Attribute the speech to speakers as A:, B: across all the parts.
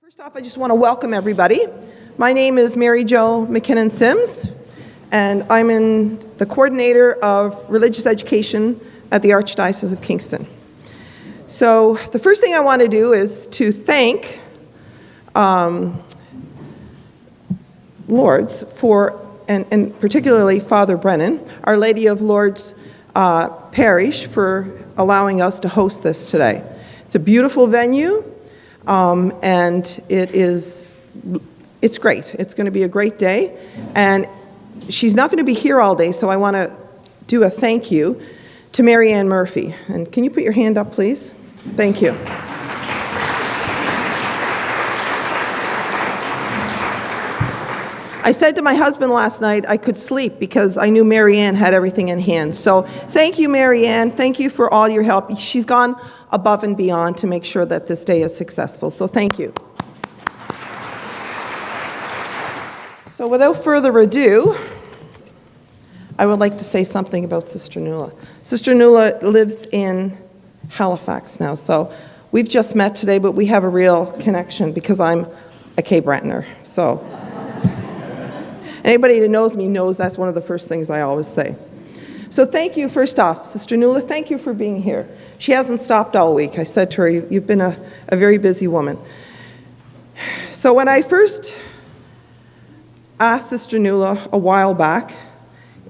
A: First off, I just want to welcome everybody. My name is Mary Jo McKinnon Sims, and I'm the coordinator of religious education at the Archdiocese of Kingston. So the first thing I want to do is to thank Lourdes and particularly Father Brennan, Our Lady of Lourdes Parish, for allowing us to host this today. It's a beautiful venue. And it's great. It's going to be a great day. And she's not going to be here all day, so I want to do a thank you to Mary Ann Murphy. And can you put your hand up, please? Thank you. I said to my husband last night I could sleep because I knew Mary Ann had everything in hand. So thank you, Mary Ann. Thank you for all your help. She's gone above and beyond to make sure that this day is successful. So thank you. So without further ado, I would like to say something about Sister Nuala. Sister Nuala lives in Halifax now. So we've just met today, but we have a real connection because I'm a Cape Bretoner. So anybody that knows me knows that's one of the first things I always say. So thank you, first off, Sister Nuala, thank you for being here. She hasn't stopped all week. I said to her, you've been a very busy woman. So when I first asked Sister Nuala a while back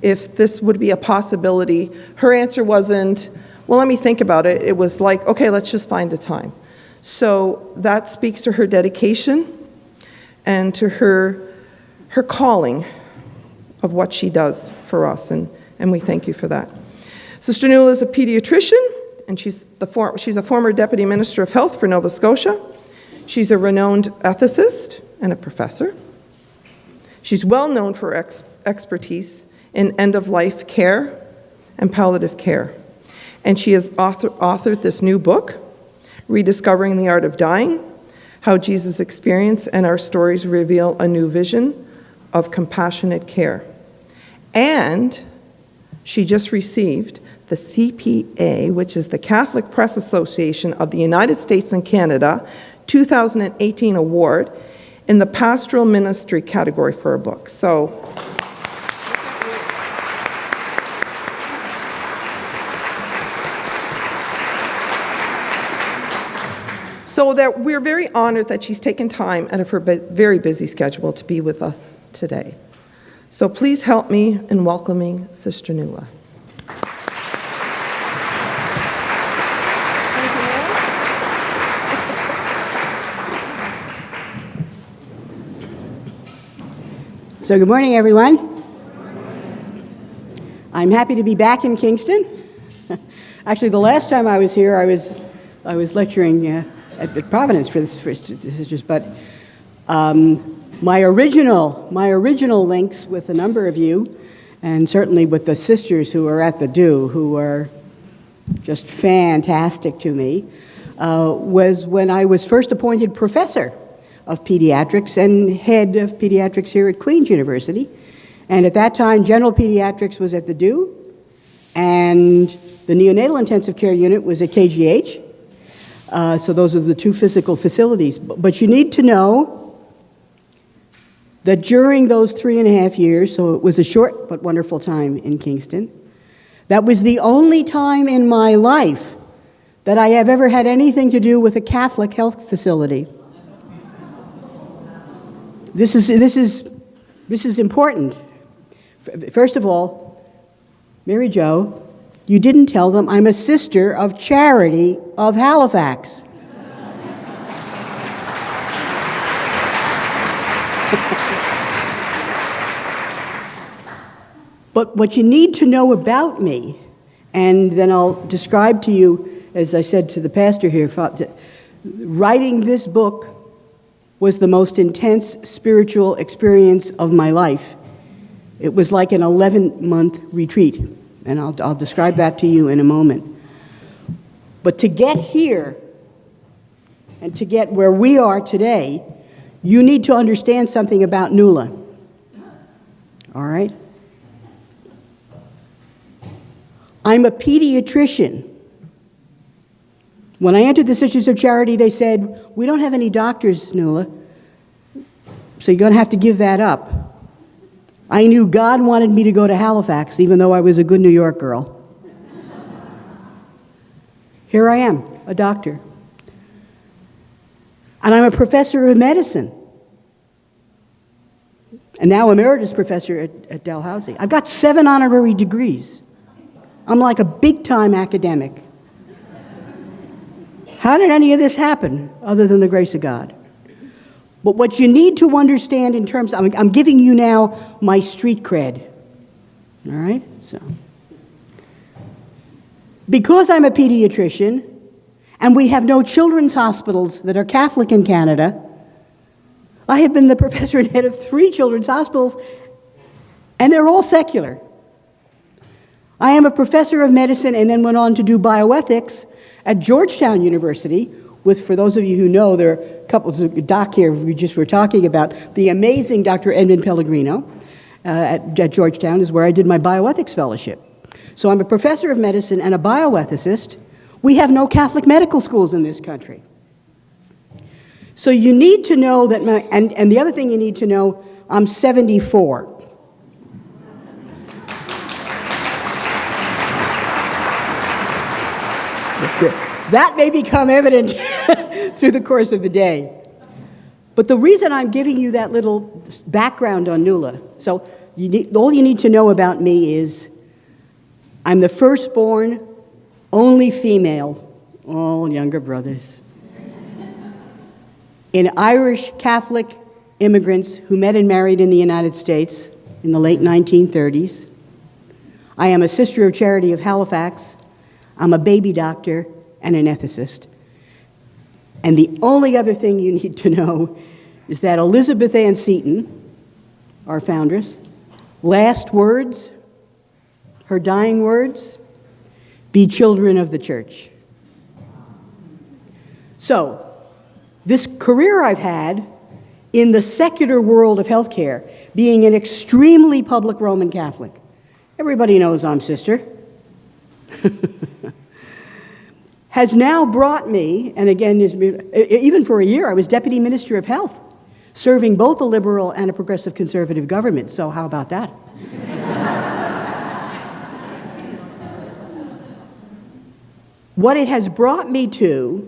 A: if this would be a possibility, her answer wasn't, well, let me think about it. It was like, okay, let's just find a time. So that speaks to her dedication and to her calling of what she does for us, and we thank you for that. Sister Nuala is a pediatrician, and she's a former Deputy Minister of Health for Nova Scotia. She's a renowned ethicist and a professor. She's well known for expertise in end-of-life care and palliative care. And she has authored this new book, Rediscovering the Art of Dying, How Jesus' Experience and Our Stories Reveal a New Vision of Compassionate Care. And she just received the CPA, which is the Catholic Press Association of the United States and Canada, 2018 award in the Pastoral Ministry category for her book. So that we're very honored that she's taken time out of her very busy schedule to be with us today. So please help me in welcoming Sister Nuala.
B: So good morning, everyone. I'm happy to be back in Kingston. Actually, the last time I was here, I was lecturing at Providence for this sisters, but my original links with a number of you, and certainly with the sisters who are at the DO, who are just fantastic to me, was when I was first appointed professor of pediatrics and head of pediatrics here at Queen's University. And at that time, general pediatrics was at the DO, and the neonatal intensive care unit was at KGH. So those are the two physical facilities. But you need to know that during those 3.5 years, so it was a short but wonderful time in Kingston, that was the only time in my life that I have ever had anything to do with a Catholic health facility. This is important. First of all, Mary Jo, you didn't tell them I'm a sister of Charity of Halifax. But what you need to know about me, and then I'll describe to you, as I said to the pastor here, writing this book was the most intense spiritual experience of my life. It was like an 11-month retreat, and I'll describe that to you in a moment. But to get here, and to get where we are today, you need to understand something about Nuala. All right? I'm a pediatrician. When I entered the Sisters of Charity, they said, "We don't have any doctors, Nuala, so you're going to have to give that up." I knew God wanted me to go to Halifax, even though I was a good New York girl. Here I am, a doctor. And I'm a professor of medicine. And now emeritus professor at Dalhousie. I've got 7 honorary degrees. I'm like a big-time academic. How did any of this happen, other than the grace of God? But what you need to understand in terms of, I'm giving you now my street cred. All right? So, because I'm a pediatrician, and we have no children's hospitals that are Catholic in Canada, I have been the professor and head of 3 children's hospitals, and they're all secular. I am a professor of medicine and then went on to do bioethics at Georgetown University with, for those of you who know, there are couples of doc here we just were talking about, the amazing Dr. Edmund Pellegrino at Georgetown is where I did my bioethics fellowship. So I'm a professor of medicine and a bioethicist. We have no Catholic medical schools in this country. So you need to know that, and the other thing you need to know, I'm 74. That may become evident through the course of the day. But the reason I'm giving you that little background on Nuala, so all you need to know about me is I'm the firstborn, only female, all younger brothers, in Irish Catholic immigrants who met and married in the United States in the late 1930s. I am a Sister of Charity of Halifax. I'm a baby doctor and an ethicist. And the only other thing you need to know is that Elizabeth Ann Seton, our foundress, last words, her dying words, "Be children of the church." So, this career I've had in the secular world of healthcare, being an extremely public Roman Catholic, everybody knows I'm sister, has now brought me, and again, even for a year, I was Deputy Minister of Health, serving both a liberal and a progressive conservative government, so how about that? What it has brought me to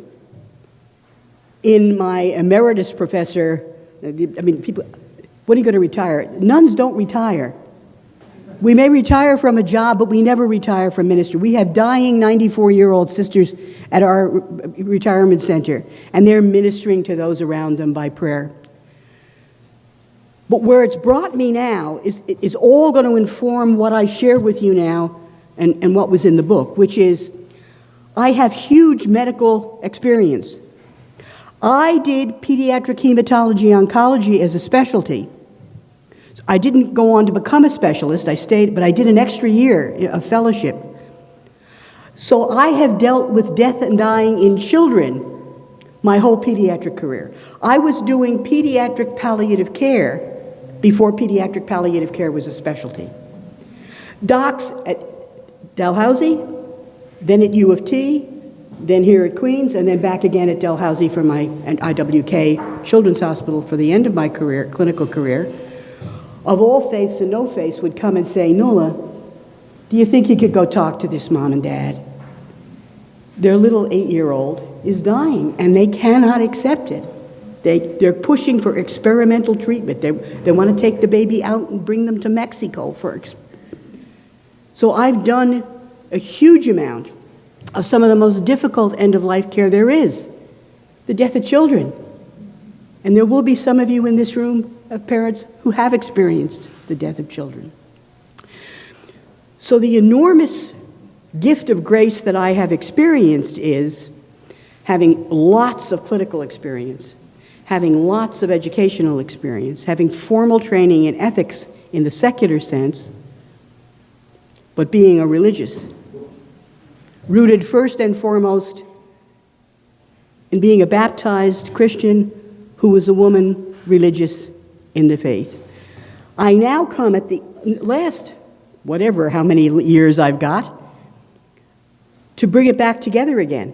B: in my emeritus professor, I mean, people, when are you going to retire? Nuns don't retire. We may retire from a job, but we never retire from ministry. We have dying 94-year-old sisters at our retirement center, and they're ministering to those around them by prayer. But where it's brought me now is all going to inform what I share with you now and what was in the book, which is I have huge medical experience. I did pediatric hematology oncology as a specialty. I didn't go on to become a specialist, I stayed, but I did an extra year of fellowship. So I have dealt with death and dying in children my whole pediatric career. I was doing pediatric palliative care before pediatric palliative care was a specialty. Docs at Dalhousie, then at U of T, then here at Queen's, and then back again at Dalhousie for my IWK Children's Hospital for the end of my career, clinical career, of all faiths and no faiths would come and say, "Nuala, do you think you could go talk to this mom and dad? Their little 8-year-old is dying, and they cannot accept it. They're pushing for experimental treatment. They want to take the baby out and bring them to Mexico for." So I've done a huge amount of some of the most difficult end-of-life care there is, the death of children. And there will be some of you in this room, parents, who have experienced the death of children. So the enormous gift of grace that I have experienced is having lots of clinical experience, having lots of educational experience, having formal training in ethics in the secular sense, but being a religious, rooted first and foremost in being a baptized Christian who was a woman religious in the faith. I now come at the last, whatever, how many years I've got, to bring it back together again.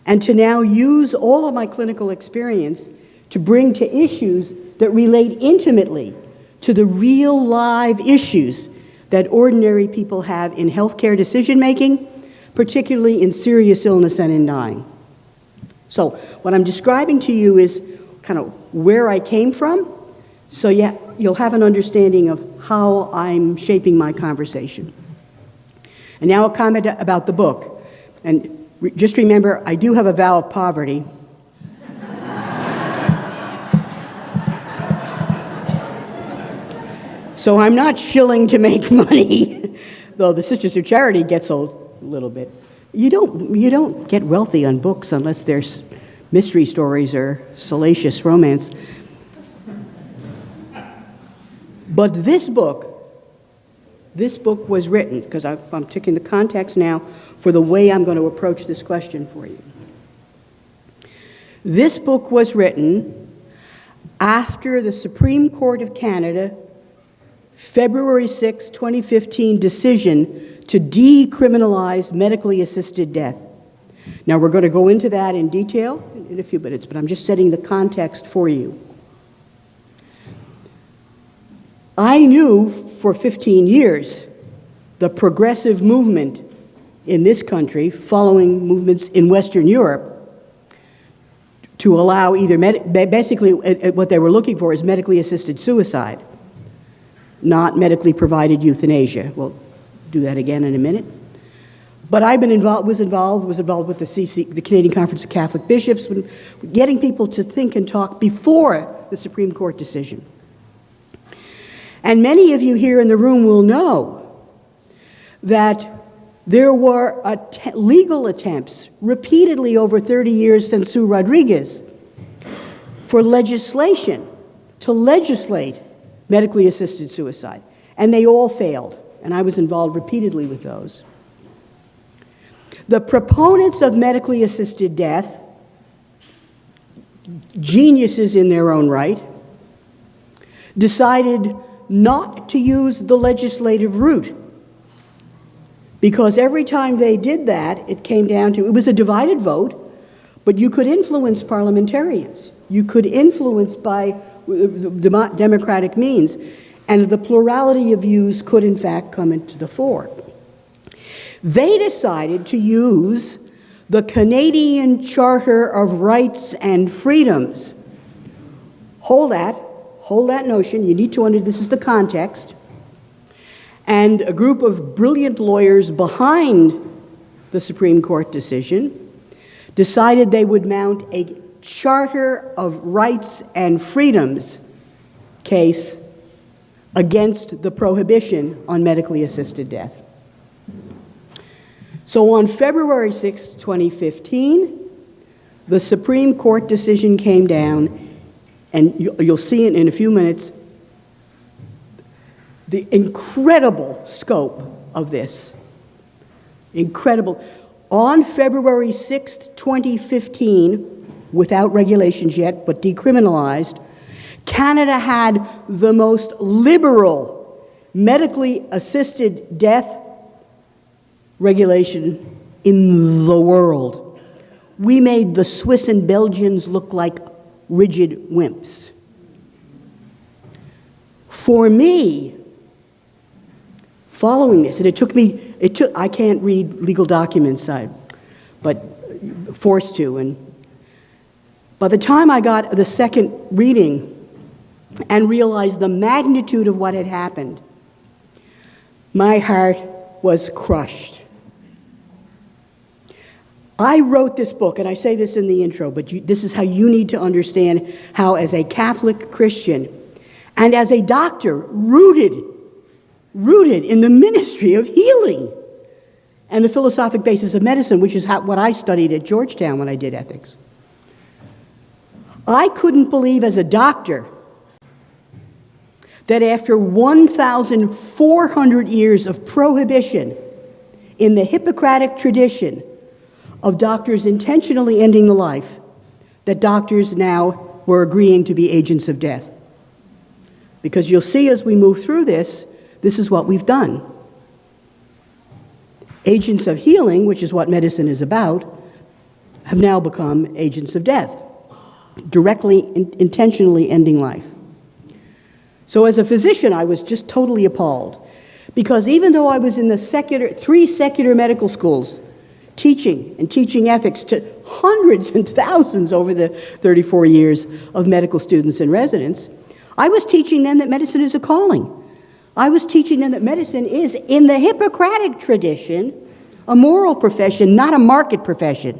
B: and to now use all of my clinical experience to bring to issues that relate intimately to the real live issues that ordinary people have in healthcare decision-making, particularly in serious illness and in dying. So what I'm describing to you is kind of where I came from, so yeah, you'll have an understanding of how I'm shaping my conversation. And now a comment about the book. And just remember, I do have a vow of poverty. So I'm not shilling to make money, though the Sisters of Charity gets a little bit. You don't get wealthy on books unless there's mystery stories or salacious romance. But this book was written, because I'm taking the context now for the way I'm going to approach this question for you. This book was written after the Supreme Court of Canada February 6, 2015 decision to decriminalize medically assisted death. Now, we're going to go into that in detail in a few minutes, but I'm just setting the context for you. I knew for 15 years the progressive movement in this country, following movements in Western Europe, to allow either, basically what they were looking for is medically assisted suicide, not medically provided euthanasia. We'll do that again in a minute. But I've been was involved with the Canadian Conference of Catholic Bishops, getting people to think and talk before the Supreme Court decision. And many of you here in the room will know that there were legal attempts repeatedly over 30 years since Sue Rodriguez for legislation to legislate medically assisted suicide. And they all failed. And I was involved repeatedly with those. The proponents of medically assisted death, geniuses in their own right, decided not to use the legislative route. Because every time they did that, it came down to, it was a divided vote, but you could influence parliamentarians. You could influence by democratic means, and the plurality of views could in fact come into the fore. They decided to use the Canadian Charter of Rights and Freedoms. Hold that notion. You need to understand this is the context. And a group of brilliant lawyers behind the Supreme Court decision decided they would mount a Charter of Rights and Freedoms case against the prohibition on medically assisted death. So on February 6, 2015, the Supreme Court decision came down, and you'll see it in a few minutes, the incredible scope of this. Incredible. On February 6, 2015, without regulations yet, but decriminalized, Canada had the most liberal medically assisted death regulation in the world. We made the Swiss and Belgians look like rigid wimps. For me, following this, and I can't read legal documents, but forced to, and by the time I got the second reading and realized the magnitude of what had happened, my heart was crushed. I wrote this book, and I say this in the intro, but this is how you need to understand how, as a Catholic Christian and as a doctor rooted in the ministry of healing and the philosophic basis of medicine, which is what I studied at Georgetown when I did ethics. I couldn't believe as a doctor that after 1,400 years of prohibition in the Hippocratic tradition of doctors intentionally ending the life, that doctors now were agreeing to be agents of death. Because you'll see as we move through this is what we've done. Agents of healing, which is what medicine is about, have now become agents of death, directly, intentionally ending life. So as a physician, I was just totally appalled, because even though I was in the three secular medical schools, teaching ethics to hundreds and thousands over the 34 years of medical students and residents, I was teaching them that medicine is a calling. I was teaching them that medicine is, in the Hippocratic tradition, a moral profession, not a market profession.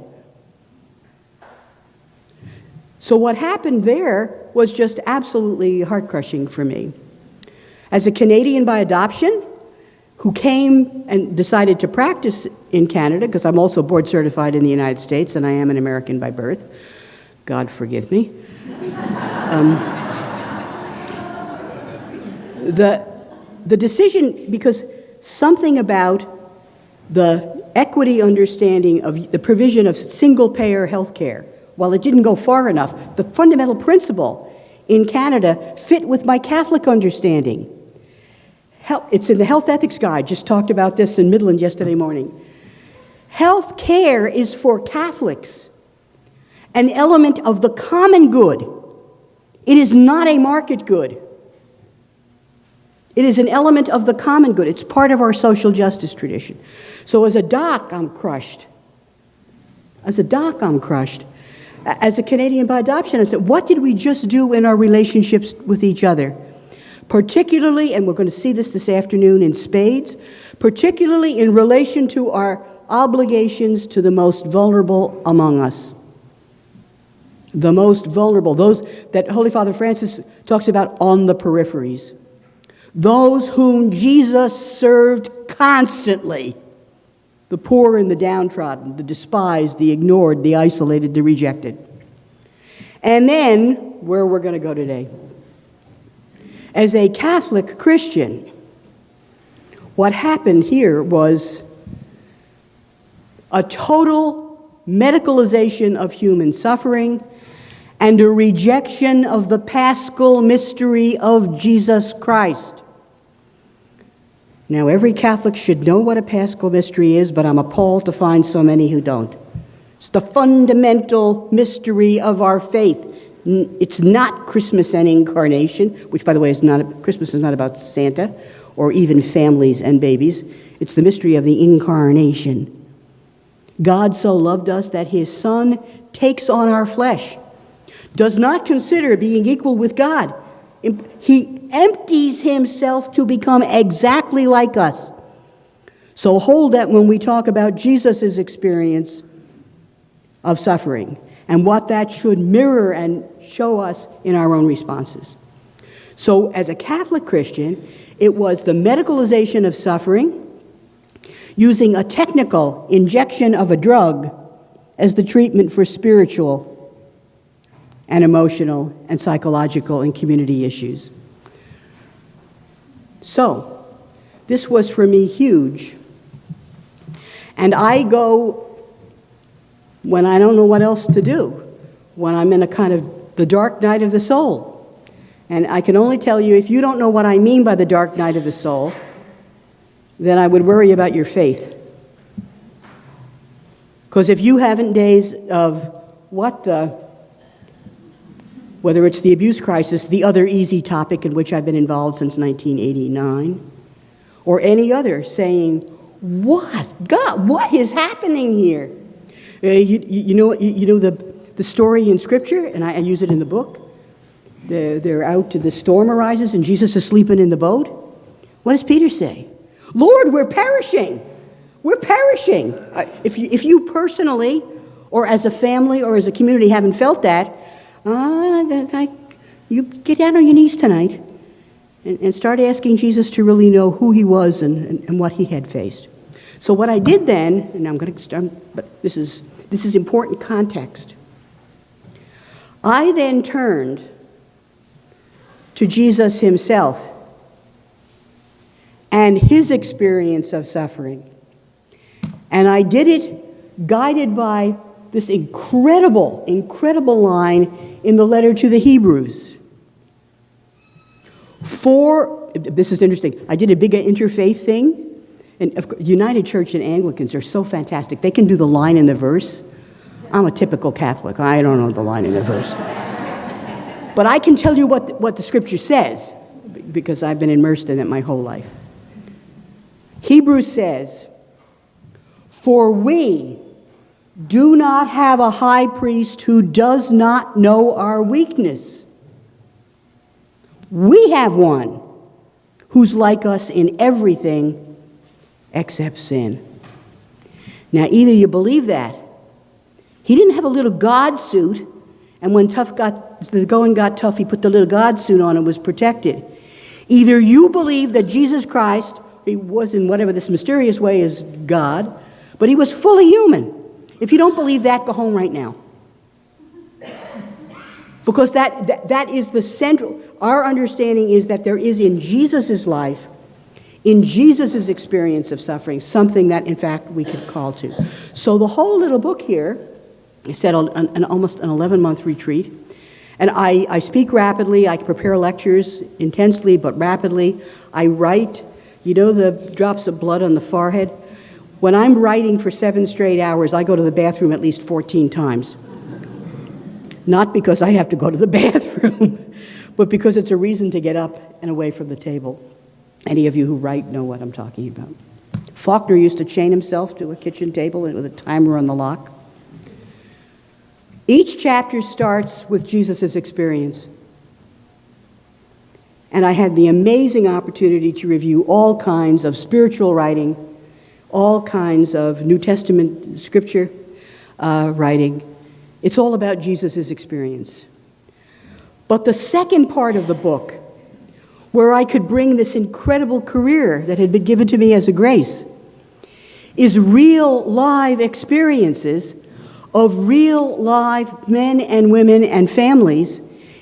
B: So what happened there was just absolutely heart-crushing for me. As a Canadian by adoption, who came and decided to practice in Canada, because I'm also board certified in the United States, and I am an American by birth. God forgive me. The decision, because something about the equity understanding of the provision of single-payer health care, while it didn't go far enough, the fundamental principle in Canada fit with my Catholic understanding. It's in the Health Ethics Guide, just talked about this in Midland yesterday morning. Health care is for Catholics an element of the common good. It is not a market good. It is an element of the common good. It's part of our social justice tradition. So as a doc, I'm crushed. As a doc, I'm crushed. As a Canadian by adoption, I said, what did we just do in our relationships with each other? Particularly, and we're going to see this afternoon in spades, particularly in relation to our obligations to the most vulnerable among us. The most vulnerable, those that Holy Father Francis talks about on the peripheries. Those whom Jesus served constantly. The poor and the downtrodden, the despised, the ignored, the isolated, the rejected. And then, where we're going to go today. As a Catholic Christian, what happened here was a total medicalization of human suffering and a rejection of the paschal mystery of Jesus Christ. Now, every Catholic should know what a paschal mystery is, but I'm appalled to find so many who don't. It's the fundamental mystery of our faith. It's not Christmas and incarnation, which, by the way, Christmas is not about Santa or even families and babies. It's the mystery of the incarnation. God so loved us that his Son takes on our flesh, does not consider being equal with God. He empties himself to become exactly like us. So hold that when we talk about Jesus' experience of suffering and what that should mirror and show us in our own responses. So as a Catholic Christian, it was the medicalization of suffering, using a technical injection of a drug as the treatment for spiritual and emotional and psychological and community issues. So, this was for me huge. And I go when I don't know what else to do, when I'm in a kind of the dark night of the soul. And I can only tell you, if you don't know what I mean by the dark night of the soul, then I would worry about your faith. Because if you haven't days of whether it's the abuse crisis, the other easy topic in which I've been involved since 1989, or any other, saying, what? God, what is happening here? You know the story in Scripture, and I use it in the book. They're out, the storm arises, and Jesus is sleeping in the boat. What does Peter say? Lord, we're perishing. We're perishing. If you personally, or as a family, or as a community haven't felt that, you get down on your knees tonight and start asking Jesus to really know who he was and what he had faced. So what I did then, and I'm going to start, but this is important context. I then turned to Jesus himself and his experience of suffering. And I did it guided by this incredible, incredible line in the letter to the Hebrews. This is interesting. I did a big interfaith thing, and United Church and Anglicans are so fantastic. They can do the line and the verse. I'm a typical Catholic. I don't know the line in the verse. But I can tell you what the scripture says, because I've been immersed in it my whole life. Hebrews says, "For we do not have a high priest who does not know our weakness. We have one who's like us in everything except sin." Now, either you believe that. He didn't have a little God suit, and when the going got tough, he put the little God suit on and was protected. Either you believe that Jesus Christ, he was in whatever this mysterious way is God, but he was fully human. If you don't believe that, go home right now. Because that is the central, our understanding is that there is in Jesus' life, in Jesus' experience of suffering, something that, in fact, we could call to. So the whole little book here is set on almost an 11-month retreat. And I speak rapidly. I prepare lectures intensely but rapidly. I write. You know the drops of blood on the forehead? When I'm writing for 7 straight hours, I go to the bathroom at least 14 times. Not because I have to go to the bathroom, but because it's a reason to get up and away from the table. Any of you who write know what I'm talking about. Faulkner used to chain himself to a kitchen table with a timer on the lock. Each chapter starts with Jesus' experience. And I had the amazing opportunity to review all kinds of spiritual writing, all kinds of New Testament scripture writing. It's all about Jesus' experience. But the second part of the book, where I could bring this incredible career that had been given to me as a grace, is real live experiences of real live men and women and families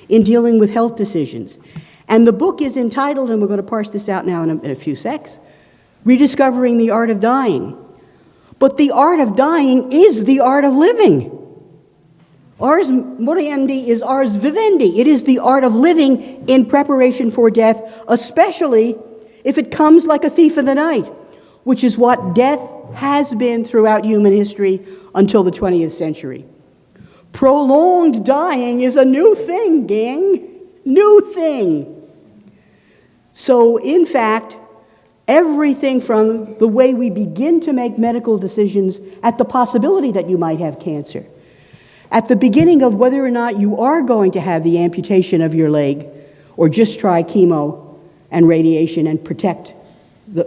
B: in dealing with health decisions. And the book is entitled, and we're going to parse this out now in a few secs, Rediscovering the Art of Dying. But the art of dying is the art of living. Ars moriendi is ars vivendi. It is the art of living in preparation for death, especially if it comes like a thief in the night, which is what death has been throughout human history until the 20th century. Prolonged dying is a new thing, gang. New thing. So, in fact, everything from the way we begin to make medical decisions at the possibility that you might have cancer, at the beginning of whether or not you are going to have the amputation of your leg, or just try chemo and radiation and protect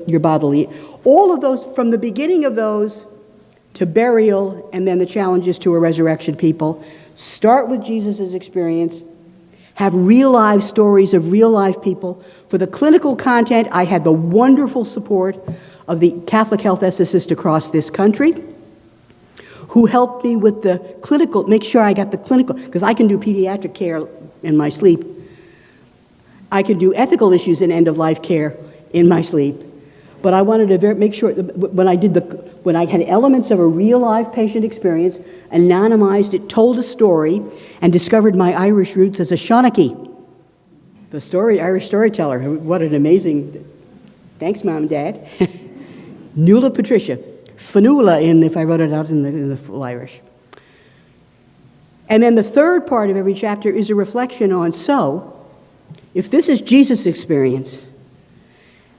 B: your bodily, all of those, from the beginning of those to burial, and then the challenges to a resurrection people, start with Jesus' experience, have real life stories of real life people. For the clinical content, I had the wonderful support of the Catholic health ethicists across this country, who helped me with the clinical, make sure I got the clinical, because I can do pediatric care in my sleep. I can do ethical issues in end-of-life care in my sleep. But I wanted to make sure, when I had elements of a real-life patient experience, anonymized it, told a story, and discovered my Irish roots as a Shawnee. The Irish storyteller. What an amazing, thanks, Mom and Dad. Nuala Patricia. Fanula, if I wrote it out in the full Irish. And then the third part of every chapter is a reflection on, so, if this is Jesus' experience,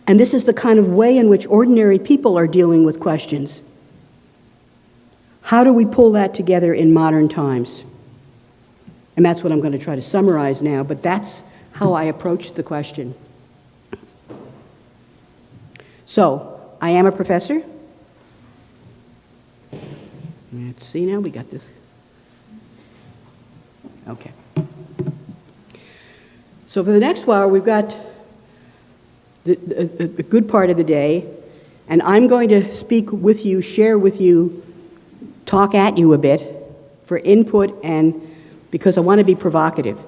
B: and this is the kind of way in which ordinary people are dealing with questions, how do we pull that together in modern times? And that's what I'm going to try to summarize now, but that's how I approach the question. So, I am a professor. Let's see now, we got this. Okay. So for the next while, we've got a good part of the day, and I'm going to speak with you, share with you, talk at you a bit for input, and because I want to be provocative.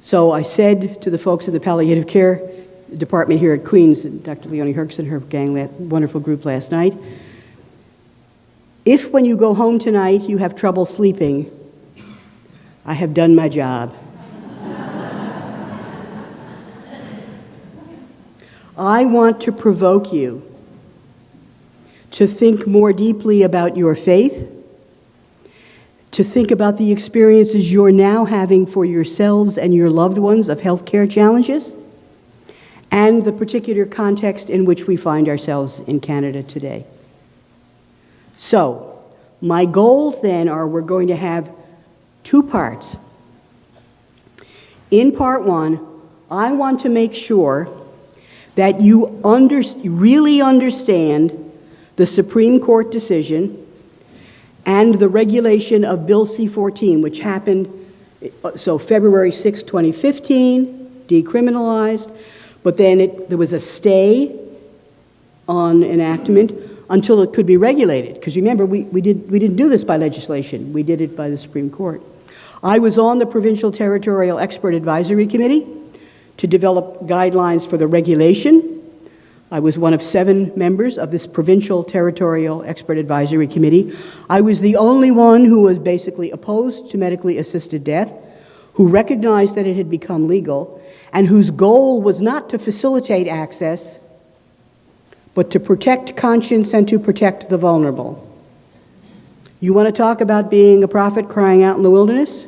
B: So I said to the folks in the palliative care department here at Queens, Dr. Leonie Herx and her gang, wonderful group last night, if when you go home tonight you have trouble sleeping, I have done my job. I want to provoke you to think more deeply about your faith, to think about the experiences you're now having for yourselves and your loved ones of healthcare challenges, and the particular context in which we find ourselves in Canada today. So, my goals then are we're going to have two parts. In part one, I want to make sure that you really understand the Supreme Court decision and the regulation of Bill C-14, which happened, so February 6, 2015, decriminalized, but then there was a stay on enactment until it could be regulated. Because remember, we didn't do this by legislation. We did it by the Supreme Court. I was on the Provincial Territorial Expert Advisory Committee to develop guidelines for the regulation. I was one of 7 members of this Provincial Territorial Expert Advisory Committee. I was the only one who was basically opposed to medically assisted death, who recognized that it had become legal, and whose goal was not to facilitate access, but to protect conscience and to protect the vulnerable. You want to talk about being a prophet crying out in the wilderness?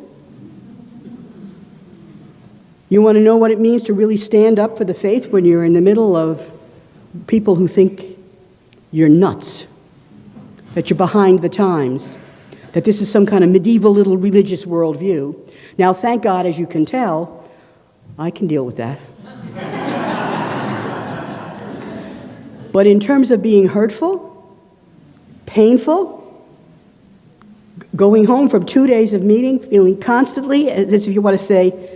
B: You want to know what it means to really stand up for the faith when you're in the middle of people who think you're nuts, that you're behind the times, that this is some kind of medieval little religious worldview. Now, thank God, as you can tell, I can deal with that. But in terms of being hurtful, painful, going home from 2 days of meeting, feeling constantly as if you want to say,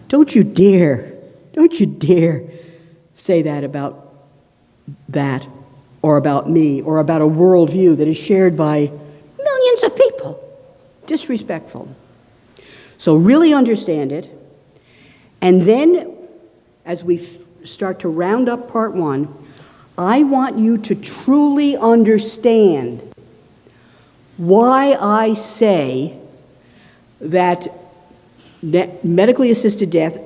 B: don't you dare say that about that, or about me, or about a worldview that is shared by millions of people. Disrespectful. So really understand it, and then as we start to round up part one, I want you to truly understand why I say that medically assisted death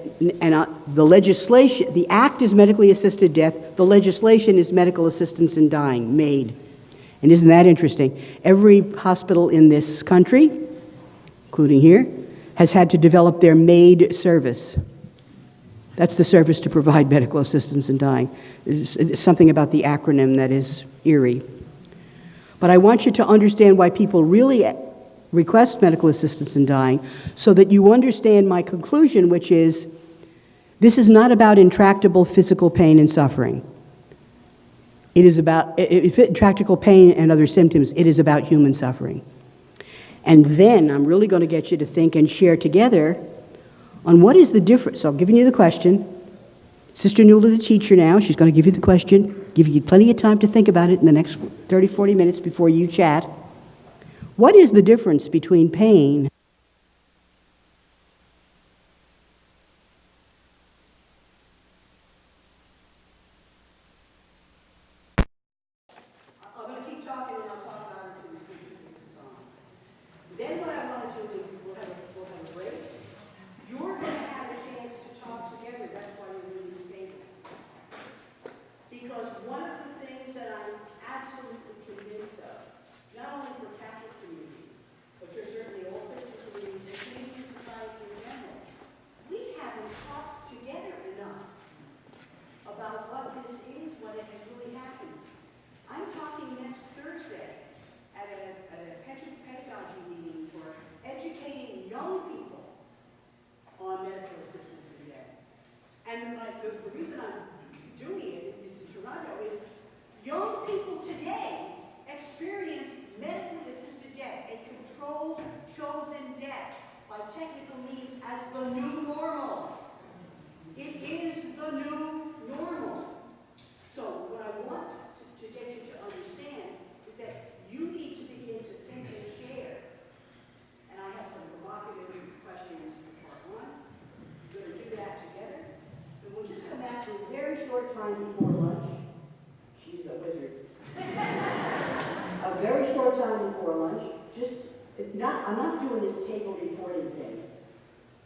B: and the legislation, the act is medically assisted death, the legislation is medical assistance in dying, MAID. And isn't that interesting? Every hospital in this country, including here, has had to develop their MAID service. That's the service to provide medical assistance in dying. It's something about the acronym that is eerie. But I want you to understand why people really request medical assistance in dying, so that you understand my conclusion, which is, this is not about intractable physical pain and suffering. It is about, if intractable pain and other symptoms, it is about human suffering. And then I'm really going to get you to think and share together on what is the difference. So I'm giving you the question. Sister Nuala, the teacher now, she's going to give you the question, give you plenty of time to think about it in the next 30, 40 minutes before you chat. What is the difference between pain I'm going to keep talking and I'll talk about it until we switch this on. Then what I want to do is we'll have a break. You're going to have a chance to talk together. That's why you're really stable. Because one of the things that I'm absolutely convinced of, not only for Catholic communities, but for certainly all Christian communities and Canadian society in general, we haven't talked together enough about what this is, what it has really happened. I'm talking next Thursday at a pedagogy meeting for educating young people on medical assistance in death. And the reason I'm doing it is in Toronto is young people today experience medically assisted death, a controlled, chosen death by technical means, as the new normal. It is the new normal. So what I want to get you to understand is that you need to begin to think and share. And I have some provocative questions for part one. We're going to do that together. And we'll just come back to a very short time before lunch. She's a wizard. A very short time before lunch. I'm not doing this table reporting thing.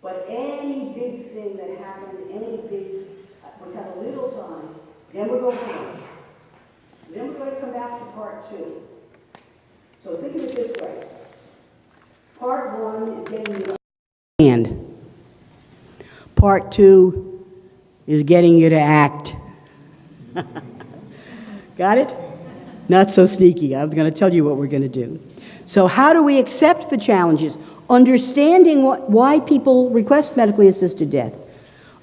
B: But any big thing that happened, we have a little time, then we're going to lunch. Then we're going to come back to part two. So think of it this way. Part 1 is getting you to understand. Part 2 is getting you to act. Got it? Not so sneaky. I'm going to tell you what we're going to do. So how do we accept the challenges? Understanding why people request medically assisted death.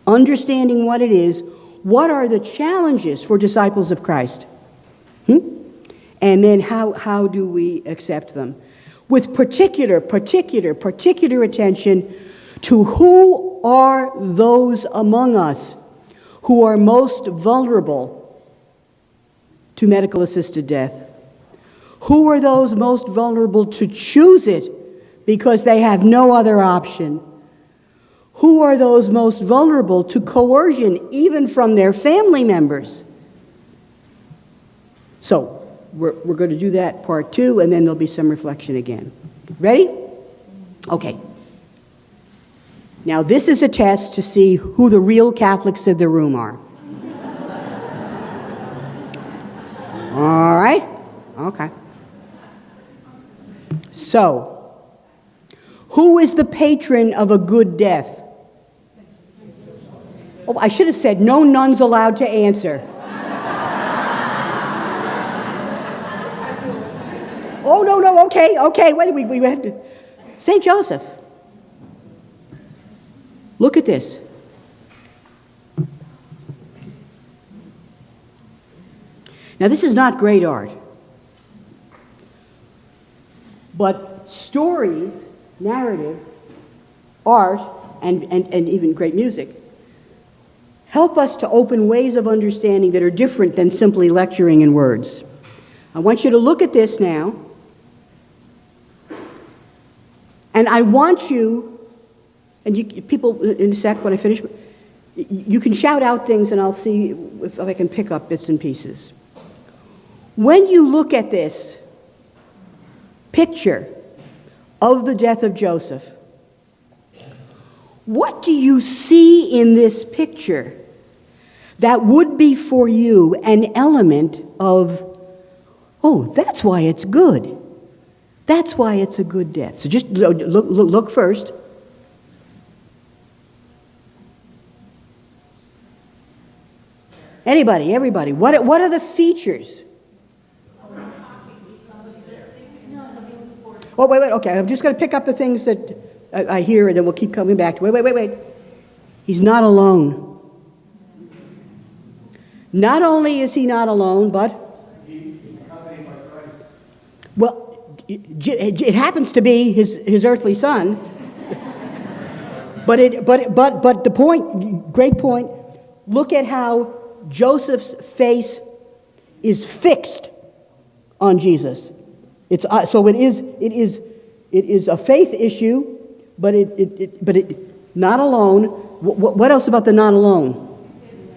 B: Understanding what it is. What are the challenges for disciples of Christ? And then how do we accept them? With particular attention to who are those among us who are most vulnerable to medical assisted death. Who are those most vulnerable to choose it because they have no other option? Who are those most vulnerable to coercion, even from their family members? So, we're going to do that part 2, and then there'll be some reflection again. Ready? Okay. Now, this is a test to see who the real Catholics in the room are. All right? Okay. So, who is the patron of a good death? Oh, I should have said no nuns allowed to answer. Oh, no, okay, wait, we had to. St. Joseph. Look at this. Now, this is not great art, but stories, narrative, art, and even great music help us to open ways of understanding that are different than simply lecturing in words. I want you to look at this now, and I want you, and you people, in a sec when I finish, you can shout out things and I'll see if I can pick up bits and pieces. When you look at this picture of the death of Joseph, what do you see in this picture that would be for you an element of, oh, that's why it's good. That's why it's a good death. So just look first. Anybody, everybody, what are the features? Oh, wait, okay, I'm just going to pick up the things that I hear, and then we'll keep coming back to it. Wait. He's not alone. Not only is he not alone, but he's accompanied by Christ. Well, it happens to be his earthly son. But the point, great point. Look at how Joseph's face is fixed on Jesus. It's so it is a faith issue, but it not alone. What else about the not alone?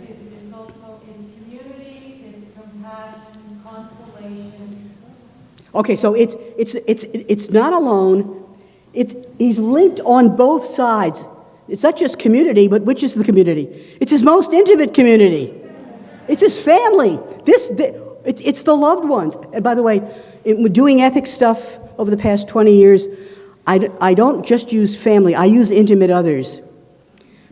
C: It's also in community, it's compassion, consolation.
B: Okay, so it's not alone. He's linked on both sides. It's not just community, but which is the community? It's his most intimate community. It's his family. It's the loved ones. And by the way, in doing ethics stuff over the past 20 years, I don't just use family, I use intimate others.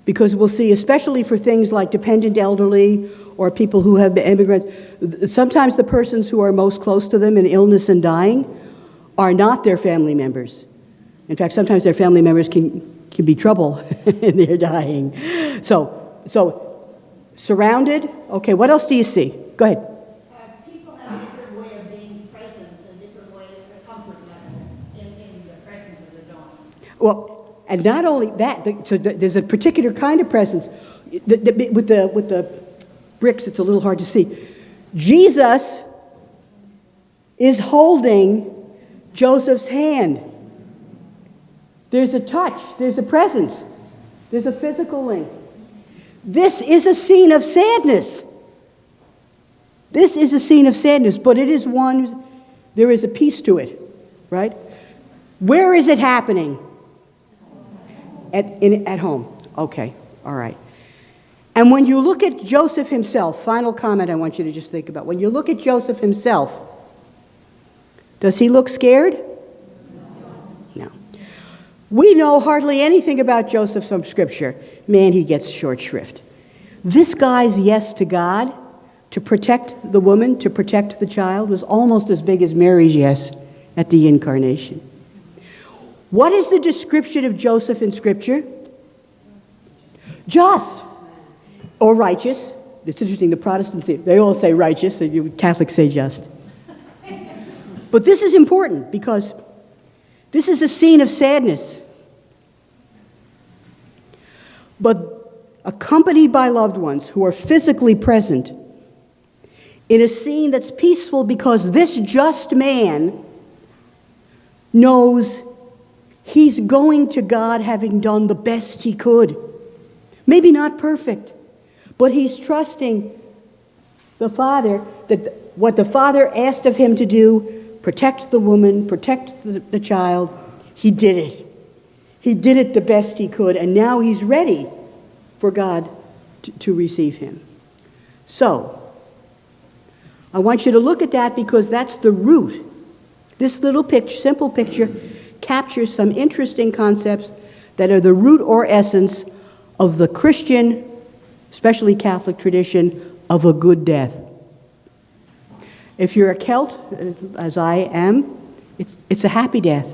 B: Because we'll see, especially for things like dependent elderly or people who have been immigrants, sometimes the persons who are most close to them in illness and dying are not their family members. In fact, sometimes their family members can be trouble in their dying. So surrounded, okay, what else do you see? Go ahead.
D: People have a different way of being present and different way of comfort in the presence of the dawn.
B: Well, and not only that, so there's a particular kind of presence. With the bricks, it's a little hard to see. Jesus is holding Joseph's hand. There's a touch, there's a presence, there's a physical link. This is a scene of sadness. This is a scene of sadness, but it is one, there is a piece to it, right? Where is it happening? At home. Okay, all right. And when you look at Joseph himself, final comment I want you to just think about. When you look at Joseph himself, does he look scared? No. We know hardly anything about Joseph from Scripture. Man, he gets short shrift. This guy's yes to God, to protect the woman, to protect the child, was almost as big as Mary's yes at the incarnation. What is the description of Joseph in Scripture? Just or righteous. It's interesting, the Protestants, they all say righteous, the Catholics say just. But this is important because this is a scene of sadness, but accompanied by loved ones who are physically present in a scene that's peaceful because this just man knows he's going to God having done the best he could. Maybe not perfect, but he's trusting the Father that what the Father asked of him to do, protect the woman, protect the child, he did it. He did it the best he could, and now he's ready for God to receive him. So, I want you to look at that because that's the root. This little picture, simple picture, captures some interesting concepts that are the root or essence of the Christian, especially Catholic tradition, of a good death. If you're a Celt, as I am, it's a happy death.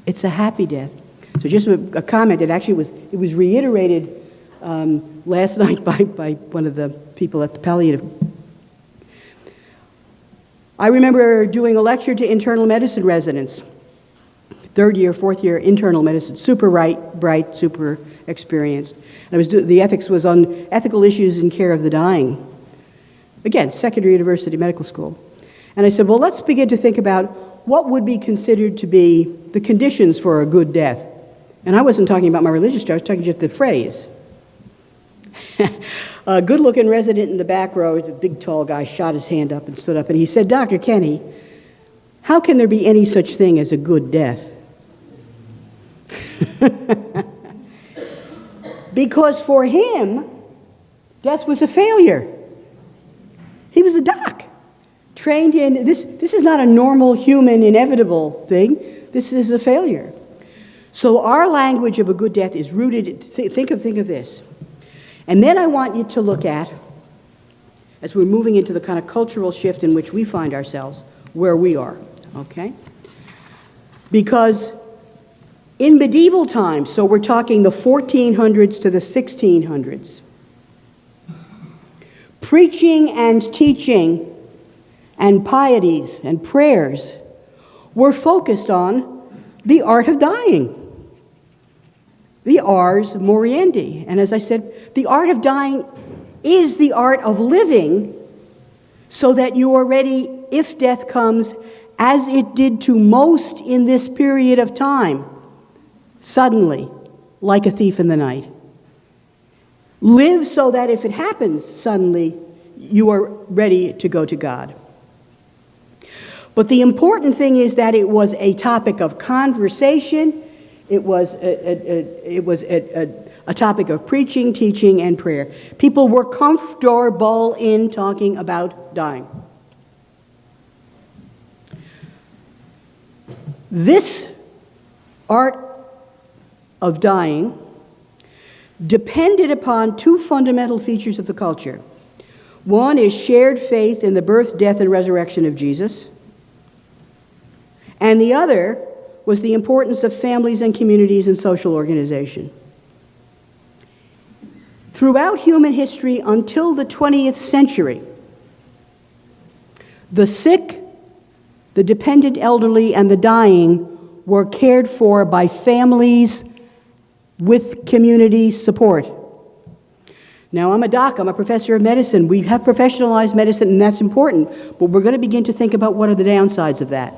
B: It's a happy death. So just a comment that actually was reiterated last night by one of the people at the palliative. I remember doing a lecture to internal medicine residents, third year, fourth year internal medicine, super bright, super experienced. And the ethics was on ethical issues in care of the dying. Again, Secondary University Medical School. And I said, well, let's begin to think about what would be considered to be the conditions for a good death. And I wasn't talking about my religious stuff, I was talking just the phrase. A good-looking resident in the back row, a big, tall guy, shot his hand up and stood up, and he said, Dr. Kenny, how can there be any such thing as a good death? Because for him, death was a failure. He was a doc, trained in, this is not a normal human inevitable thing, this is a failure. So our language of a good death is rooted, think of this. And then I want you to look at, as we're moving into the kind of cultural shift in which we find ourselves, where we are, okay? Because in medieval times, so we're talking the 1400s to the 1600s, preaching and teaching and pieties and prayers were focused on the art of dying. The ars moriendi. And as I said, the art of dying is the art of living so that you are ready if death comes, as it did to most in this period of time, suddenly, like a thief in the night. Live so that if it happens suddenly, you are ready to go to God. But the important thing is that it was a topic of conversation. It was a topic of preaching, teaching, and prayer. People were comfortable in talking about dying. This art of dying depended upon two fundamental features of the culture. One is shared faith in the birth, death, and resurrection of Jesus. And the other was the importance of families and communities and social organization. Throughout human history until the 20th century, the sick, the dependent elderly, and the dying were cared for by families with community support. Now, I'm a doc, I'm a professor of medicine. We have professionalized medicine, and that's important, but we're going to begin to think about what are the downsides of that.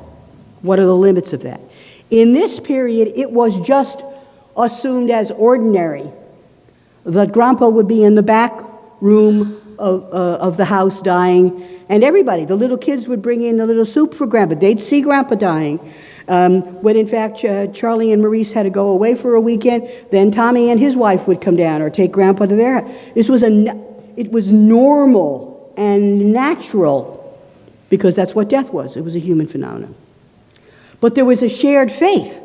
B: What are the limits of that? In this period, it was just assumed as ordinary that Grandpa would be in the back room of the house dying, and everybody, the little kids would bring in the little soup for Grandpa. They'd see Grandpa dying. When in fact Charlie and Maurice had to go away for a weekend, then Tommy and his wife would come down or take Grandpa to their house. It was normal and natural because that's what death was. It was a human phenomenon. But there was a shared faith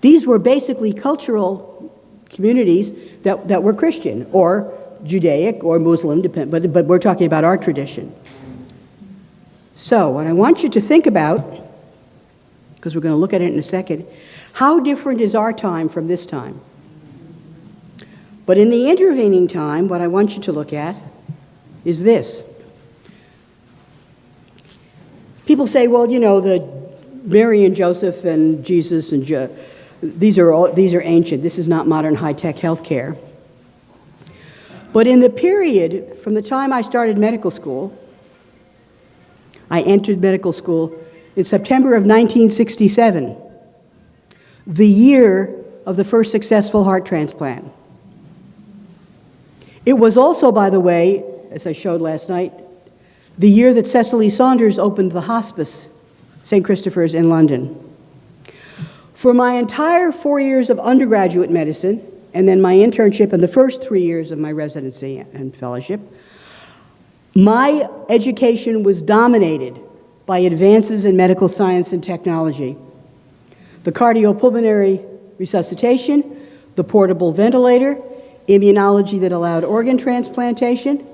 B: These were basically cultural communities that were Christian or Judaic or Muslim, but we're talking about our tradition. So what I want you to think about, because we're going to look at it in a second, how different is our time from this time? But in the intervening time, what I want you to look at is this. People say, well, you know, the Mary and Joseph and Jesus and these are ancient. This is not modern high-tech healthcare. But in the period from the time I started medical school, I entered medical school in September of 1967, the year of the first successful heart transplant. It was also, by the way, as I showed last night, the year that Cecily Saunders opened the hospice, St. Christopher's in London. For my entire 4 years of undergraduate medicine, and then my internship and the first 3 years of my residency and fellowship, my education was dominated by advances in medical science and technology. The cardiopulmonary resuscitation, the portable ventilator, immunology that allowed organ transplantation,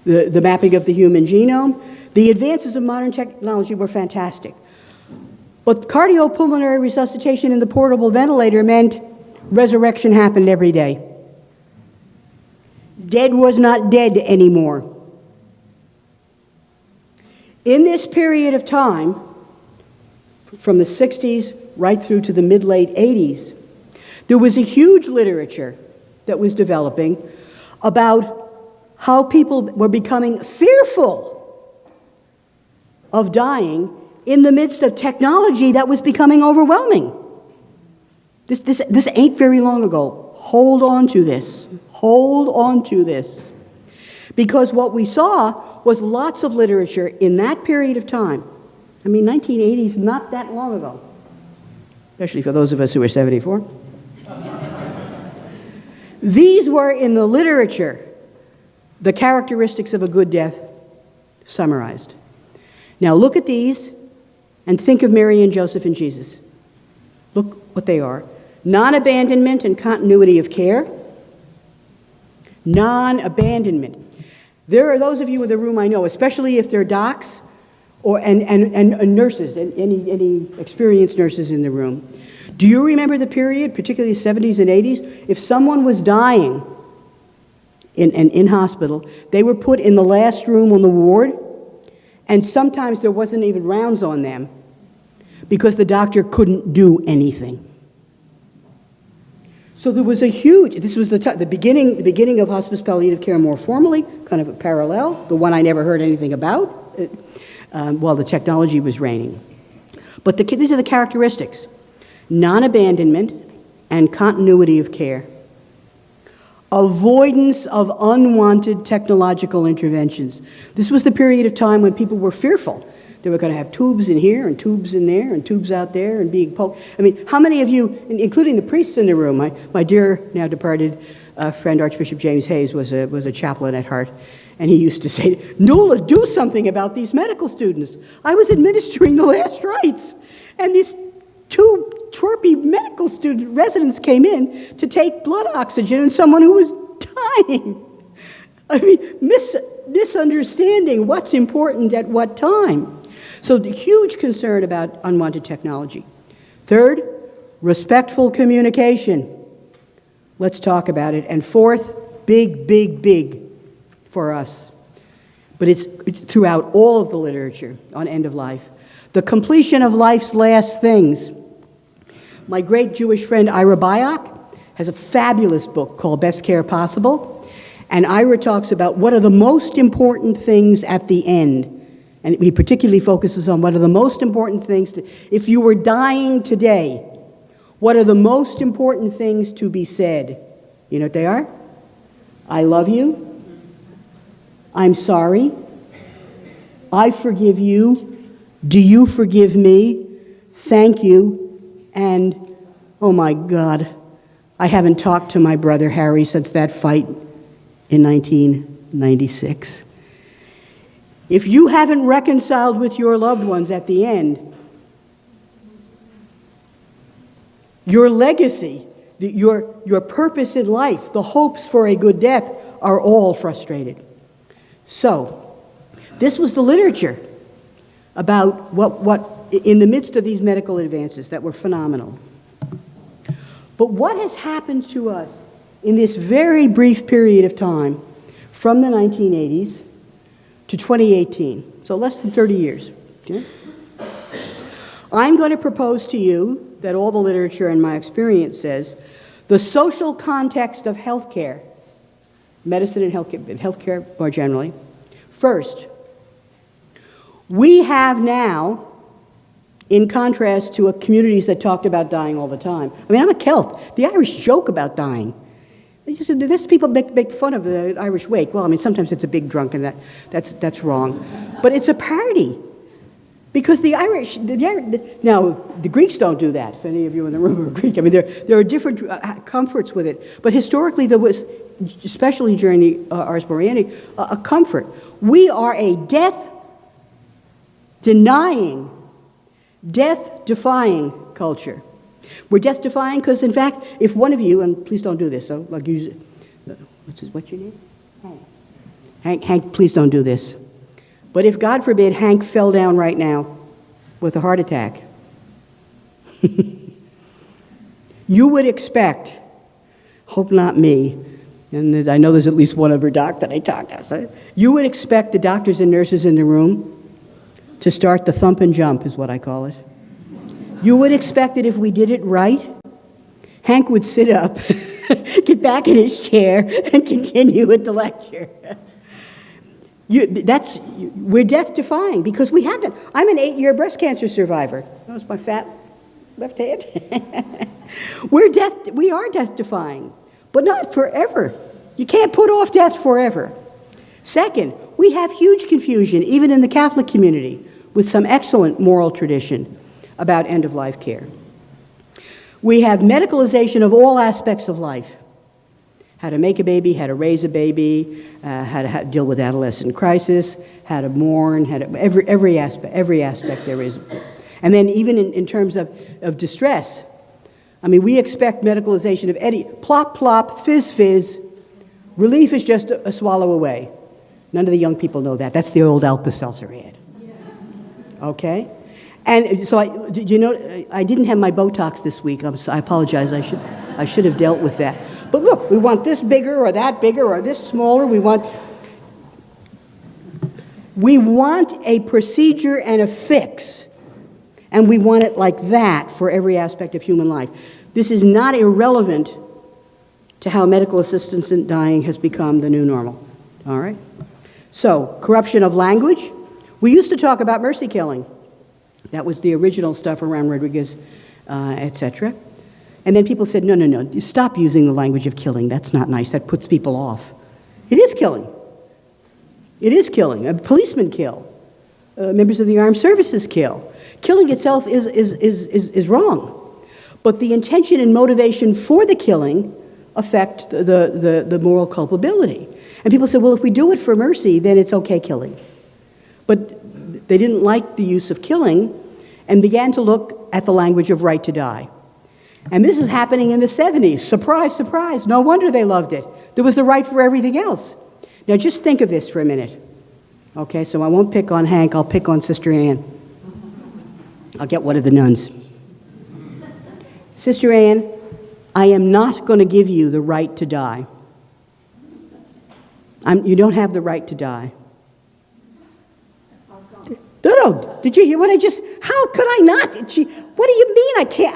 B: the mapping of the human genome. The advances of modern technology were fantastic. But cardiopulmonary resuscitation and the portable ventilator meant resurrection happened every day. Dead was not dead anymore. In this period of time, from the 60s right through to the mid-late 80s, there was a huge literature that was developing about how people were becoming fearful of dying in the midst of technology that was becoming overwhelming. This ain't very long ago. Hold on to this. Hold on to this. Because what we saw was lots of literature in that period of time. I mean, 1980s, not that long ago. Especially for those of us who are 74. These were in the literature the characteristics of a good death summarized. Now look at these and think of Mary and Joseph and Jesus. Look what they are. Non-abandonment and continuity of care. Non-abandonment. There are those of you in the room I know, especially if they're docs and nurses, and any experienced nurses in the room. Do you remember the period, particularly the 70s and 80s? If someone was dying in hospital, they were put in the last room on the ward, and sometimes there wasn't even rounds on them because the doctor couldn't do anything. So there was a huge, this was the beginning of hospice palliative care more formally, kind of a parallel, the one I never heard anything about while the technology was reigning. But these are the characteristics: non-abandonment and continuity of care. Avoidance of unwanted technological interventions. This was the period of time when people were fearful. They were going to have tubes in here and tubes in there and tubes out there and being poked. I mean, how many of you, including the priests in the room, my dear, now departed friend Archbishop James Hayes was a chaplain at heart, and he used to say, "Nuala, do something about these medical students. I was administering the last rites, and these two twerpy medical student residents came in to take blood oxygen and someone who was dying." I mean, misunderstanding what's important at what time. So the huge concern about unwanted technology. Third, respectful communication. Let's talk about it. And fourth, big for us. But it's throughout all of the literature on end of life. The completion of life's last things. My great Jewish friend Ira Byock has a fabulous book called Best Care Possible. And Ira talks about what are the most important things at the end. And he particularly focuses on what are the most important things if you were dying today, what are the most important things to be said? You know what they are? I love you. I'm sorry. I forgive you. Do you forgive me? Thank you. And, oh my God, I haven't talked to my brother Harry since that fight in 1996. If you haven't reconciled with your loved ones at the end, Your legacy, your purpose in life, the hopes for a good death are all frustrated. So, this was the literature about what in the midst of these medical advances that were phenomenal. But what has happened to us in this very brief period of time from the 1980s to 2018, so less than 30 years? Okay? I'm going to propose to you that all the literature and my experience says the social context of healthcare, medicine and healthcare more generally. First, we have now, in contrast to communities that talked about dying all the time. I mean, I'm a Celt. The Irish joke about dying. There's people make fun of the Irish wake. Well, I mean, sometimes it's a big drunk, and that's wrong. But it's a party. Because the Irish, now, the Greeks don't do that, if any of you in the room are Greek. I mean, there are different comforts with it. But historically, there was, especially during the Ars Moriendi, a comfort. We are a death-denying, death-defying culture. We're death-defying because, in fact, if one of you, and please don't do this, so I'll use, what's your name? Hank, please don't do this. But if, God forbid, Hank fell down right now with a heart attack, you would expect, hope not me, and I know there's at least one other doc that I talked to, you would expect the doctors and nurses in the room to start the thump and jump, is what I call it. You would expect that if we did it right, Hank would sit up, get back in his chair, and continue with the lecture. We're death-defying because we haven't. I'm an 8-year breast cancer survivor. Notice my fat left hand. We are death-defying, but not forever. You can't put off death forever. Second, we have huge confusion, even in the Catholic community, with some excellent moral tradition about end-of-life care. We have medicalization of all aspects of life. How to make a baby, how to raise a baby, how to deal with adolescent crisis, how to mourn, every aspect there is. And then even in terms of distress, I mean, we expect medicalization of any plop, plop, fizz, fizz. Relief is just a swallow away. None of the young people know that. That's the old Alka-Seltzer ad. Okay? And so I didn't have my Botox this week. I apologize. I should have dealt with that. But look, we want this bigger or that bigger or this smaller. We want a procedure and a fix. And we want it like that for every aspect of human life. This is not irrelevant to how medical assistance in dying has become the new normal. All right? So, corruption of language. We used to talk about mercy killing. That was the original stuff around Rodriguez, etc. And then people said, no, you stop using the language of killing. That's not nice. That puts people off. It is killing. It is killing. A policeman kill. Members of the armed services kill. Killing itself is wrong. But the intention and motivation for the killing affect the moral culpability. And people said, well, if we do it for mercy, then it's okay killing. But they didn't like the use of killing and began to look at the language of right to die. And this is happening in the 70s. Surprise, surprise. No wonder they loved it. There was the right for everything else. Now just think of this for a minute. Okay, so I won't pick on Hank, I'll pick on Sister Ann. I'll get one of the nuns. Sister Ann, I am not going to give you the right to die. You don't have the right to die. No. Did you hear what I just? How could I not? What do you mean I can't?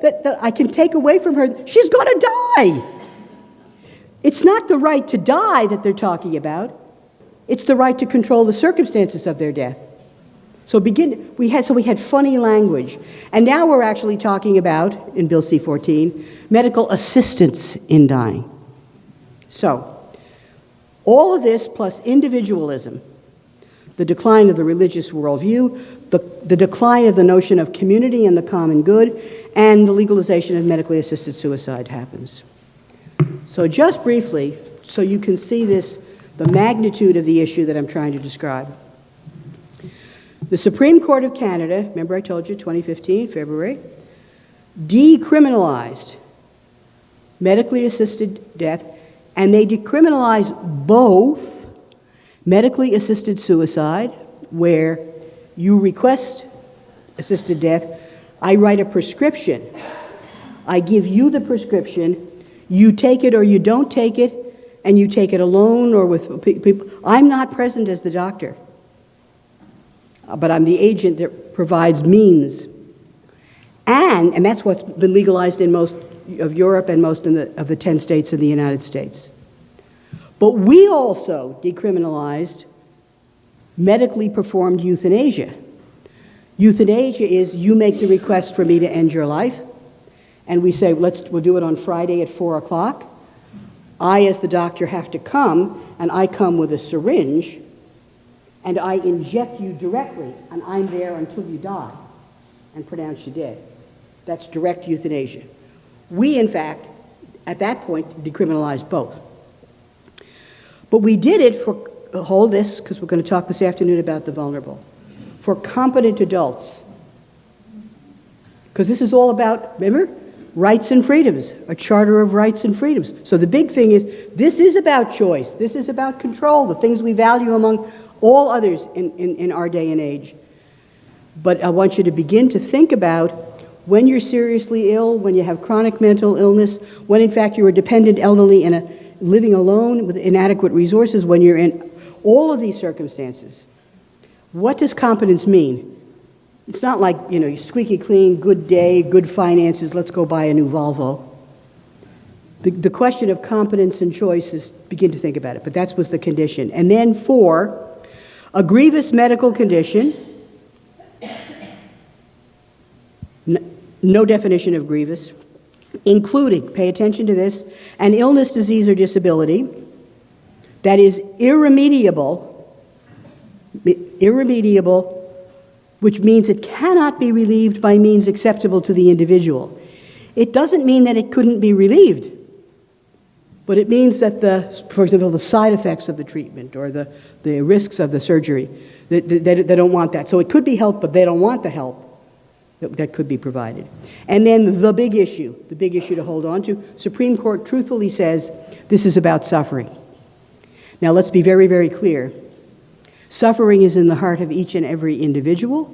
B: That I can take away from her? She's going to die. It's not the right to die that they're talking about. It's the right to control the circumstances of their death. So we had funny language, and now we're actually talking about in Bill C-14 medical assistance in dying. So all of this plus individualism. The decline of the religious worldview, the decline of the notion of community and the common good, and the legalization of medically assisted suicide happens. So just briefly, so you can see the magnitude of the issue that I'm trying to describe. The Supreme Court of Canada, remember I told you, 2015, February, decriminalized medically assisted death, and they decriminalize both medically assisted suicide, where you request assisted death, I write a prescription. I give you the prescription, you take it or you don't take it, and you take it alone or with people. I'm not present as the doctor, but I'm the agent that provides means. And that's what's been legalized in most of Europe and most of the 10 states of the United States. But we also decriminalized medically performed euthanasia. Euthanasia is you make the request for me to end your life, and we say, we'll do it on Friday at 4 o'clock. I, as the doctor, have to come, and I come with a syringe, and I inject you directly, and I'm there until you die and pronounce you dead. That's direct euthanasia. We, in fact, at that point, decriminalized both. But we did it for, hold this, because we're going to talk this afternoon about the vulnerable, for competent adults. Because this is all about, remember, rights and freedoms, a charter of rights and freedoms. So the big thing is, this is about choice. This is about control, the things we value among all others in our day and age. But I want you to begin to think about when you're seriously ill, when you have chronic mental illness, when in fact you're a dependent elderly and living alone with inadequate resources, when you're in all of these circumstances. What does competence mean? It's not like, you squeaky clean, good day, good finances, let's go buy a new Volvo. The question of competence and choice is, begin to think about it, but that was the condition. And then 4, a grievous medical condition, no definition of grievous, including, pay attention to this, an illness, disease, or disability that is irremediable, which means it cannot be relieved by means acceptable to the individual. It doesn't mean that it couldn't be relieved, but it means that for example, the side effects of the treatment or the risks of the surgery, they don't want that. So it could be helped, but they don't want the help that could be provided. And then the big issue to hold on to, Supreme Court truthfully says this is about suffering. Now let's be very, very clear. Suffering is in the heart of each and every individual.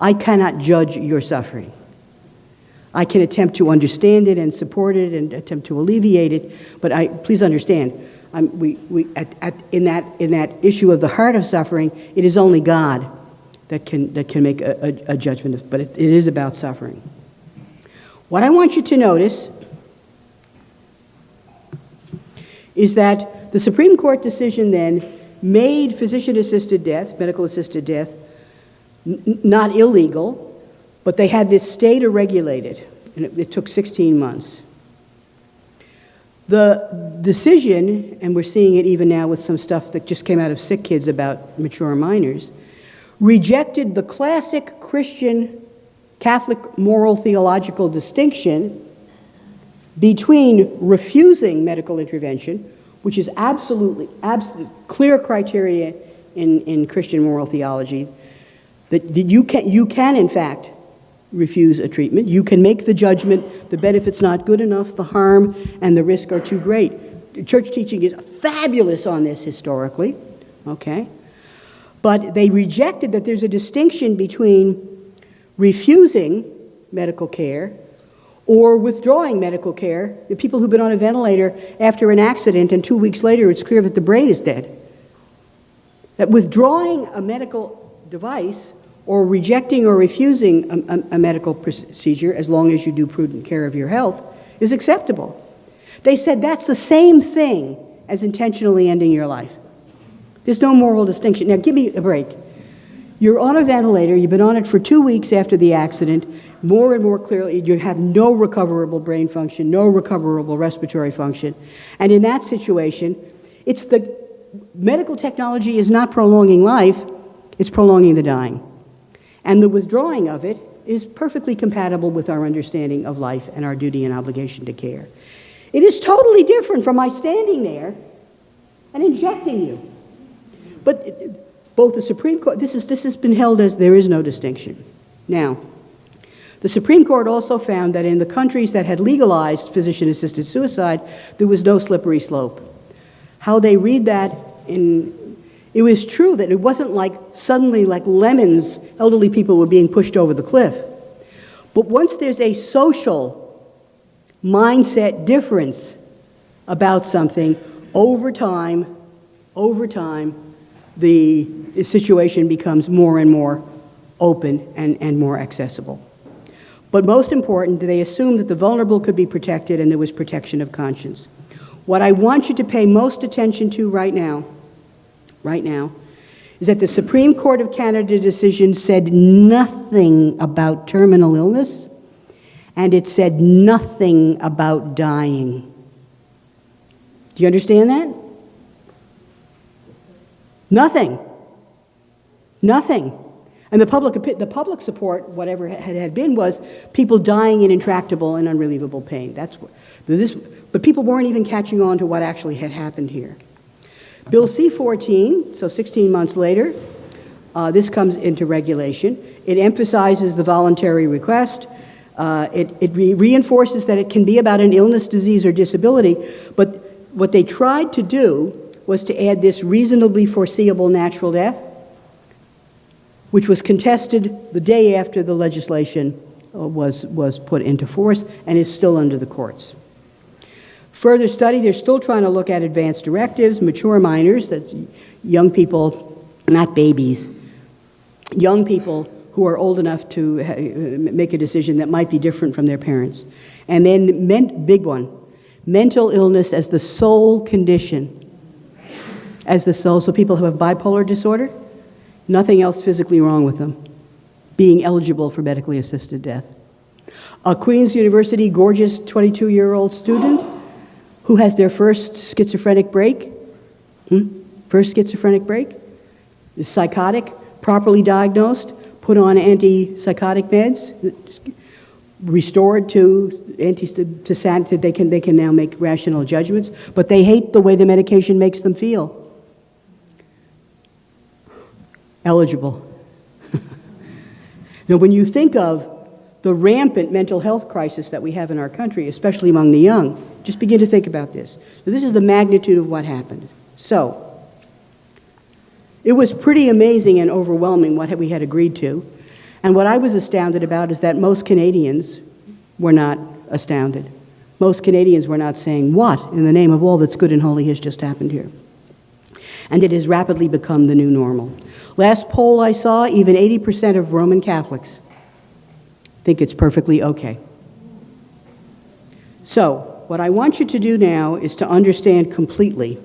B: I cannot judge your suffering. I can attempt to understand it and support it and attempt to alleviate it, but please understand, in that issue of the heart of suffering, it is only God that can make a judgment, but it is about suffering. What I want you to notice is that the Supreme Court decision then made physician-assisted death, medical-assisted death, not illegal, but they had this stay to regulate it, and it took 16 months. The decision, and we're seeing it even now with some stuff that just came out of Sick Kids about mature minors, rejected the classic Christian Catholic moral theological distinction between refusing medical intervention, which is absolutely clear criteria in Christian moral theology, that you can in fact refuse a treatment. You can make the judgment, the benefit's not good enough, the harm and the risk are too great. Church teaching is fabulous on this historically, okay? But they rejected that there's a distinction between refusing medical care or withdrawing medical care. The people who've been on a ventilator after an accident and 2 weeks later it's clear that the brain is dead. That withdrawing a medical device or rejecting or refusing a medical procedure, as long as you do prudent care of your health, is acceptable. They said that's the same thing as intentionally ending your life. There's no moral distinction. Now, give me a break. You're on a ventilator, you've been on it for 2 weeks after the accident, more and more clearly, you have no recoverable brain function, no recoverable respiratory function. And in that situation, medical technology is not prolonging life, it's prolonging the dying. And the withdrawing of it is perfectly compatible with our understanding of life and our duty and obligation to care. It is totally different from my standing there and injecting you. But both the Supreme Court, this has been held as there is no distinction. Now, The Supreme Court also found that in the countries that had legalized physician-assisted suicide, there was no slippery slope. How they read that it was true that it wasn't like suddenly like lemons, elderly people were being pushed over the cliff. But once there's a social mindset difference about something, over time, the situation becomes more and more open and more accessible. But most important, they assumed that the vulnerable could be protected and there was protection of conscience. What I want you to pay most attention to right now, is that the Supreme Court of Canada decision said nothing about terminal illness, and it said nothing about dying. Do you understand that? Nothing. Nothing. And the public support, whatever it had been, was people dying in intractable and unrelievable pain. But people weren't even catching on to what actually had happened here. Bill C-14, so 16 months later, this comes into regulation. It emphasizes the voluntary request. It reinforces that it can be about an illness, disease, or disability, but what they tried to do was to add this reasonably foreseeable natural death, which was contested the day after the legislation was put into force and is still under the courts. Further study, they're still trying to look at advanced directives, mature minors, that's young people, not babies, young people who are old enough to make a decision that might be different from their parents. And then, big one, mental illness as the sole condition. So people who have bipolar disorder, nothing else physically wrong with them, being eligible for medically assisted death. A Queen's University gorgeous 22-year-old student who has their first schizophrenic break, is psychotic, properly diagnosed, put on antipsychotic meds, restored to sanity, they can now make rational judgments, but they hate the way the medication makes them feel. Eligible. Now, when you think of the rampant mental health crisis that we have in our country, especially among the young, just begin to think about this. So this is the magnitude of what happened. So, it was pretty amazing and overwhelming what we had agreed to. And what I was astounded about is that most Canadians were not astounded. Most Canadians were not saying, what in the name of all that's good and holy has just happened here? And it has rapidly become the new normal. Last poll I saw, even 80% of Roman Catholics think it's perfectly okay. So, what I want you to do now is to understand completely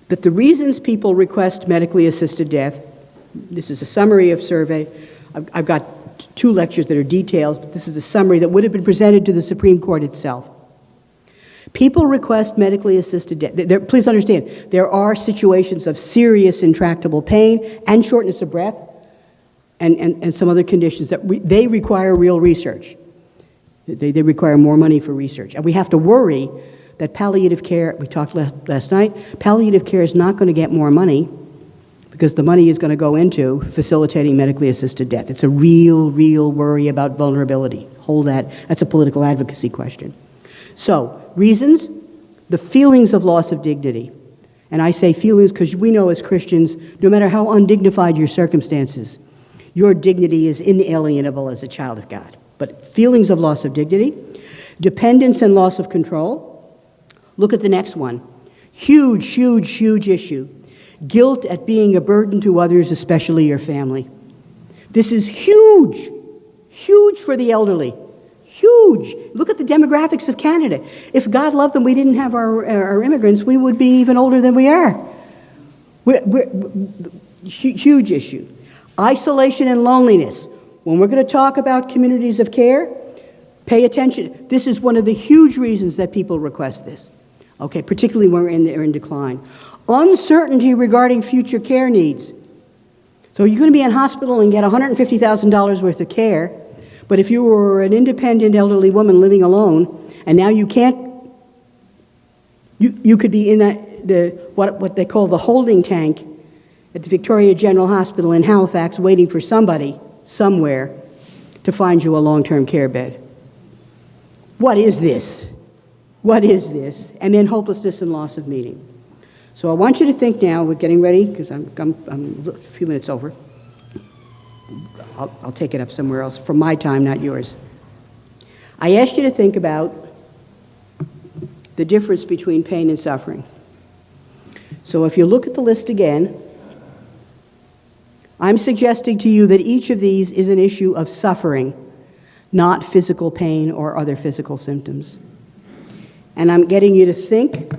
B: that the reasons people request medically assisted death, this is a summary of survey. I've got 2 lectures that are details, but this is a summary that would have been presented to the Supreme Court itself. People request medically assisted death. Please understand, there are situations of serious intractable pain and shortness of breath and some other conditions that they require real research. They require more money for research. And we have to worry that palliative care, we talked last night, palliative care is not going to get more money because the money is going to go into facilitating medically assisted death. It's a real worry about vulnerability. Hold that. That's a political advocacy question. So, reasons, the feelings of loss of dignity. And I say feelings because we know as Christians, no matter how undignified your circumstances, your dignity is inalienable as a child of God. But feelings of loss of dignity, dependence and loss of control. Look at the next one. Huge issue. Guilt at being a burden to others, especially your family. This is huge for the elderly. Huge. Look at the demographics of Canada. If God loved them, we didn't have our immigrants, we would be even older than we are. Huge issue. Isolation and loneliness. When we're going to talk about communities of care, pay attention. This is one of the huge reasons that people request this. Okay, particularly when they're in decline. Uncertainty regarding future care needs. So you're going to be in hospital and get $150,000 worth of care, but if you were an independent elderly woman living alone, and now you can't, you could be in what they call the holding tank at the Victoria General Hospital in Halifax, waiting for somebody, somewhere, to find you a long-term care bed. What is this? What is this? And then hopelessness and loss of meaning. So I want you to think now, we're getting ready, because I'm a few minutes over. I'll take it up somewhere else, from my time, not yours. I asked you to think about the difference between pain and suffering. So if you look at the list again, I'm suggesting to you that each of these is an issue of suffering, not physical pain or other physical symptoms. And I'm getting you to think,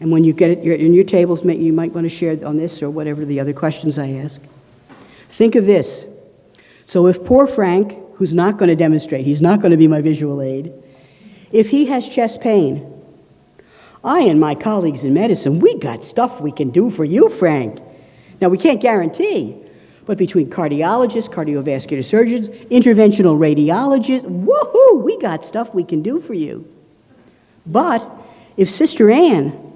B: and when you get it in your tables, you might want to share on this or whatever the other questions I ask. Think of this. So if poor Frank, who's not going to demonstrate, he's not going to be my visual aid, if he has chest pain, I and my colleagues in medicine, we got stuff we can do for you, Frank. Now, we can't guarantee, but between cardiologists, cardiovascular surgeons, interventional radiologists, woohoo, we got stuff we can do for you. But if Sister Ann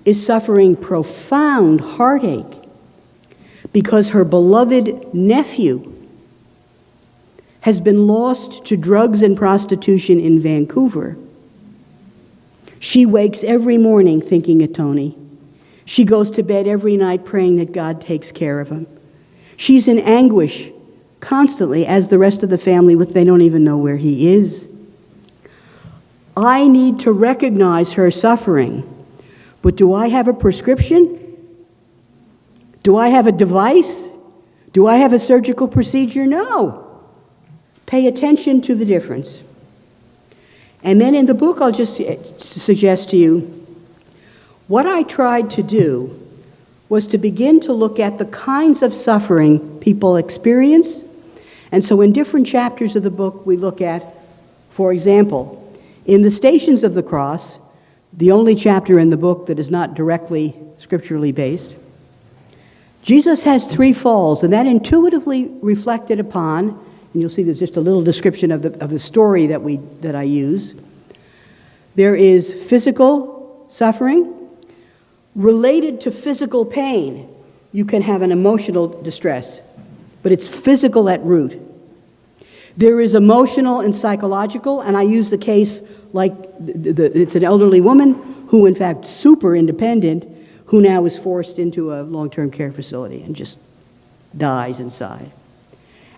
B: is suffering profound heartache because her beloved nephew has been lost to drugs and prostitution in Vancouver, she wakes every morning thinking of Tony. She goes to bed every night praying that God takes care of him. She's in anguish constantly, as the rest of the family, they don't even know where he is. I need to recognize her suffering, but do I have a prescription? Do I have a device? Do I have a surgical procedure? No. Pay attention to the difference. And then in the book, I'll just suggest to you, what I tried to do was to begin to look at the kinds of suffering people experience. And so in different chapters of the book, we look at, for example, in the Stations of the Cross, the only chapter in the book that is not directly scripturally based, Jesus has 3 falls, and that intuitively reflected upon, and you'll see there's just a little description of the story that I use. There is physical suffering. Related to physical pain, you can have an emotional distress, but it's physical at root. There is emotional and psychological, and I use the case like it's an elderly woman who, in fact, super independent, who now is forced into a long-term care facility and just dies inside.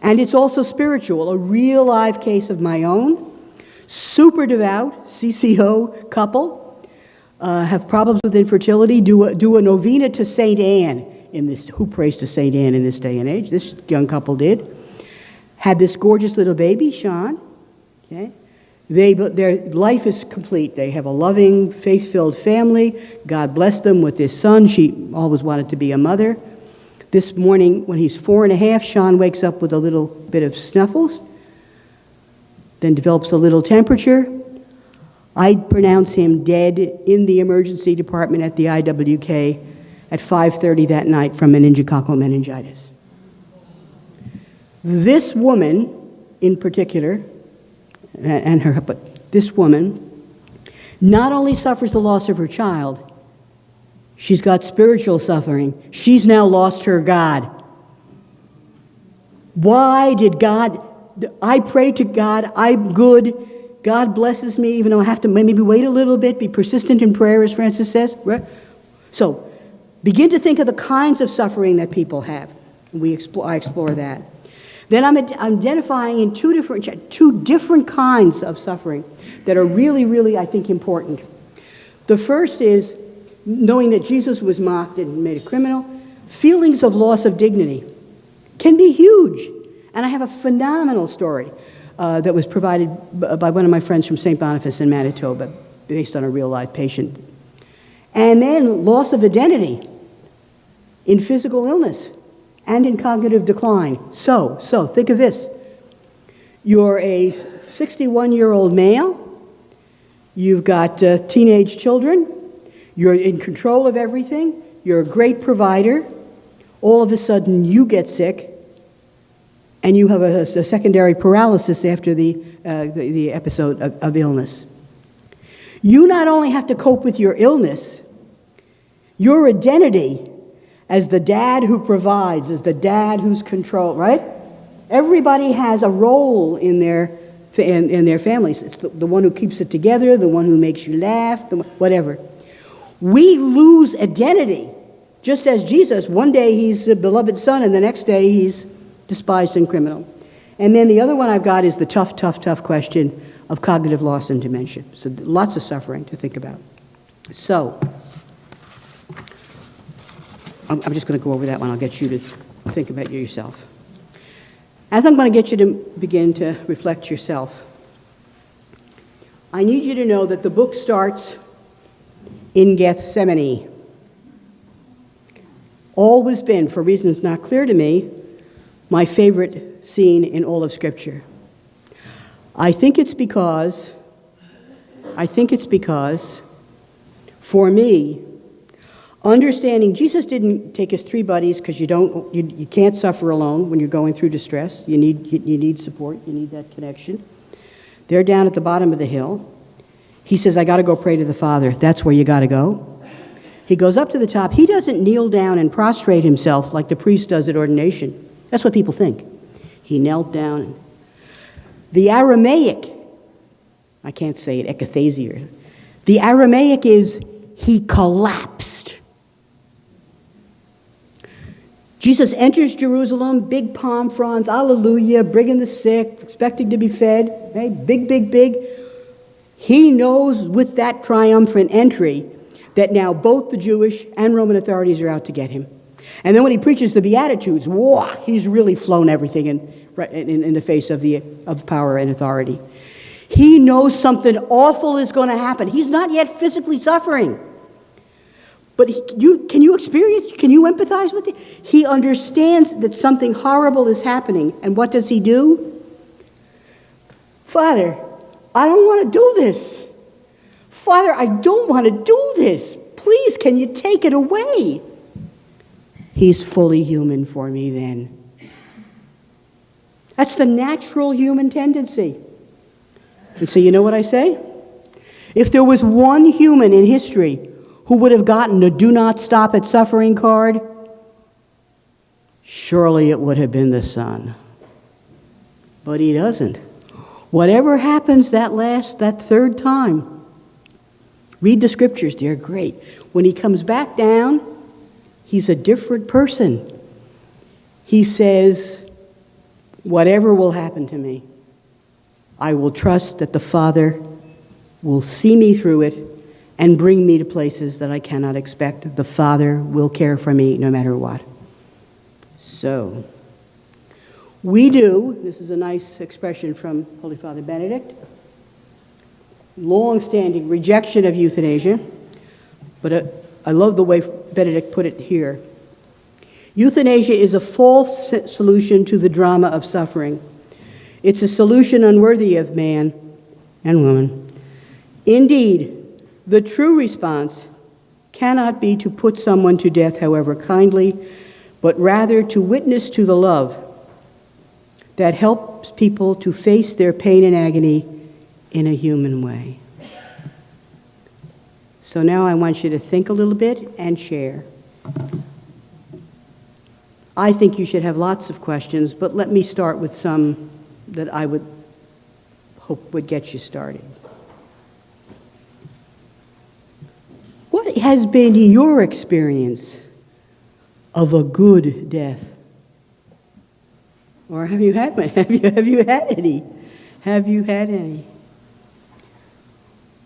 B: And it's also spiritual, a real live case of my own, super devout CCO couple, have problems with infertility, do a novena to St. Anne in this, who prays to St. Anne in this day and age? This young couple did. Had this gorgeous little baby, Sean. Okay? Their life is complete. They have a loving, faith-filled family. God bless them with this son. She always wanted to be a mother. This morning, when he's 4.5, Sean wakes up with a little bit of snuffles, then develops a little temperature. I pronounce him dead in the emergency department at the IWK at 5:30 that night from meningococcal meningitis. This woman, in particular, but this woman, not only suffers the loss of her child, she's got spiritual suffering. She's now lost her God. Why did God, I pray to God, I'm good, God blesses me, even though I have to maybe wait a little bit, be persistent in prayer, as Francis says. Right? So, begin to think of the kinds of suffering that people have. I explore that. Then I'm identifying in two different kinds of suffering that are really, really, I think, important. The first is knowing that Jesus was mocked and made a criminal. Feelings of loss of dignity can be huge. And I have a phenomenal story that was provided by one of my friends from St. Boniface in Manitoba, based on a real life patient. And then loss of identity in physical illness and in cognitive decline. So think of this. You're a 61-year-old male. You've got teenage children. You're in control of everything. You're a great provider. All of a sudden, you get sick, and you have a secondary paralysis after the episode of illness. You not only have to cope with your illness, your identity as the dad who provides, as the dad who's controlled, right? Everybody has a role in their families. It's the one who keeps it together, the one who makes you laugh, whatever. We lose identity, just as Jesus. One day he's a beloved son, and the next day he's despised and criminal. And then the other one I've got is the tough question of cognitive loss and dementia. So lots of suffering to think about. So I'm just going to go over that one. I'll get you to think about it yourself. As I'm going to get you to begin to reflect yourself, I need you to know that the book starts in Gethsemane. Always been, for reasons not clear to me, my favorite scene in all of Scripture. I think it's because, for me, understanding Jesus didn't take his three buddies because you can't suffer alone when you're going through distress. You need support. You need that connection. They're down at the bottom of the hill. He says, I got to go pray to the Father. That's where you got to go. He goes up to the top. He doesn't kneel down and prostrate himself like the priest does at ordination. That's what people think. He knelt down. The Aramaic, I can't say it, ekathasier. The Aramaic is he collapsed. Jesus enters Jerusalem, big palm fronds, hallelujah, bringing the sick, expecting to be fed, right? Big. He knows with that triumphant entry that now both the Jewish and Roman authorities are out to get him. And then when he preaches the Beatitudes, he's really flown everything in the face of power and authority. He knows something awful is going to happen. He's not yet physically suffering. But can you empathize with it? He understands that something horrible is happening. And what does he do? Father, I don't want to do this. Father, I don't want to do this. Please, can you take it away? He's fully human for me then. That's the natural human tendency. And so you know what I say? If there was one human in history who would have gotten a do not stop at suffering card, surely it would have been the Son. But he doesn't. Whatever happens that third time, read the scriptures, they're great. When he comes back down, he's a different person. He says, whatever will happen to me, I will trust that the Father will see me through it and bring me to places that I cannot expect. The Father will care for me no matter what. So, we do, this is a nice expression from Holy Father Benedict, long-standing rejection of euthanasia, but I love the way Benedict put it here. Euthanasia is a false solution to the drama of suffering. It's a solution unworthy of man and woman. Indeed, the true response cannot be to put someone to death, however kindly, but rather to witness to the love that helps people to face their pain and agony in a human way. So now I want you to think a little bit and share. I think you should have lots of questions, but let me start with some that I would hope would get you started. What has been your experience of a good death? Or have you had one? Have you had any? Have you had any?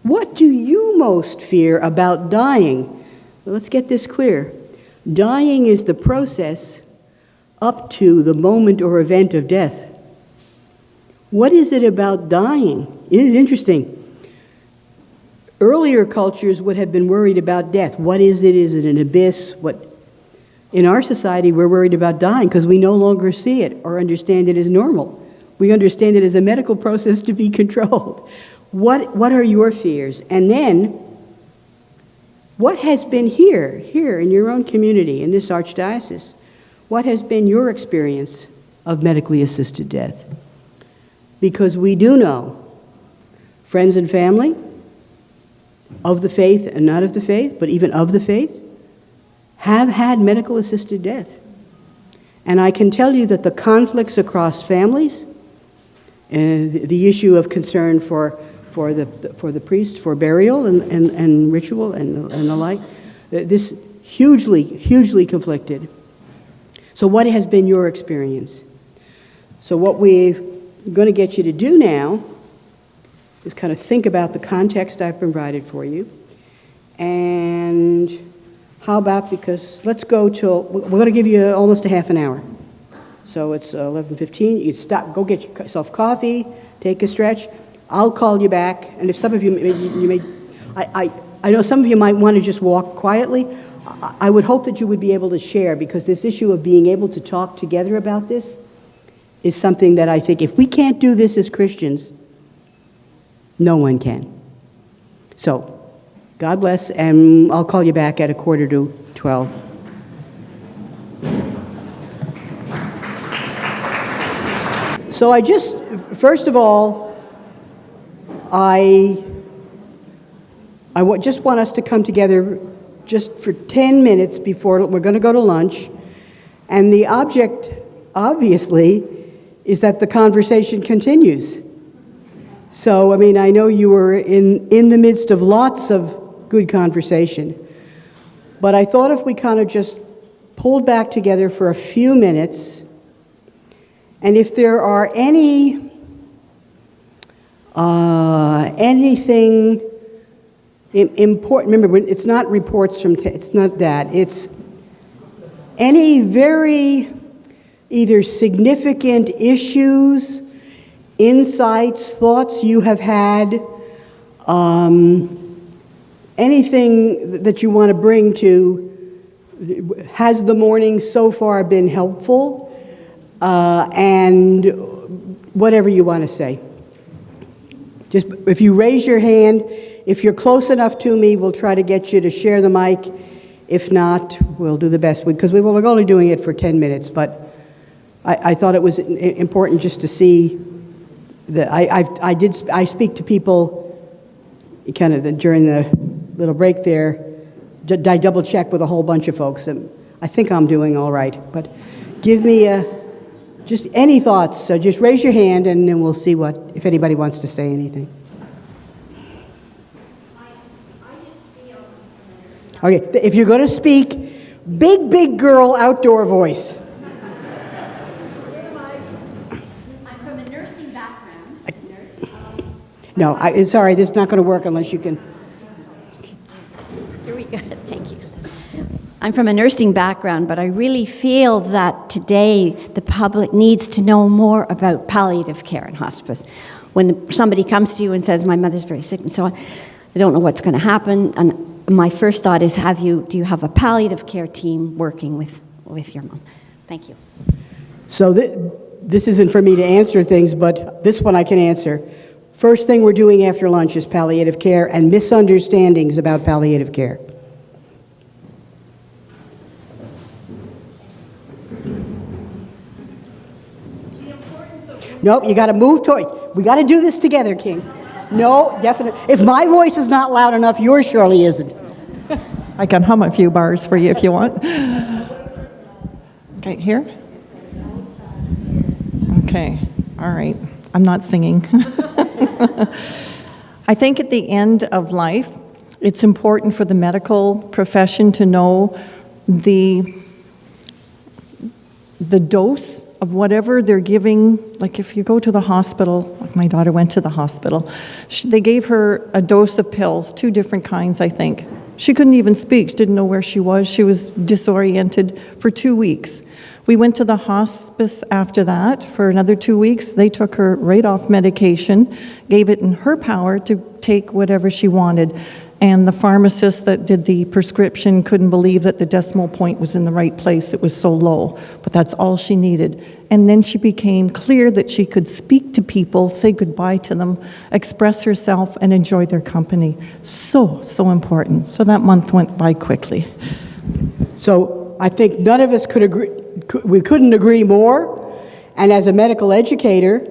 B: What do you most fear about dying? Well, let's get this clear. Dying is the process up to the moment or event of death. What is it about dying? It is interesting. Earlier cultures would have been worried about death. What is it? Is it an abyss? In our society, we're worried about dying because we no longer see it or understand it as normal. We understand it as a medical process to be controlled. What are your fears? And then, what has been here in your own community, in this archdiocese? What has been your experience of medically assisted death? Because we do know, friends and family, of the faith and not of the faith, but even of the faith, have had medical assisted death. And I can tell you that the conflicts across families, the issue of concern for the priest, for burial and ritual and the like, this hugely conflicted. So what has been your experience? So what we're going to get you to do now is kind of think about the context I've provided for you. And how about, because let's go till, we're going to give you almost a half an hour. So it's 11:15, you stop, go get yourself coffee, take a stretch. I'll call you back, and if some of you may, I know some of you might want to just walk quietly. I would hope that you would be able to share, because this issue of being able to talk together about this is something that I think if we can't do this as Christians, no one can. So, God bless, and I'll call you back at 11:45. So I just, first of all, I just want us to come together just for 10 minutes before we're going to go to lunch. And the object, obviously, is that the conversation continues. So, I mean, I know you were in the midst of lots of good conversation, but I thought if we kind of just pulled back together for a few minutes, and if there are anything important, remember, it's not reports from, it's not that, it's any very either significant issues, insights, thoughts you have had, anything that you want to bring to, has the morning so far been helpful, and whatever you want to say. Just, if you raise your hand, if you're close enough to me, we'll try to get you to share the mic. If not, we'll do the best, because we're only doing it for 10 minutes, but I thought it was important just to see that I speak to people kind of during the little break there. I double check with a whole bunch of folks, and I think I'm doing all right. But give me just any thoughts. So just raise your hand, and then we'll see if anybody wants to say anything. Okay, if you're going to speak, big girl outdoor voice.
E: I'm from a nursing background.
B: No, sorry, this is not going to work unless you can.
E: Here we go. Thank you. I'm from a nursing background, but I really feel that today the public needs to know more about palliative care in hospice. When somebody comes to you and says, my mother's very sick and so on, I don't know what's going to happen, and my first thought is, do you have a palliative care team working with your mom? Thank you.
B: So this isn't for me to answer things, but this one I can answer. First thing we're doing after lunch is palliative care and misunderstandings about palliative care. Nope, you got to move toward. We got to do this together, King. No, definitely. If my voice is not loud enough, yours surely isn't.
A: I can hum a few bars for you if you want. Okay, here? Okay, all right. I'm not singing. I think at the end of life, it's important for the medical profession to know the dose of whatever they're giving. Like if you go to the hospital, like my daughter went to the hospital, they gave her a dose of pills, 2 different kinds, I think. She couldn't even speak. She didn't know where she was. She was disoriented for 2 weeks. We went to the hospice after that for another 2 weeks. They took her right off medication, gave it in her power to take whatever she wanted. And the pharmacist that did the prescription couldn't believe that the decimal point was in the right place. It was so low, but that's all she needed. And then she became clear that she could speak to people, say goodbye to them, express herself, and enjoy their company. So important. So that month went by quickly.
B: So I think none of us could agree. We couldn't agree more. And as a medical educator,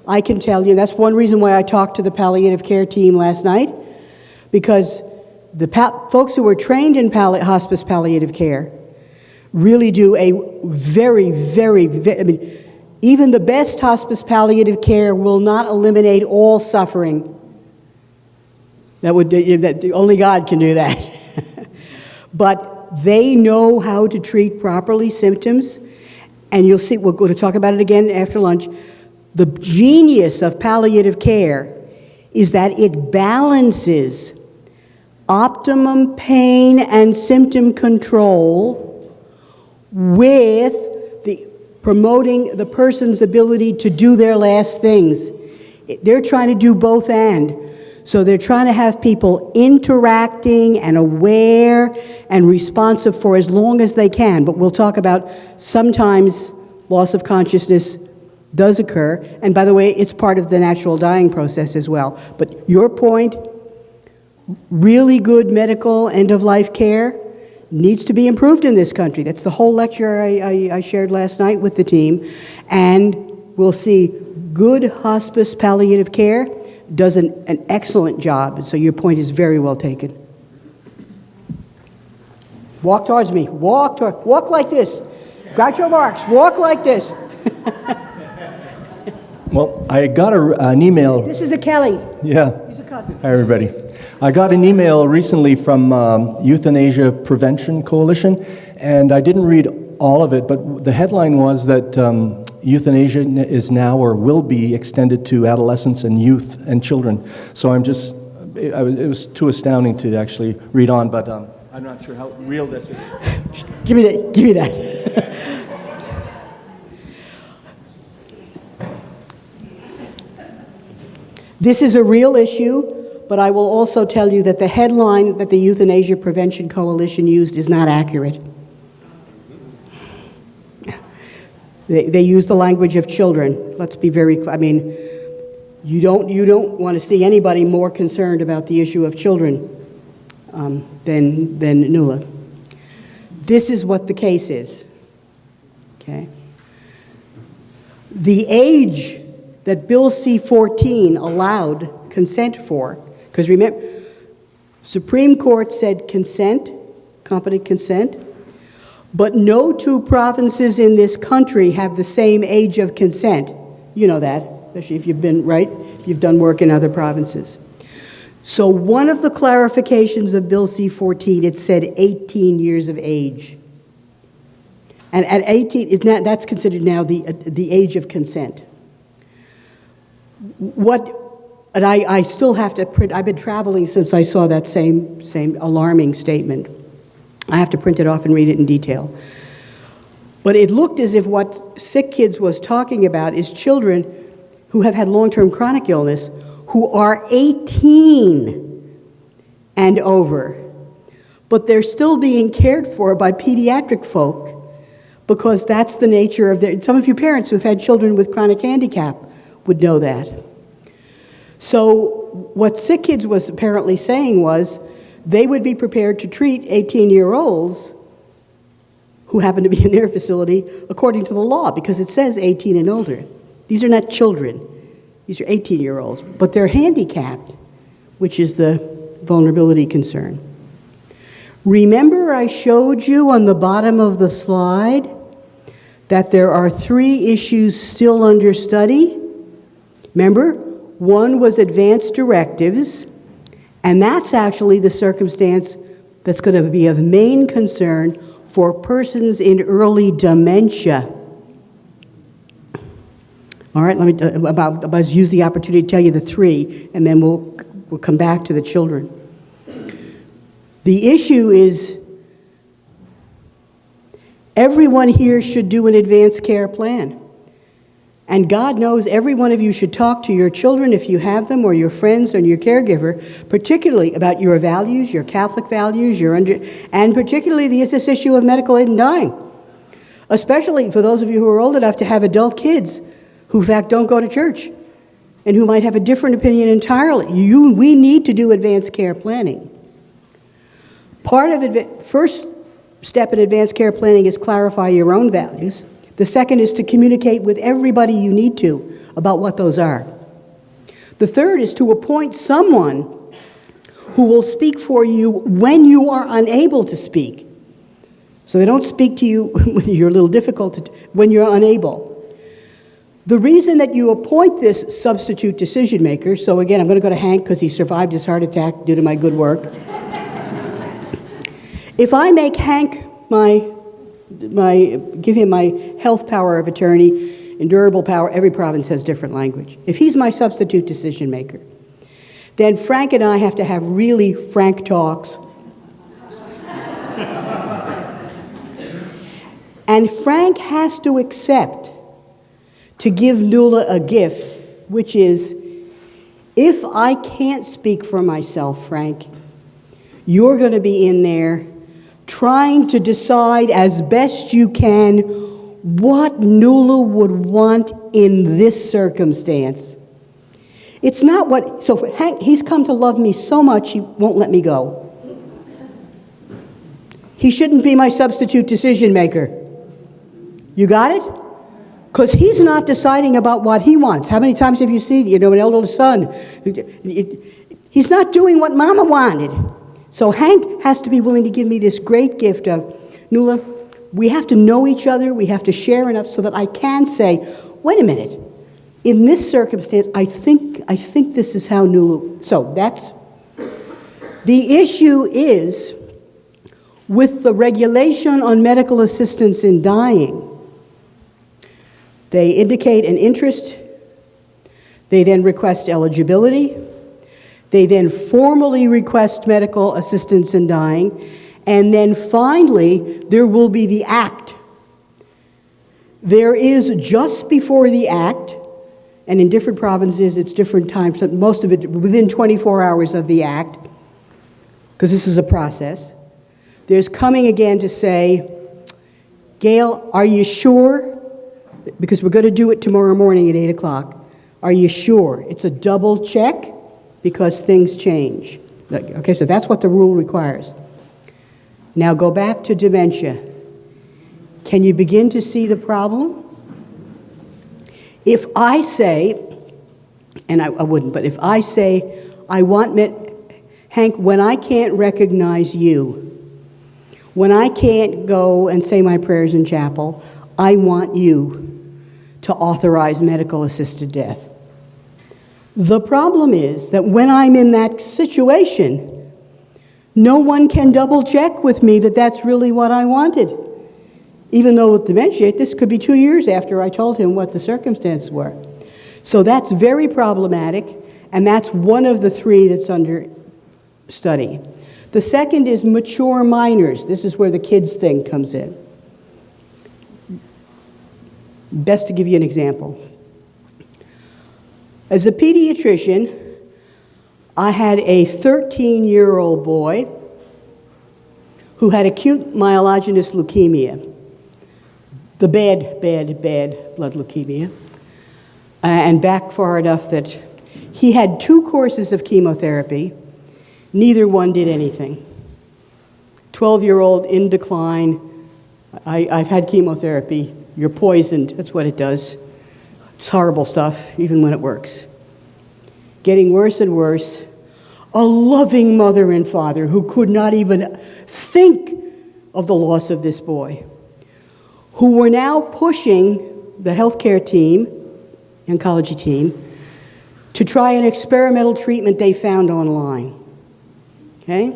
B: I can tell you that's one reason why I talked to the palliative care team last night. Because the folks who were trained in hospice palliative care really do a very, I mean, even the best hospice palliative care will not eliminate all suffering. Only God can do that. But they know how to treat properly symptoms, and you'll see, we're going to talk about it again after lunch. The genius of palliative care is that it balances optimum pain and symptom control with promoting the person's ability to do their last things. They're trying to do both and. So they're trying to have people interacting and aware and responsive for as long as they can. But we'll talk about sometimes loss of consciousness does occur. And by the way, it's part of the natural dying process as well. But your point, really good medical end-of-life care needs to be improved in this country. That's the whole lecture I shared last night with the team. And we'll see good hospice palliative care does an excellent job. So your point is very well taken. Walk towards me. Walk like this. Groucho Marx, walk like this.
F: Well, I got an email.
B: This is a Kelly.
F: Yeah.
B: He's a cousin.
F: Hi, everybody. I got an email recently from Euthanasia Prevention Coalition, and I didn't read all of it, but the headline was that euthanasia is now or will be extended to adolescents and youth and children. So it was too astounding to actually read on, but I'm not sure how real this is.
B: Give me that. This is a real issue, but I will also tell you that the headline that the Euthanasia Prevention Coalition used is not accurate. They use the language of children. Let's be very clear. I mean, you don't want to see anybody more concerned about the issue of children than Nuala. This is what the case is. Okay. The age that Bill C-14 allowed consent for, because remember, Supreme Court said consent, competent consent, but no two provinces in this country have the same age of consent. You know that, especially if you've been, right? You've done work in other provinces. So one of the clarifications of Bill C-14, it said 18 years of age. And at 18, that's considered now the age of consent. And I still have to print, I've been traveling since I saw that same alarming statement. I have to print it off and read it in detail. But it looked as if what Sick Kids was talking about is children who have had long-term chronic illness who are 18 and over, but they're still being cared for by pediatric folk because that's the nature of some of your parents who've had children with chronic handicap would know that. So what Sick Kids was apparently saying was they would be prepared to treat 18-year-olds who happen to be in their facility according to the law, because it says 18 and older. These are not children. These are 18-year-olds, but they're handicapped, which is the vulnerability concern. Remember I showed you on the bottom of the slide that there are 3 issues still under study? Remember? One was advanced directives, and that's actually the circumstance that's going to be of main concern for persons in early dementia. All right, let me about use the opportunity to tell you the 3, and then we'll come back to the children. The issue is everyone here should do an advanced care plan. And God knows every one of you should talk to your children, if you have them, or your friends, or your caregiver, particularly about your values, your Catholic values, and particularly this issue of medical aid and dying. Especially for those of you who are old enough to have adult kids who, in fact, don't go to church and who might have a different opinion entirely. We need to do advanced care planning. First step in advanced care planning is clarify your own values. The second is to communicate with everybody you need to about what those are. The third is to appoint someone who will speak for you when you are unable to speak. So they don't speak to you when you're a little difficult, when you're unable. The reason that you appoint this substitute decision maker, so again, I'm going to go to Hank because he survived his heart attack due to my good work. If I make Hank give him my health power of attorney, endurable power, every province has different language. If he's my substitute decision maker, then Frank and I have to have really frank talks. And Frank has to accept to give Nuala a gift, which is, if I can't speak for myself, Frank, you're going to be in there trying to decide as best you can what Nuala would want in this circumstance. It's not what, so for Hank, he's come to love me so much he won't let me go. He shouldn't be my substitute decision maker. You got it? Because he's not deciding about what he wants. How many times have you seen, an elder son? He's not doing what Mama wanted. So Hank has to be willing to give me this great gift of, Nuala, we have to know each other, we have to share enough so that I can say, wait a minute, in this circumstance, I think this is how Nuala, so that's, the issue is, with the regulation on medical assistance in dying, they indicate an interest, they then request eligibility, they then formally request medical assistance in dying, and then finally, there will be the act. There is just before the act, and in different provinces it's different times, most of it within 24 hours of the act, because this is a process, there's coming again to say, Gail, are you sure? Because we're going to do it tomorrow morning at 8 o'clock. Are you sure? It's a double check because things change. Okay, so that's what the rule requires. Now go back to dementia. Can you begin to see the problem? If I say, and I wouldn't, but if I say, I want, Hank, when I can't recognize you, when I can't go and say my prayers in chapel, I want you to authorize medical assisted death. The problem is that when I'm in that situation, no one can double check with me that that's really what I wanted. Even though with dementia, this could be 2 years after I told him what the circumstances were. So that's very problematic, and that's one of the three that's under study. The second is mature minors. This is where the kids thing comes in. Best to give you an example. As a pediatrician, I had a 13-year-old boy who had acute myelogenous leukemia, the bad blood leukemia, and back far enough that he had 2 courses of chemotherapy. Neither one did anything. 12-year-old in decline. I've had chemotherapy. You're poisoned. That's what it does. It's horrible stuff, even when it works. Getting worse and worse. A loving mother and father who could not even think of the loss of this boy, who were now pushing the healthcare team, oncology team, to try an experimental treatment they found online. Okay?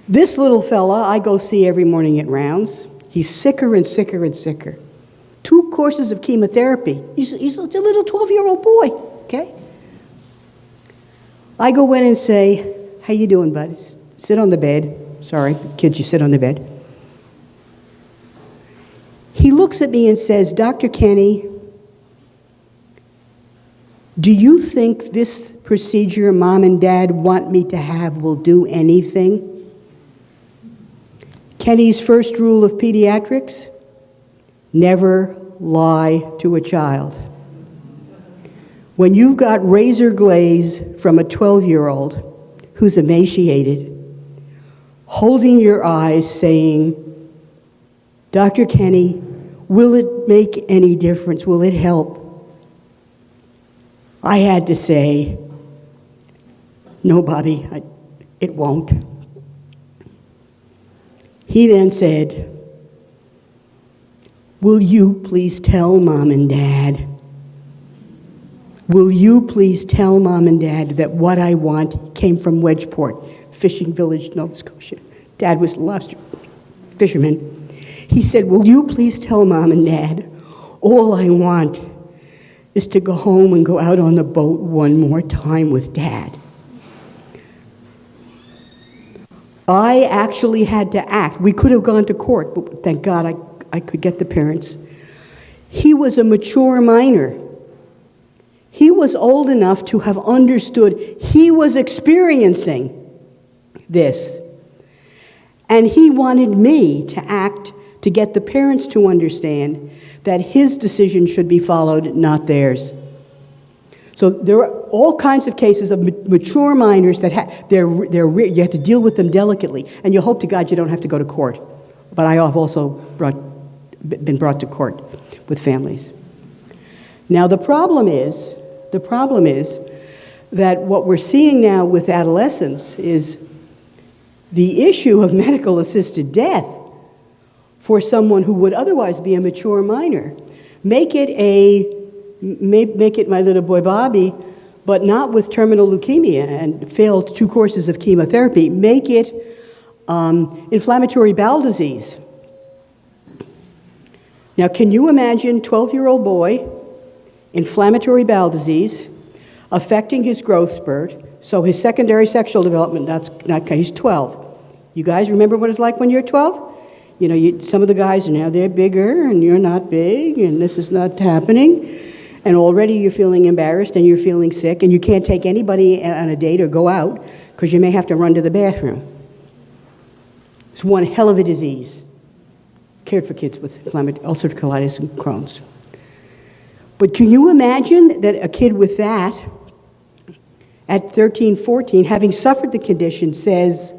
B: This little fella I go see every morning at rounds. He's sicker and sicker and sicker. 2 courses of chemotherapy. He's a little 12-year-old boy, okay? I go in and say, how you doing, bud? Sit on the bed. Sorry, kids, you sit on the bed. He looks at me and says, Dr. Kenny, do you think this procedure Mom and Dad want me to have will do anything? Kenny's first rule of pediatrics, never lie to a child. When you've got razor glaze from a 12-year-old who's emaciated, holding your eyes saying, Dr. Kenny, will it make any difference? Will it help? I had to say, no, Bobby, it won't. He then said, "Will you please tell Mom and Dad? Will you please tell Mom and Dad that what I want came from Wedgeport, fishing village, Nova Scotia?" Dad was a lobster fisherman. He said, "Will you please tell Mom and Dad, all I want is to go home and go out on the boat one more time with Dad." I actually had to act. We could have gone to court, but thank God I could get the parents. He was a mature minor. He was old enough to have understood he was experiencing this. And he wanted me to act to get the parents to understand that his decision should be followed, not theirs. So there are all kinds of cases of mature minors that you have to deal with them delicately, and you hope to God you don't have to go to court. But I have also been brought to court with families. Now the problem is that what we're seeing now with adolescents is the issue of medical assisted death for someone who would otherwise be a mature minor. Make it my little boy Bobby, but not with terminal leukemia and failed 2 courses of chemotherapy. Make it inflammatory bowel disease. Now, can you imagine 12-year-old boy, inflammatory bowel disease, affecting his growth spurt, so his secondary sexual development, he's 12. You guys remember what it's like when you're 12? You know, some of the guys, now they're bigger, and you're not big, and this is not happening. And already you're feeling embarrassed, and you're feeling sick, and you can't take anybody on a date or go out, because you may have to run to the bathroom. It's one hell of a disease. Cared for kids with ulcerative colitis and Crohn's. But can you imagine that a kid with that, at 13, 14, having suffered the condition, says,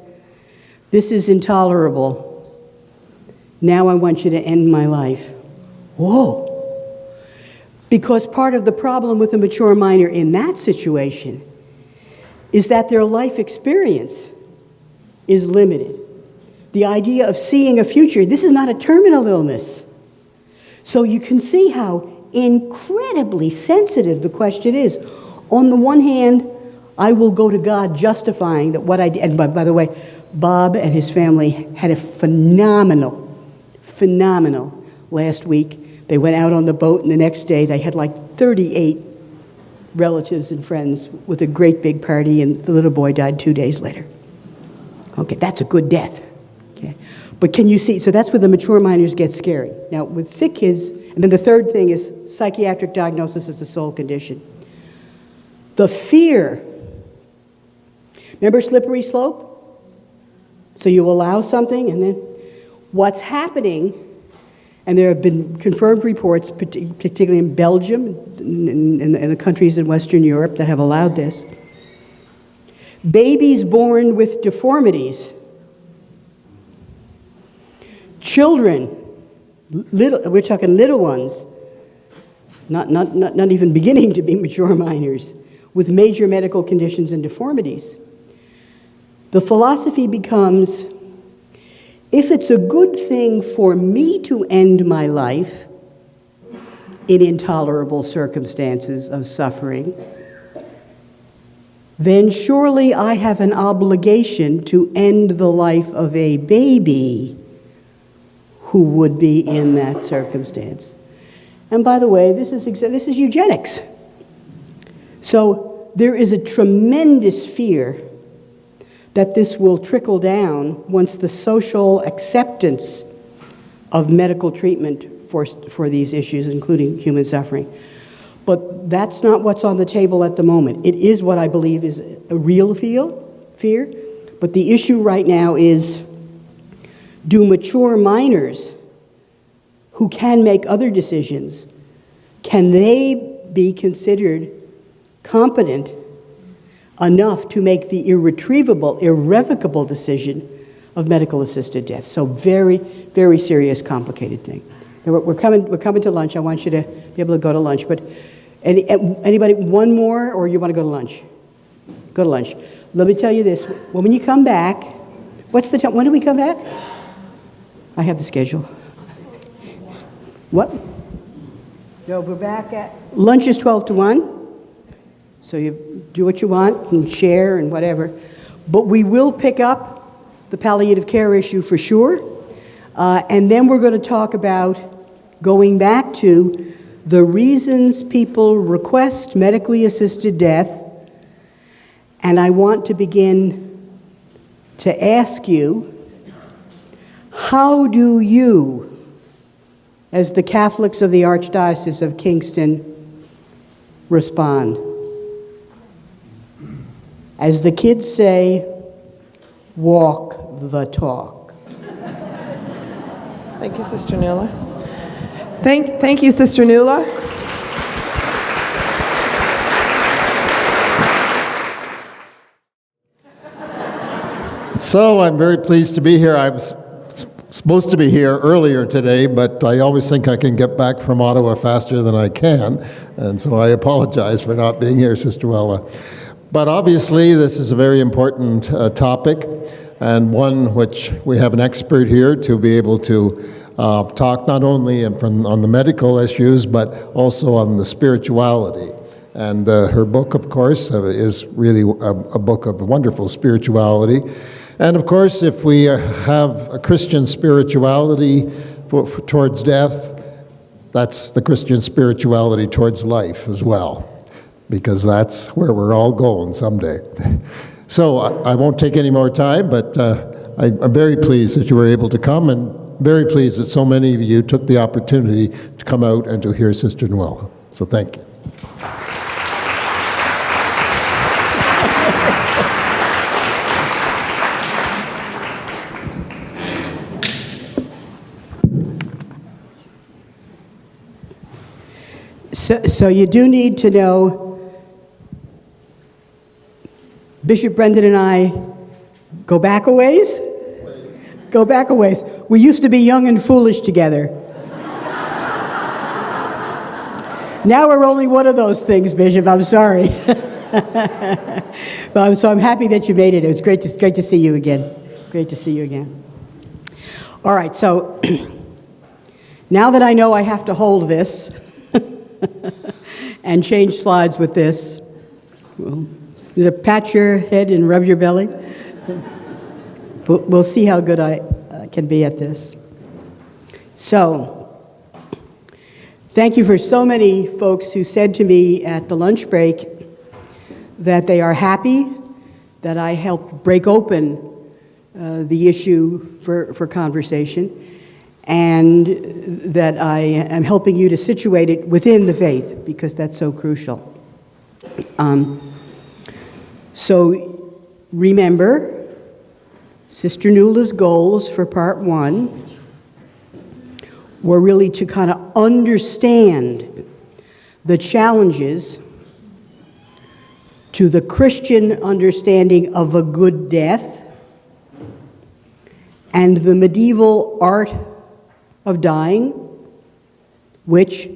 B: "This is intolerable. Now I want you to end my life." Whoa. Because part of the problem with a mature minor in that situation is that their life experience is limited. The idea of seeing a future, this is not a terminal illness. So you can see how incredibly sensitive the question is. On the one hand, I will go to God justifying that what I did, and by the way, Bob and his family had a phenomenal last week. They went out on the boat, and the next day they had like 38 relatives and friends with a great big party, and the little boy died 2 days later. Okay, that's a good death. Okay, but can you see, so that's where the mature minors get scary. Now, with sick kids, and then the third thing is psychiatric diagnosis is the sole condition. The fear. Remember slippery slope? So you allow something, and then what's happening, and there have been confirmed reports, particularly in Belgium and the countries in Western Europe that have allowed this. Babies born with deformities, children, we're talking little ones, not even beginning to be mature minors, with major medical conditions and deformities. The philosophy becomes, if it's a good thing for me to end my life in intolerable circumstances of suffering, then surely I have an obligation to end the life of a baby who would be in that circumstance. And by the way, this is eugenics. So there is a tremendous fear that this will trickle down once the social acceptance of medical treatment for these issues, including human suffering. But that's not what's on the table at the moment. It is what I believe is a real fear, but the issue right now is, do mature minors who can make other decisions, can they be considered competent enough to make the irrevocable decision of medical-assisted death? So very, very serious, complicated thing. Now we're coming to lunch. I want you to be able to go to lunch. But anybody, one more, or you want to go to lunch? Go to lunch. Let me tell you this. When you come back, what's the time? When do we come back? I have the schedule. What? No, we're back at... Lunch is 12 to 1, so you do what you want and share and whatever. But we will pick up the palliative care issue for sure. And then we're going to talk about going back to the reasons people request medically assisted death. And I want to begin to ask you, how do you, as the Catholics of the Archdiocese of Kingston, respond? As the kids say, walk the talk.
A: Thank you, Sister Nuala. Thank you, Sister Nuala.
G: So I'm very pleased to be here. I was supposed to be here earlier today, but I always think I can get back from Ottawa faster than I can, and so I apologize for not being here, Sister Wella. But obviously, this is a very important topic, and one which we have an expert here to be able to talk not only on the medical issues, but also on the spirituality. And her book, of course, is really a book of wonderful spirituality. And of course, if we have a Christian spirituality towards death, that's the Christian spirituality towards life as well, because that's where we're all going someday. So I won't take any more time, but I'm very pleased that you were able to come, and very pleased that so many of you took the opportunity to come out and to hear Sister Noella. So thank you.
B: So you do need to know, Bishop Brendan and I go back a ways? Go back a ways. We used to be young and foolish together. Now we're only one of those things, Bishop. I'm sorry. So I'm happy that you made it. It was great to see you again. Great to see you again. All right, so now that I know I have to hold this and change slides with this, well, pat your head and rub your belly. We'll see how good I can be at this. So, thank you for so many folks who said to me at the lunch break that they are happy that I helped break open the issue for conversation, and that I am helping you to situate it within the faith, because that's so crucial. So remember, Sister Nuala's goals for part one were really to kind of understand the challenges to the Christian understanding of a good death and the medieval art of dying, which,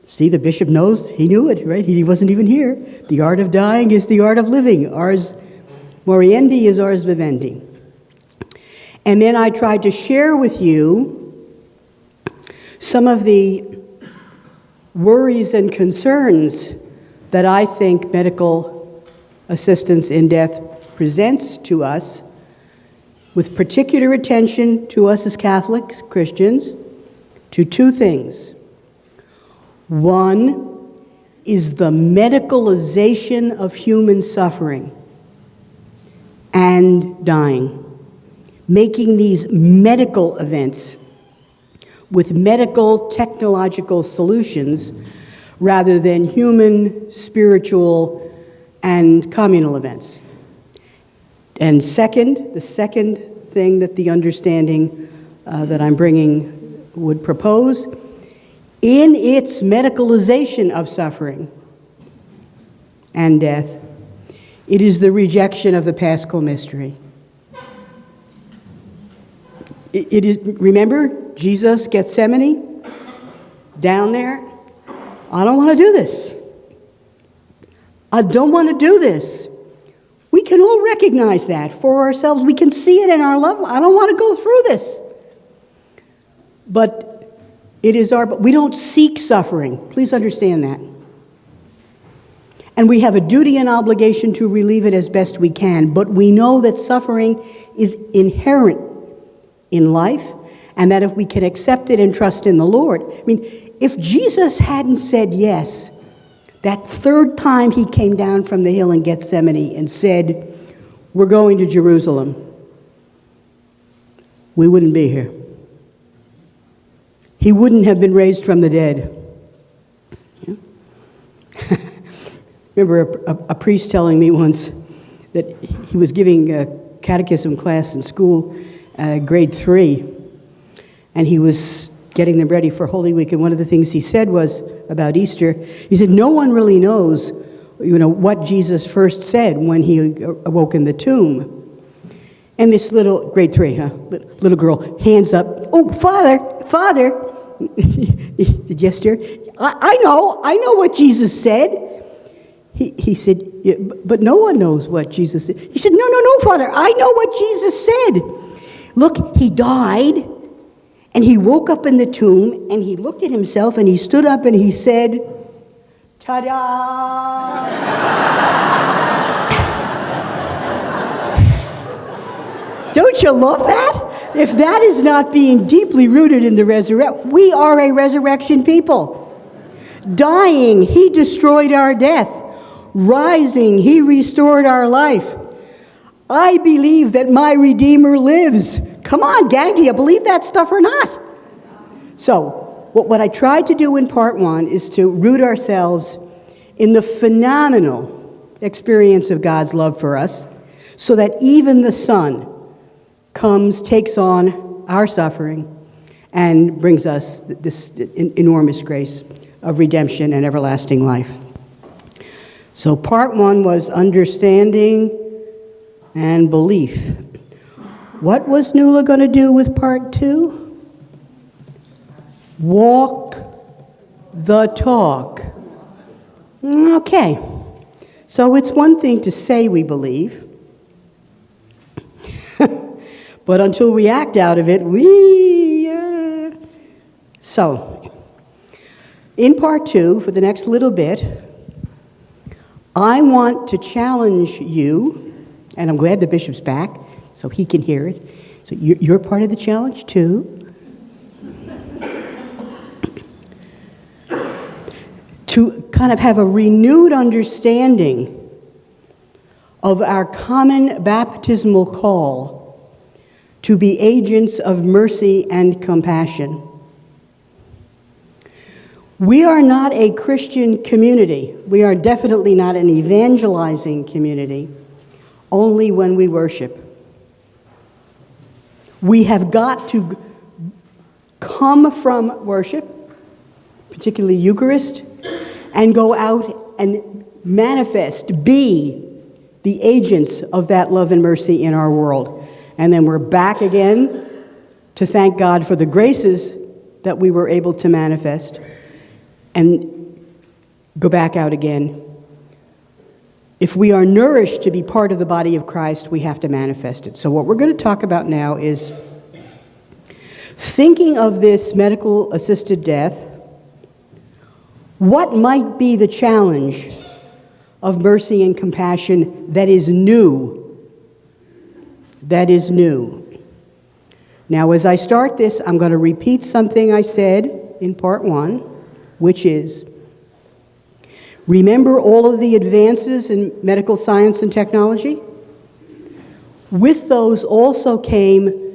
B: see, the bishop knows, he knew it, right? He wasn't even here. The art of dying is the art of living. Ars moriendi is ars vivendi. And then I tried to share with you some of the worries and concerns that I think medical assistance in death presents to us, with particular attention to us as Catholics, Christians, to two things. One is the medicalization of human suffering and dying, making these medical events with medical technological solutions rather than human, spiritual, and communal events. And second, the second thing that the understanding that I'm bringing would propose, in its medicalization of suffering and death, it is the rejection of the Paschal mystery. It is, remember, Jesus, Gethsemane, down there, I don't want to do this. I don't want to do this. We can all recognize that for ourselves. We can see it in our loved ones. I don't want to go through this. But it is but we don't seek suffering. Please understand that. And we have a duty and obligation to relieve it as best we can, but we know that suffering is inherent in life, and that if we can accept it and trust in the Lord. I mean, if Jesus hadn't said yes, that third time he came down from the hill in Gethsemane and said, "We're going to Jerusalem," we wouldn't be here. He wouldn't have been raised from the dead. Yeah. Remember a priest telling me once that he was giving a catechism class in school, grade 3, and he was getting them ready for Holy Week, and one of the things he said was about Easter, he said, no one really knows, what Jesus first said when he awoke in the tomb. And this little, grade 3, little girl, hands up, "Oh, Father, yes, dear, I know what Jesus said." He said, "Yeah, but no one knows what Jesus said." He said, no, Father, I know what Jesus said. Look, he died, and he woke up in the tomb, and he looked at himself, and he stood up, and he said, "Ta-da!" Don't you love that? If that is not being deeply rooted in the resurrection, we are a resurrection people. Dying, he destroyed our death. Rising, he restored our life. I believe that my Redeemer lives. Come on, gang, do you believe that stuff or not? So, what I tried to do in part 1 is to root ourselves in the phenomenal experience of God's love for us, so that even the Son comes, takes on our suffering, and brings us this enormous grace of redemption and everlasting life. So part 1 was understanding and belief. What was Nuala going to do with part 2? Walk the talk. Okay. So it's one thing to say we believe, but until we act out of it, So, in part 2, for the next little bit, I want to challenge you, and I'm glad the bishop's back so he can hear it. So you're part of the challenge too. To kind of have a renewed understanding of our common baptismal call to be agents of mercy and compassion. We are not a Christian community. We are definitely not an evangelizing community, only when we worship. We have got to come from worship, particularly Eucharist, and go out and manifest, be the agents of that love and mercy in our world. And then we're back again to thank God for the graces that we were able to manifest, and go back out again. If we are nourished to be part of the body of Christ, we have to manifest it. So what we're going to talk about now is thinking of this medical-assisted death. What might be the challenge of mercy and compassion that is new? That is new. Now, as I start this, I'm going to repeat something I said in part 1, which is, remember all of the advances in medical science and technology? With those also came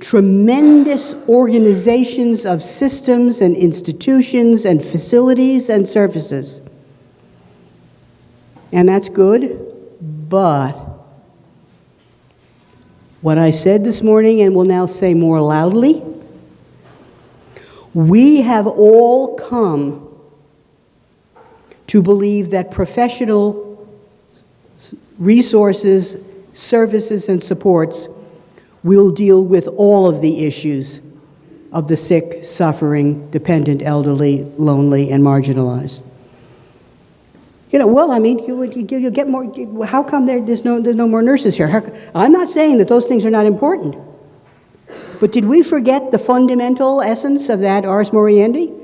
B: tremendous organizations of systems and institutions and facilities and services. And that's good, but what I said this morning and will now say more loudly, we have all come to believe that professional resources, services, and supports will deal with all of the issues of the sick, suffering, dependent, elderly, lonely, and marginalized. Well, I mean, you get more. How come there's no more nurses here? I'm not saying that those things are not important, But did we forget the fundamental essence of that Ars Moriendi?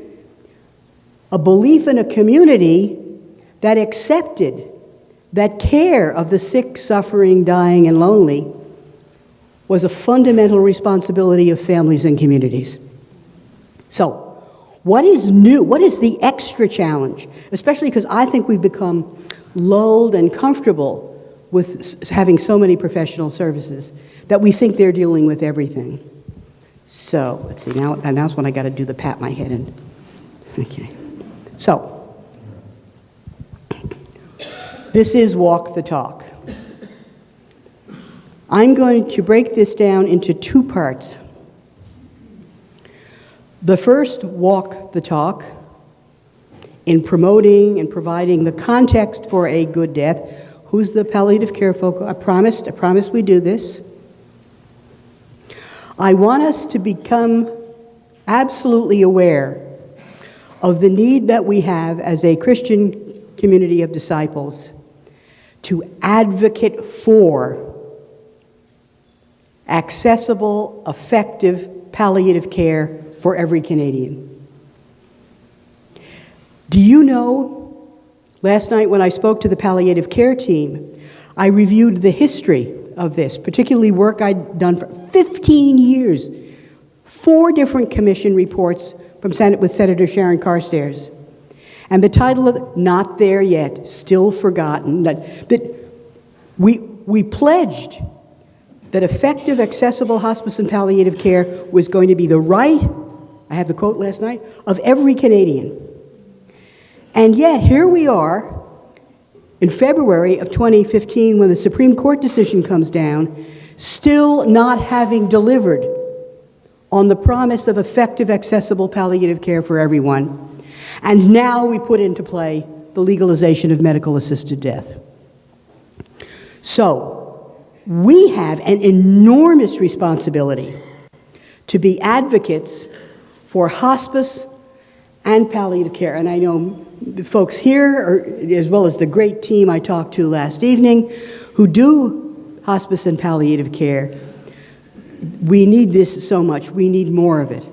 B: A belief in a community that accepted that care of the sick, suffering, dying, and lonely was a fundamental responsibility of families and communities. So, what is new? What is the extra challenge? Especially because I think we've become lulled and comfortable with having so many professional services that we think they're dealing with everything. So, let's see, now's when I got to do the pat my head in. Okay. So, this is walk the talk. I'm going to break this down into two parts. The first, walk the talk, in promoting and providing the context for a good death. Who's the palliative care folk? I promised we do this. I want us to become absolutely aware of the need that we have as a Christian community of disciples to advocate for accessible, effective palliative care for every Canadian. Do you know, last night when I spoke to the palliative care team, I reviewed the history of this, particularly work I'd done for 15 years, 4 different commission reports with Senator Sharon Carstairs. And the title of Not There Yet, Still Forgotten, that we pledged that effective, accessible hospice and palliative care was going to be the right, I have the quote last night, of every Canadian. And yet, here we are, in February of 2015, when the Supreme Court decision comes down, still not having delivered on the promise of effective, accessible palliative care for everyone. And now we put into play the legalization of medical-assisted death. So, we have an enormous responsibility to be advocates for hospice and palliative care. And I know the folks here, as well as the great team I talked to last evening, who do hospice and palliative care. We need this so much. We need more of it.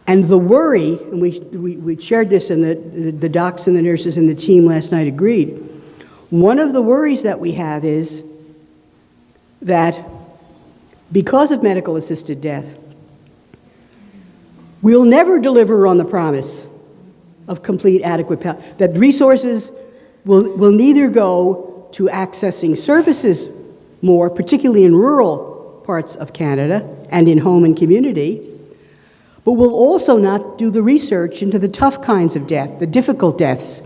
B: And the worry, and we shared this, and the docs and the nurses and the team last night agreed, one of the worries that we have is that because of medical-assisted death, we'll never deliver on the promise of complete, adequate, that resources will neither go to accessing services more, particularly in rural parts of Canada and in home and community, but will also not do the research into the tough kinds of death, the difficult deaths,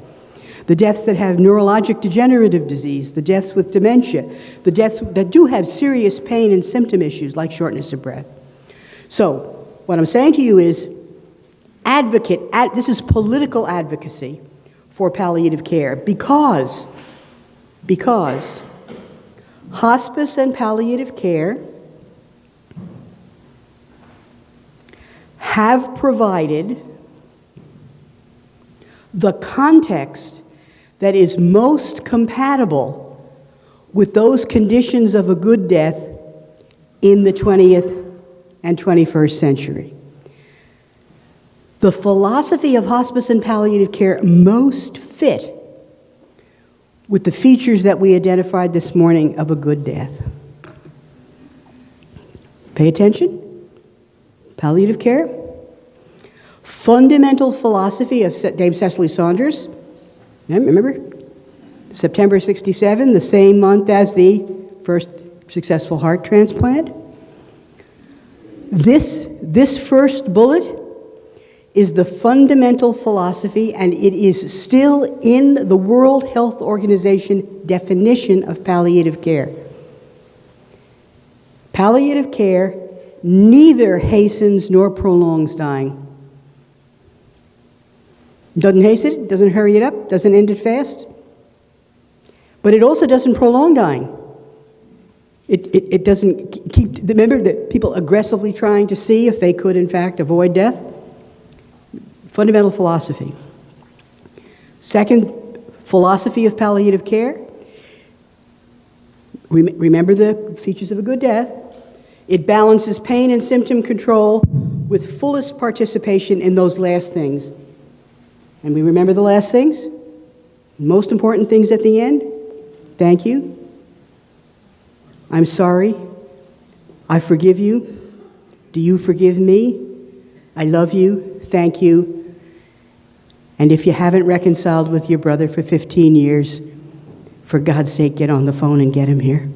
B: the deaths that have neurologic degenerative disease, the deaths with dementia, the deaths that do have serious pain and symptom issues like shortness of breath. So, what I'm saying to you is, this is political advocacy for palliative care because hospice and palliative care have provided the context that is most compatible with those conditions of a good death in the 20th and 21st century. The philosophy of hospice and palliative care most fit with the features that we identified this morning of a good death. Pay attention. Palliative care. Fundamental philosophy of Dame Cecily Saunders. Remember? September 67, the same month as the first successful heart transplant. This first bullet is the fundamental philosophy, and it is still in the World Health Organization definition of palliative care. Palliative care neither hastens nor prolongs dying. Doesn't hasten it, doesn't hurry it up, doesn't end it fast. But it also doesn't prolong dying. It doesn't keep, remember that people aggressively trying to see if they could in fact avoid death? Fundamental philosophy. Second philosophy of palliative care. Remember the features of a good death. It balances pain and symptom control with fullest participation in those last things. And we remember the last things? Most important things at the end? Thank you. I'm sorry. I forgive you. Do you forgive me? I love you. Thank you. And if you haven't reconciled with your brother for 15 years, for God's sake, get on the phone and get him here.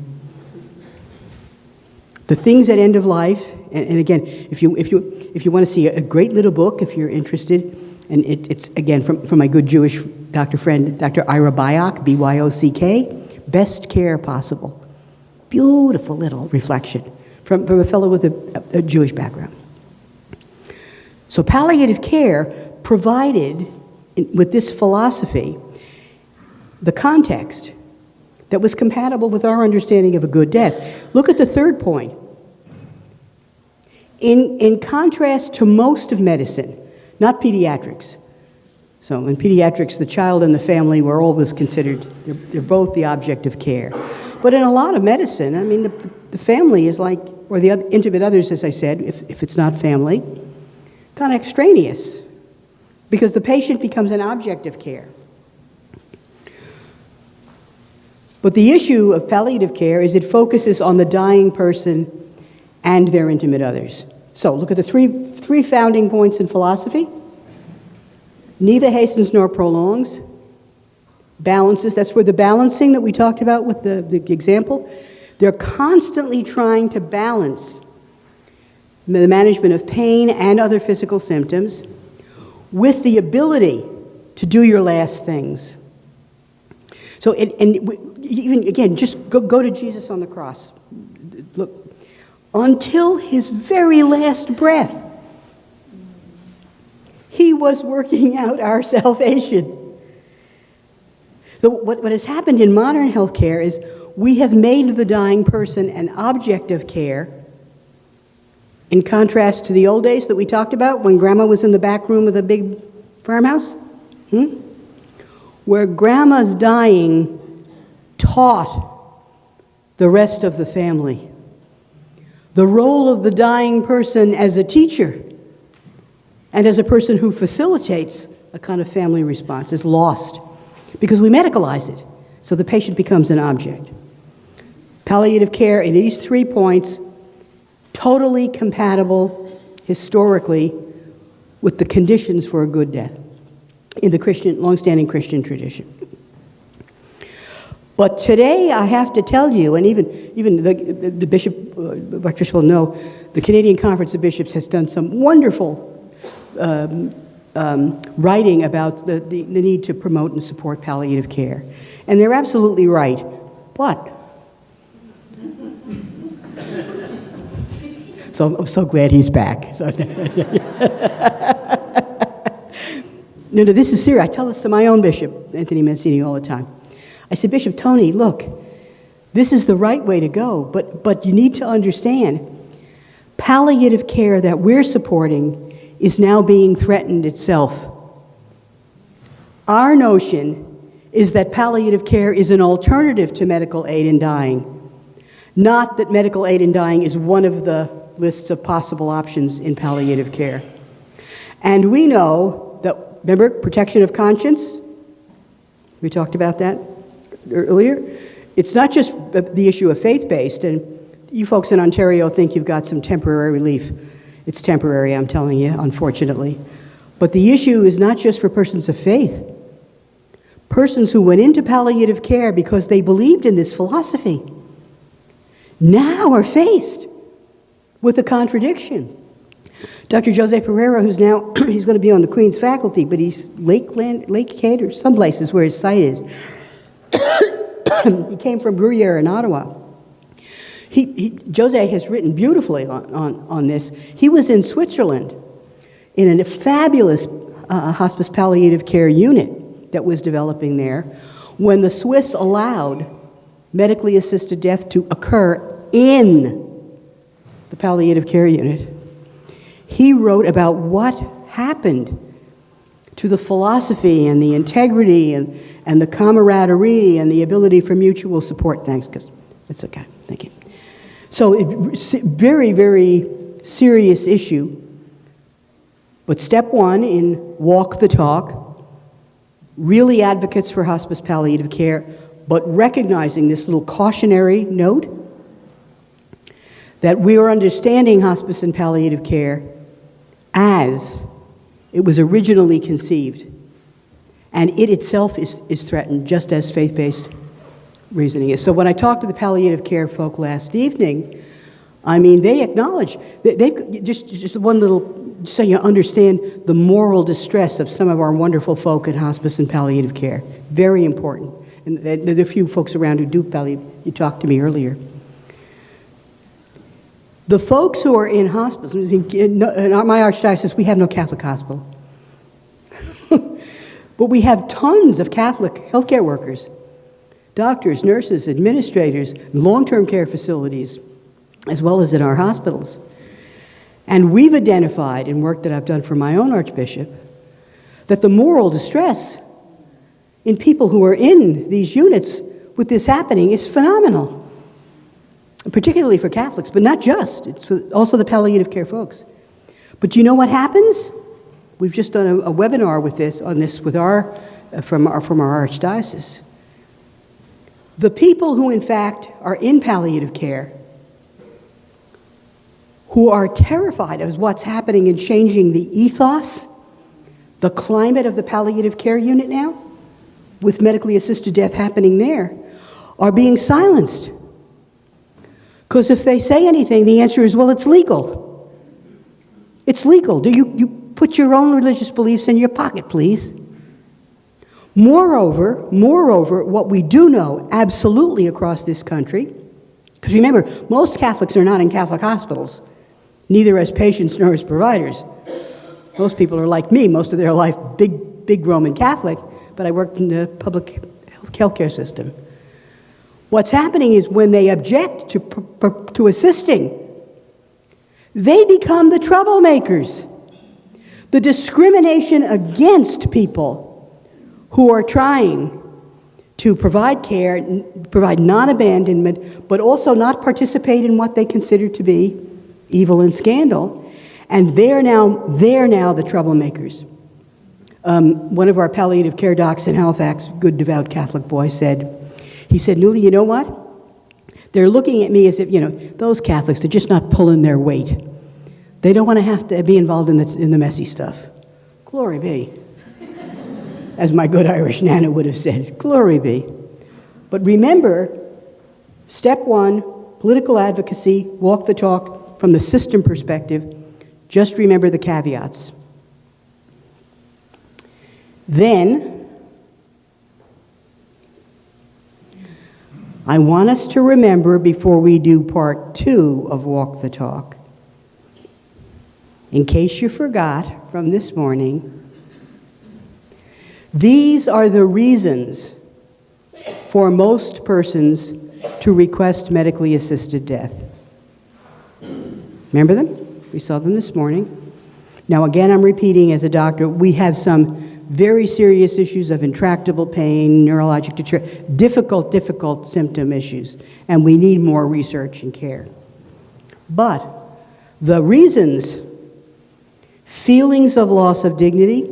B: The things at end of life, and again, if you want to see a great little book, if you're interested, and it's again from my good Jewish doctor friend, Dr. Ira Byock, B-Y-O-C-K, Best Care Possible. Beautiful little reflection from a fellow with a Jewish background. So palliative care provided, with this philosophy, the context that was compatible with our understanding of a good death. Look at the third point. In contrast to most of medicine, not pediatrics. So in pediatrics, the child and the family were always considered, they're both the object of care. But in a lot of medicine, I mean, the family is like, or the intimate others, as I said, if it's not family, kind of extraneous, because the patient becomes an object of care. But the issue of palliative care is it focuses on the dying person and their intimate others. So look at the three founding points in philosophy. Neither hastens nor prolongs. Balances, that's where the balancing that we talked about with the example, they're constantly trying to balance the management of pain and other physical symptoms with the ability to do your last things. So, even again, just go to Jesus on the cross. Look, until his very last breath, he was working out our salvation. So what has happened in modern healthcare is we have made the dying person an object of care, in contrast to the old days that we talked about when Grandma was in the back room of the big farmhouse, where Grandma's dying taught the rest of the family. The role of the dying person as a teacher and as a person who facilitates a kind of family response is lost because we medicalize it, so the patient becomes an object. Palliative care in these 3 points, totally compatible historically with the conditions for a good death in the long-standing Christian tradition. But today, I have to tell you, and even the bishop, Dr. will know, the Canadian Conference of Bishops has done some wonderful writing about the need to promote and support palliative care. And they're absolutely right. But, so I'm so glad he's back. No, this is serious. I tell this to my own bishop, Anthony Mancini, all the time. I said, Bishop Tony, look, this is the right way to go, but you need to understand, palliative care that we're supporting is now being threatened itself. Our notion is that palliative care is an alternative to medical aid in dying, not that medical aid in dying is one of the lists of possible options in palliative care. And we know that, remember, protection of conscience? We talked about that earlier. It's not just the issue of faith-based, and you folks in Ontario think you've got some temporary relief. It's temporary, I'm telling you, unfortunately. But the issue is not just for persons of faith. Persons who went into palliative care because they believed in this philosophy now are faced with a contradiction. Dr. Jose Pereira, who's now, he's going to be on the Queen's faculty, but he's Lake Kate or some places where his site is. He came from Gruyere in Ottawa. Jose has written beautifully on this. He was in Switzerland in a fabulous hospice palliative care unit that was developing there when the Swiss allowed medically assisted death to occur in the palliative care unit. He wrote about what happened to the philosophy and the integrity and the camaraderie and the ability for mutual support. Thanks, because it's okay. Thank you. So very, very serious issue. But step one in Walk the Talk, really advocates for hospice palliative care, but recognizing this little cautionary note that we are understanding hospice and palliative care as it was originally conceived. And it itself is threatened, just as faith-based reasoning is. So when I talked to the palliative care folk last evening, I mean, they acknowledge, they've just one little, so you understand the moral distress of some of our wonderful folk in hospice and palliative care. Very important. And there are a few folks around who do palliative. You talked to me earlier. The folks who are in hospice, in my archdiocese, we have no Catholic hospital. But we have tons of Catholic healthcare workers, doctors, nurses, administrators, long-term care facilities, as well as in our hospitals. And we've identified, in work that I've done for my own archbishop, that the moral distress in people who are in these units with this happening is phenomenal, particularly for Catholics, but not just. It's for also the palliative care folks. But you know what happens? We've just done a webinar on this with from our archdiocese. The people who, in fact, are in palliative care, who are terrified of what's happening and changing the ethos, the climate of the palliative care unit now, with medically assisted death happening there, are being silenced. Because if they say anything, the answer is, well, it's legal. It's legal. Do you put your own religious beliefs in your pocket, please? Moreover, what we do know absolutely across this country, because remember, most Catholics are not in Catholic hospitals, neither as patients nor as providers. Most people are like me, most of their life big Roman Catholic, but I worked in the public healthcare system. What's happening is when they object to assisting, they become the troublemakers. The discrimination against people who are trying to provide care, provide non-abandonment, but also not participate in what they consider to be evil and scandal, and they're now the troublemakers. One of our palliative care docs in Halifax, good devout Catholic boy, said, Newly, you know what? They're looking at me as if, those Catholics, they're just not pulling their weight. They don't want to have to be involved in the messy stuff. Glory be. As my good Irish Nana would have said, glory be. But remember, step one, political advocacy, walk the talk from the system perspective. Just remember the caveats. Then, I want us to remember before we do part 2 of Walk the Talk, in case you forgot from this morning, these are the reasons for most persons to request medically assisted death. Remember them? We saw them this morning. Now, again, I'm repeating as a doctor, we have some very serious issues of intractable pain, neurologic deterioration, difficult symptom issues, and we need more research and care. But the reasons, feelings of loss of dignity,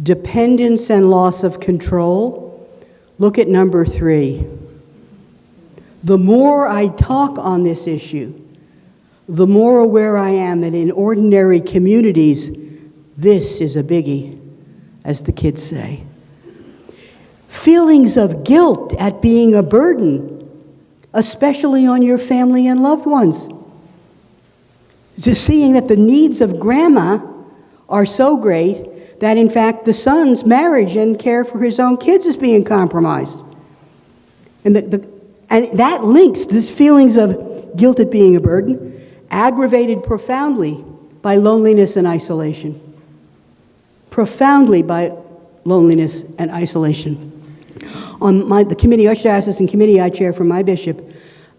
B: dependence and loss of control, look at number 3. The more I talk on this issue, the more aware I am that in ordinary communities, this is a biggie, as the kids say. Feelings of guilt at being a burden, especially on your family and loved ones. Just seeing that the needs of grandma are so great that, in fact, the son's marriage and care for his own kids is being compromised. And that links these feelings of guilt at being a burden, aggravated profoundly by loneliness and isolation. Profoundly by loneliness and isolation. On the committee, Archdiocesan Committee I chair for my bishop,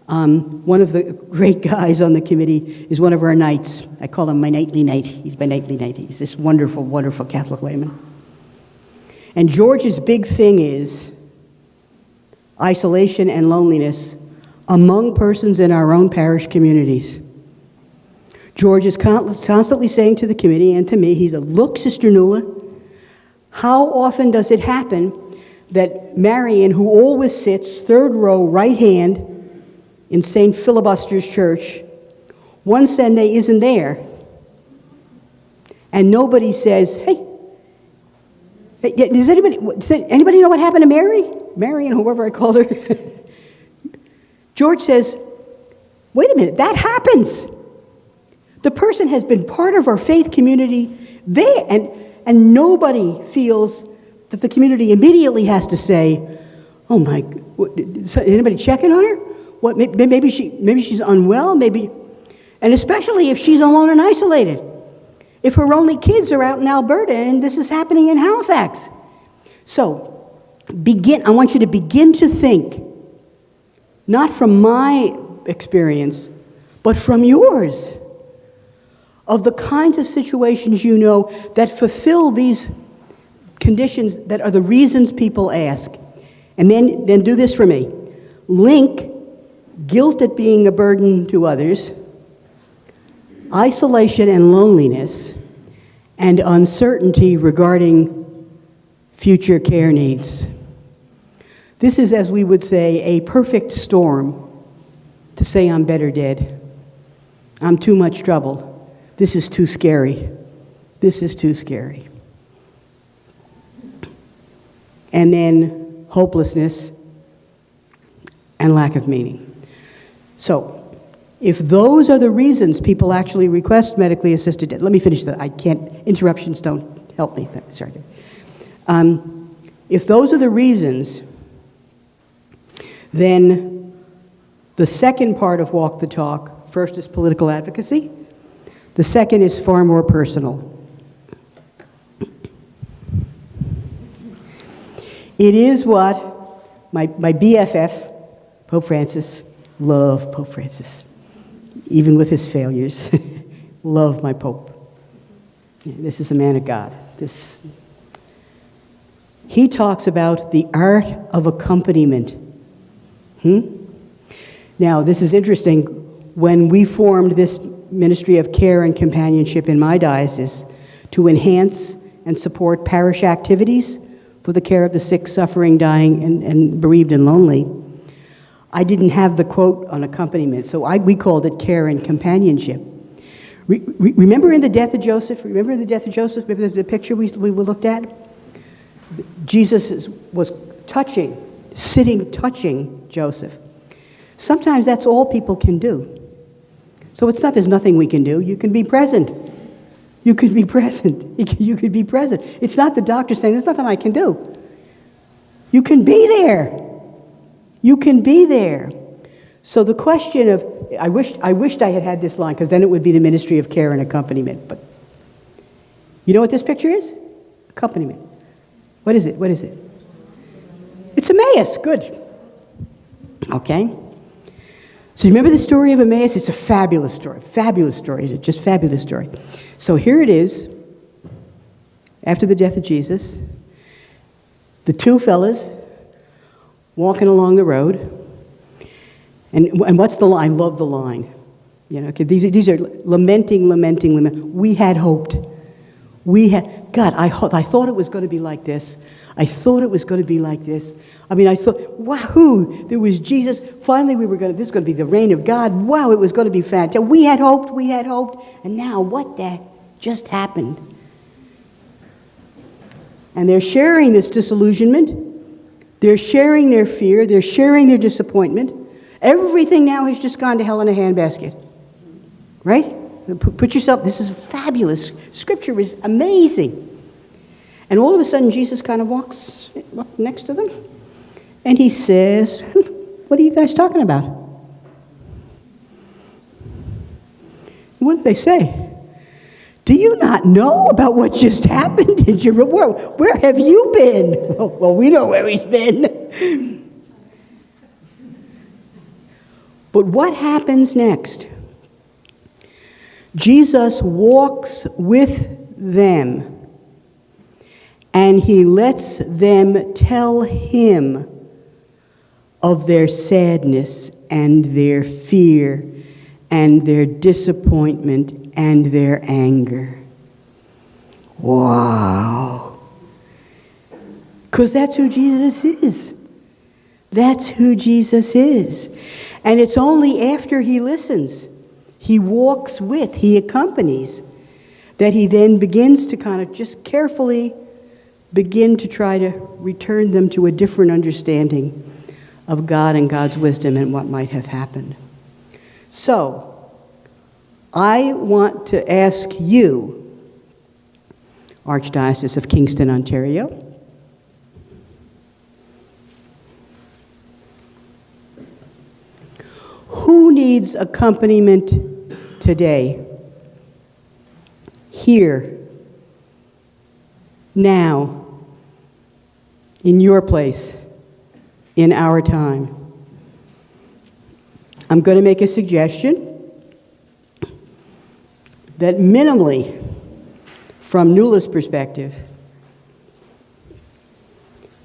B: one of the great guys on the committee is one of our knights. I call him my nightly knight. He's my nightly knight. He's this wonderful, wonderful Catholic layman. And George's big thing is isolation and loneliness among persons in our own parish communities. George is constantly saying to the committee and to me, he said, look, Sister Nuala, how often does it happen that Marion, who always sits third row right hand in St. Filibuster's Church, one Sunday isn't there, and nobody says, hey, does anybody know what happened to Mary? Marion, whoever I called her. George says, wait a minute, that happens. The person has been part of our faith community there, and nobody feels that the community immediately has to say, oh my, anybody checking on her? What, maybe she's unwell, maybe, and especially if she's alone and isolated. If her only kids are out in Alberta and this is happening in Halifax. So, I want you to begin to think, not from my experience, but from yours, of the kinds of situations you know that fulfill these conditions that are the reasons people ask. And then do this for me. Link guilt at being a burden to others, isolation and loneliness, and uncertainty regarding future care needs. This is, as we would say, a perfect storm to say I'm better dead. I'm too much trouble. This is too scary. This is too scary. And then hopelessness and lack of meaning. So, if those are the reasons people actually request medically assisted death, let me finish that. I can't, interruptions don't help me. Sorry. If those are the reasons, then the second part of Walk the Talk, first is political advocacy, the second is far more personal. It is what my BFF, Pope Francis, love Pope Francis, even with his failures, love my Pope. This is a man of God. He talks about the art of accompaniment. Now, this is interesting. When we formed this ministry of care and companionship in my diocese to enhance and support parish activities for the care of the sick, suffering, dying, and bereaved and lonely, I didn't have the quote on accompaniment, so we called it care and companionship. Remember in the death of Joseph? Remember the picture we looked at? Jesus was touching Joseph. Sometimes that's all people can do. So it's not there's nothing we can do. You can be present. You could be present. You could be present. It's not the doctor saying, there's nothing I can do. You can be there. You can be there. So the question of, I wished I had this line, because then it would be the ministry of care and accompaniment. But you know what this picture is? Accompaniment. What is it? It's Emmaus. Good. Okay. So you remember the story of Emmaus? It's a fabulous story. Just fabulous story. So here it is, after the death of Jesus, the two fellas walking along the road, and what's the line? I love the line. You know, these are lamenting. We had hoped. God, I thought it was going to be like this. I mean, I thought, wahoo, there was Jesus. Finally, this was going to be the reign of God. Wow, it was going to be fantastic. We had hoped. And now, what the just happened? And they're sharing this disillusionment. They're sharing their fear. They're sharing their disappointment. Everything now has just gone to hell in a handbasket. Right? Put yourself, this is fabulous. Scripture is amazing. And all of a sudden, Jesus kind of walks up next to them. And he says, what are you guys talking about? What did they say? Do you not know about what just happened in Jerusalem? Where have you been? Well, we know where he's been. But what happens next? Jesus walks with them, and he lets them tell him of their sadness and their fear and their disappointment and their anger. Wow. Because that's who Jesus is. That's who Jesus is. And it's only after he listens, he walks with, he accompanies, that he then begins to kind of just carefully begin to try to return them to a different understanding of God and God's wisdom and what might have happened. So, I want to ask you, Archdiocese of Kingston, Ontario, who needs accompaniment today? Here, now, in your place, in our time. I'm going to make a suggestion that minimally, from Nuala's perspective,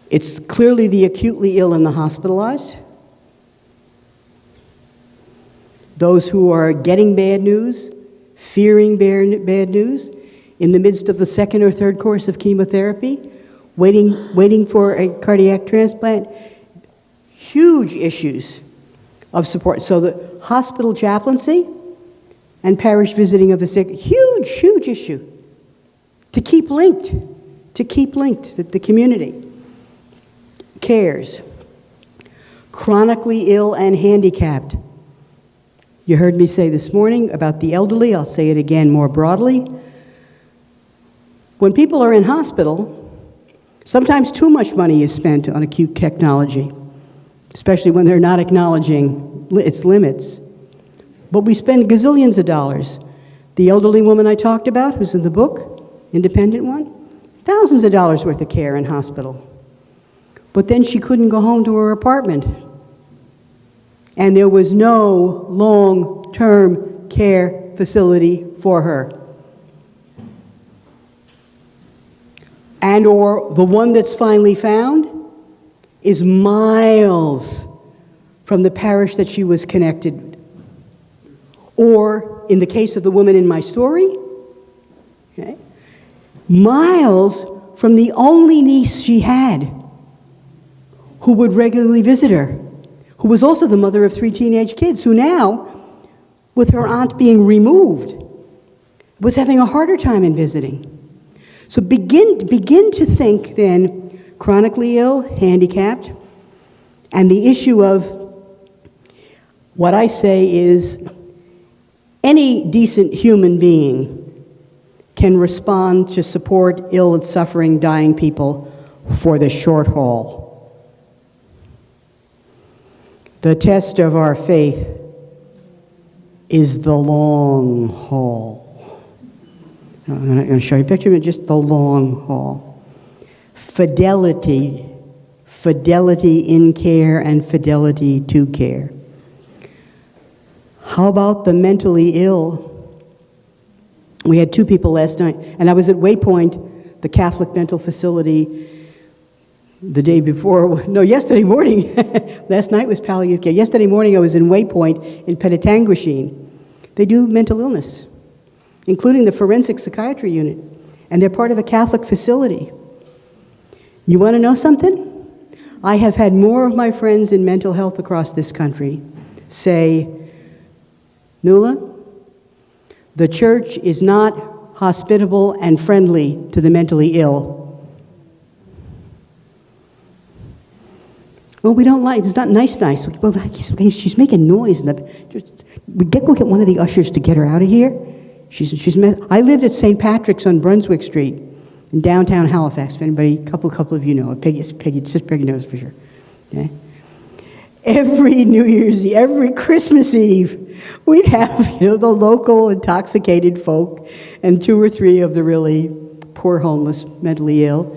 B: it's clearly the acutely ill and the hospitalized, those who are getting bad news, fearing bad news, in the midst of the second or third course of chemotherapy, waiting for a cardiac transplant, huge issues of support. So the hospital chaplaincy and parish visiting of the sick, huge, huge issue. To keep linked, that the community cares. Chronically ill and handicapped. You heard me say this morning about the elderly, I'll say it again more broadly. When people are in hospital, sometimes too much money is spent on acute technology, especially when they're not acknowledging its limits. But we spend gazillions of dollars. The elderly woman I talked about, who's in the book, independent one, thousands of dollars worth of care in hospital. But then she couldn't go home to her apartment. And there was no long-term care facility for her. And or the one that's finally found is miles from the parish that she was connected. Or, in the case of the woman in my story, okay, miles from the only niece she had who would regularly visit her, who was also the mother of 3 teenage kids, who now, with her aunt being removed, was having a harder time in visiting. So begin to think then, chronically ill, handicapped, and the issue of what I say is any decent human being can respond to support ill and suffering, dying people for the short haul. The test of our faith is the long haul. I'm not going to show you a picture, but just the long haul. Fidelity in care and fidelity to care. How about the mentally ill? We had 2 people last night, and I was at Waypoint, the Catholic mental facility, the day before, no, yesterday morning. Last night was palliative care. Yesterday morning I was in Waypoint in Pettatanguishene. They do mental illness, including the forensic psychiatry unit, and they're part of a Catholic facility. You want to know something? I have had more of my friends in mental health across this country say, Nuala, the church is not hospitable and friendly to the mentally ill. Well, we don't like, it's not nice. Well, she's making noise. We go get one of the ushers to get her out of here. I lived at St. Patrick's on Brunswick Street in downtown Halifax. If anybody, a couple of you know, Peggy knows for sure. Okay? Every New Year's Eve, every Christmas Eve, we'd have, the local intoxicated folk and 2 or 3 of the really poor, homeless, mentally ill.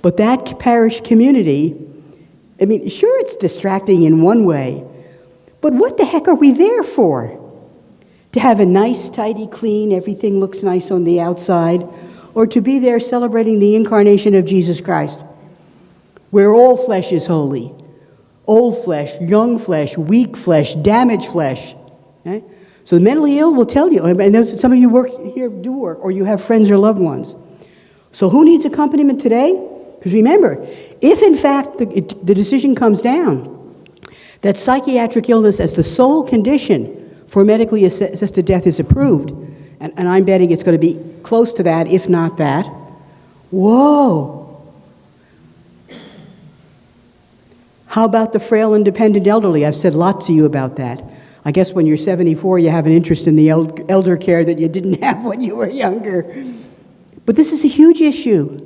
B: But that parish community, I mean, sure, it's distracting in one way, but what the heck are we there for? To have a nice, tidy, clean, everything looks nice on the outside, or to be there celebrating the incarnation of Jesus Christ, where all flesh is holy, old flesh, young flesh, weak flesh, damaged flesh. Okay? So the mentally ill will tell you, and some of you work here, do work, or you have friends or loved ones. So who needs accompaniment today? Because remember, if in fact the decision comes down that psychiatric illness as the sole condition for medically assisted death is approved, and I'm betting it's going to be close to that, if not that, whoa. How about the frail and dependent elderly? I've said lots to you about that. I guess when you're 74, you have an interest in the elder care that you didn't have when you were younger. But this is a huge issue.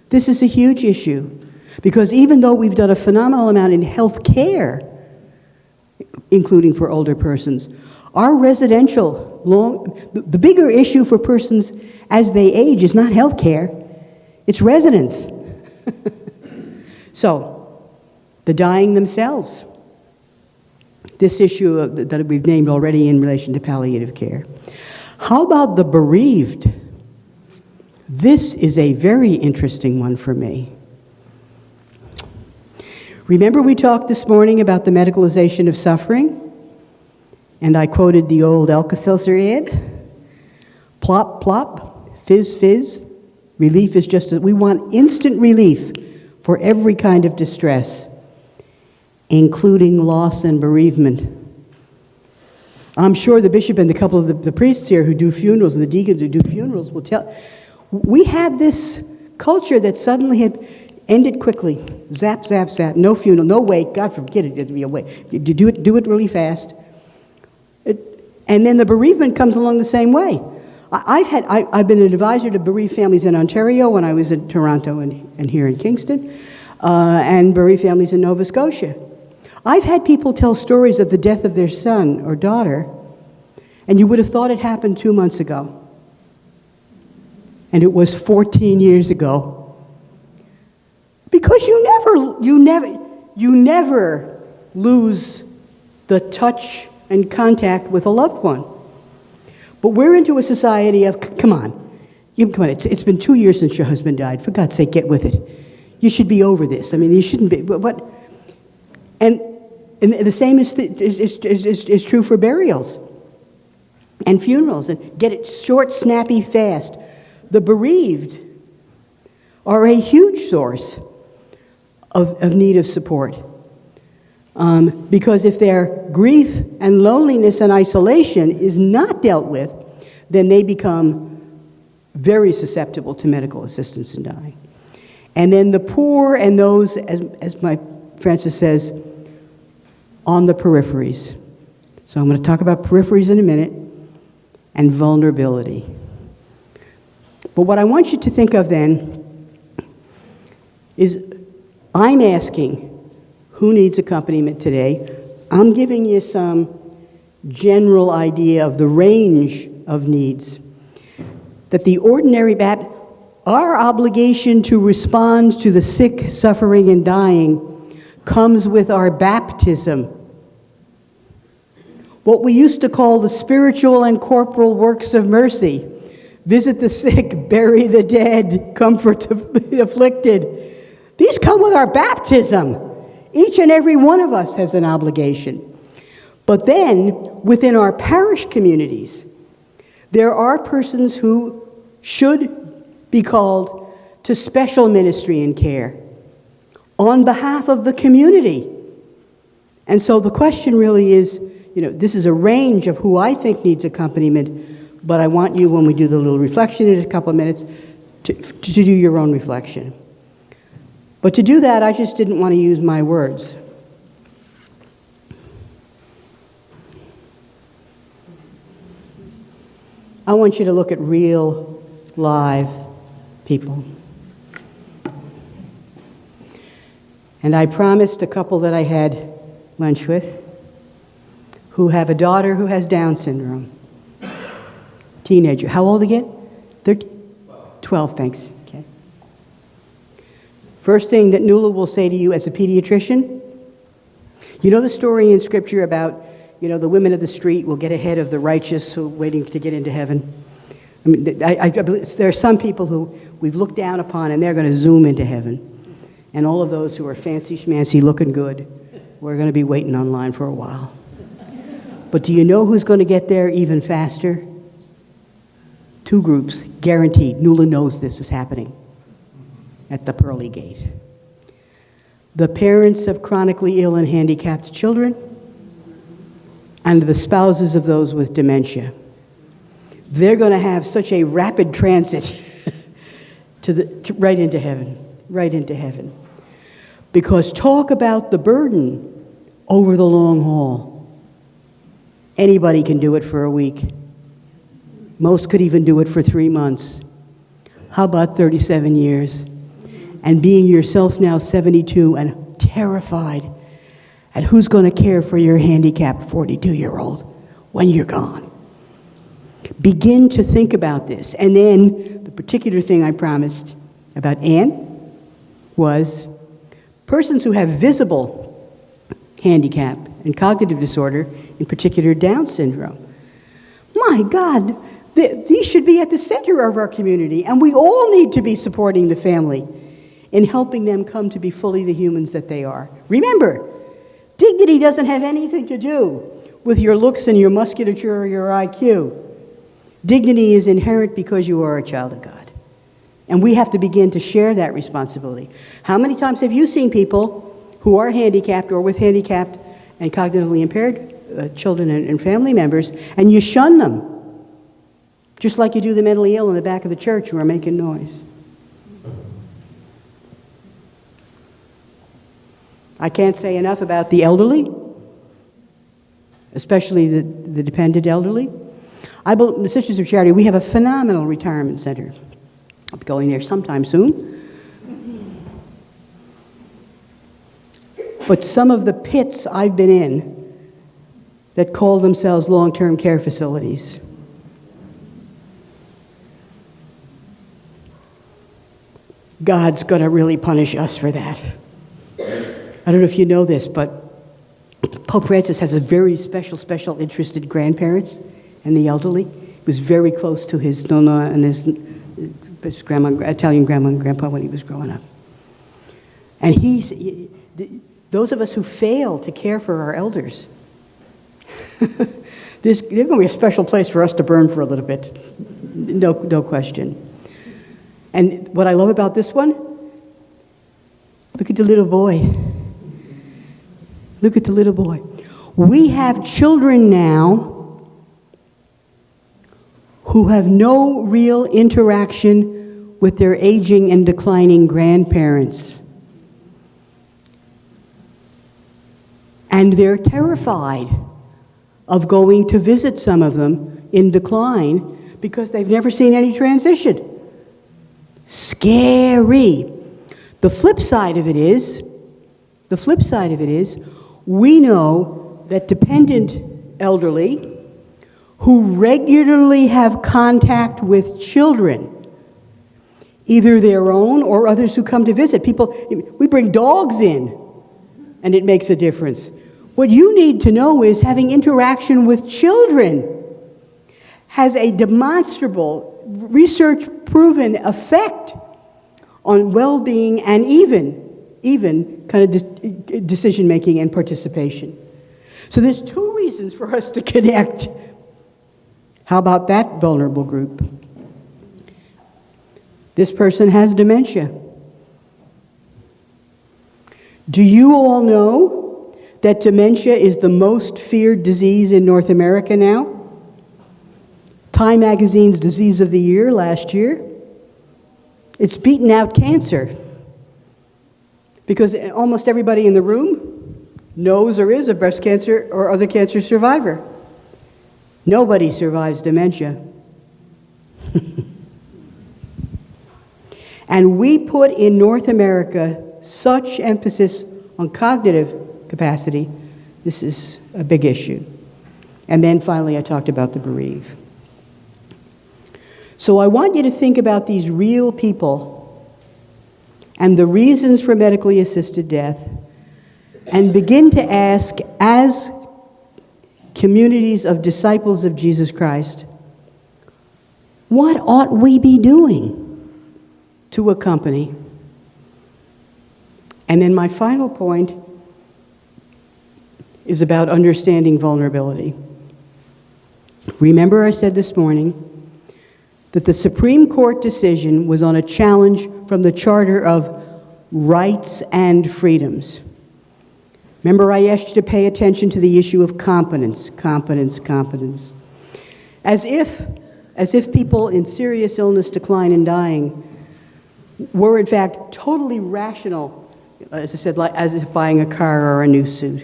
B: This is a huge issue. Because even though we've done a phenomenal amount in health care, including for older persons, our residential, the bigger issue for persons as they age is not health care, it's residence. So, the dying themselves. This issue that we've named already in relation to palliative care. How about the bereaved? This is a very interesting one for me. Remember we talked this morning about the medicalization of suffering? And I quoted the old Alka-Seltzer ad. Plop, plop, fizz, fizz. Relief is just, we want instant relief for every kind of distress, including loss and bereavement. I'm sure the bishop and a couple of the priests here who do funerals and the deacons who do funerals will tell. We have this culture that suddenly had ended quickly. Zap, zap, zap. No funeral, no wake. God forbid it to be a wake. You do it really fast. And then the bereavement comes along the same way. I've been an advisor to bereaved families in Ontario when I was in Toronto and here in Kingston, and bereaved families in Nova Scotia. I've had people tell stories of the death of their son or daughter, and you would have thought it happened 2 months ago. And it was 14 years ago. Because you never lose the touch and contact with a loved one. But we're into a society of, come on, it's been 2 years since your husband died. For God's sake, get with it. You should be over this. I mean, you shouldn't be, what? And the same is true for burials and funerals. And get it short, snappy, fast. The bereaved are a huge source of need of support. Because if their grief and loneliness and isolation is not dealt with, then they become very susceptible to medical assistance in dying. And then the poor and those, as my Francis says, on the peripheries. So I'm going to talk about peripheries in a minute, and vulnerability. But what I want you to think of then is I'm asking, who needs accompaniment today? I'm giving you some general idea of the range of needs. That the ordinary Baptist, our obligation to respond to the sick, suffering, and dying comes with our baptism. What we used to call the spiritual and corporal works of mercy. Visit the sick, bury the dead, comfort the afflicted. These come with our baptism. Each and every one of us has an obligation. But then, within our parish communities, there are persons who should be called to special ministry and care on behalf of the community. And so the question really is, this is a range of who I think needs accompaniment, but I want you, when we do the little reflection in a couple of minutes, to do your own reflection. But to do that, I just didn't want to use my words. I want you to look at real, live people. And I promised a couple that I had lunch with who have a daughter who has Down syndrome. Teenager. How old again? 13? 12, thanks. Okay. First thing that Nuala will say to you as a pediatrician, you know the story in Scripture about, the women of the street will get ahead of the righteous who are waiting to get into heaven. I mean, I believe there are some people who we've looked down upon and they're going to zoom into heaven. And all of those who are fancy schmancy looking good we're going to be waiting online for a while. But do you know who's going to get there even faster? Two groups, guaranteed. Nuala knows this is happening at the pearly gate. The parents of chronically ill and handicapped children and the spouses of those with dementia. They're going to have such a rapid transit right into heaven, right into heaven. Because talk about the burden over the long haul. Anybody can do it for a week. Most could even do it for 3 months. How about 37 years? And being yourself now 72 and terrified at who's going to care for your handicapped 42-year-old when you're gone. Begin to think about this. And then the particular thing I promised about Anne was persons who have visible handicap and cognitive disorder, in particular Down syndrome. My God, these should be at the center of our community, and we all need to be supporting the family in helping them come to be fully the humans that they are. Remember, dignity doesn't have anything to do with your looks and your musculature or your IQ. Dignity is inherent because you are a child of God. And we have to begin to share that responsibility. How many times have you seen people who are handicapped or with handicapped and cognitively impaired children and family members, and you shun them, just like you do the mentally ill in the back of the church who are making noise? I can't say enough about the elderly, especially the dependent elderly. The Sisters of Charity, we have a phenomenal retirement center. I'll be going there sometime soon. But some of the pits I've been in that call themselves long-term care facilities, God's going to really punish us for that. I don't know if you know this, but Pope Francis has a very special interest in grandparents and the elderly. He was very close to his nonna and his grandma, Italian grandma and grandpa when he was growing up. And those of us who fail to care for our elders, there's going to be a special place for us to burn for a little bit, no question. And what I love about this one, look at the little boy. Look at the little boy. We have children now who have no real interaction with their aging and declining grandparents. And they're terrified of going to visit some of them in decline because they've never seen any transition. Scary. The flip side of it is, we know that dependent elderly who regularly have contact with children, either their own or others who come to visit. We bring dogs in, and it makes a difference. What you need to know is having interaction with children has a demonstrable, research-proven effect on well-being and even kind of decision-making and participation. So there's two reasons for us to connect. How about that vulnerable group? This person has dementia. Do you all know that dementia is the most feared disease in North America now? Time Magazine's Disease of the Year last year. It's beaten out cancer because almost everybody in the room knows or is a breast cancer or other cancer survivor. Nobody survives dementia. And we put in North America such emphasis on cognitive capacity. This is a big issue. And then finally, I talked about the bereaved. So I want you to think about these real people and the reasons for medically assisted death, and begin to ask, as communities of disciples of Jesus Christ, what ought we be doing to accompany? And then my final point is about understanding vulnerability. Remember I said this morning that the Supreme Court decision was on a challenge from the Charter of Rights and Freedoms. Remember I asked you to pay attention to the issue of competence, competence, competence. As if people in serious illness, decline, and dying were in fact totally rational, as I said, as if buying a car or a new suit.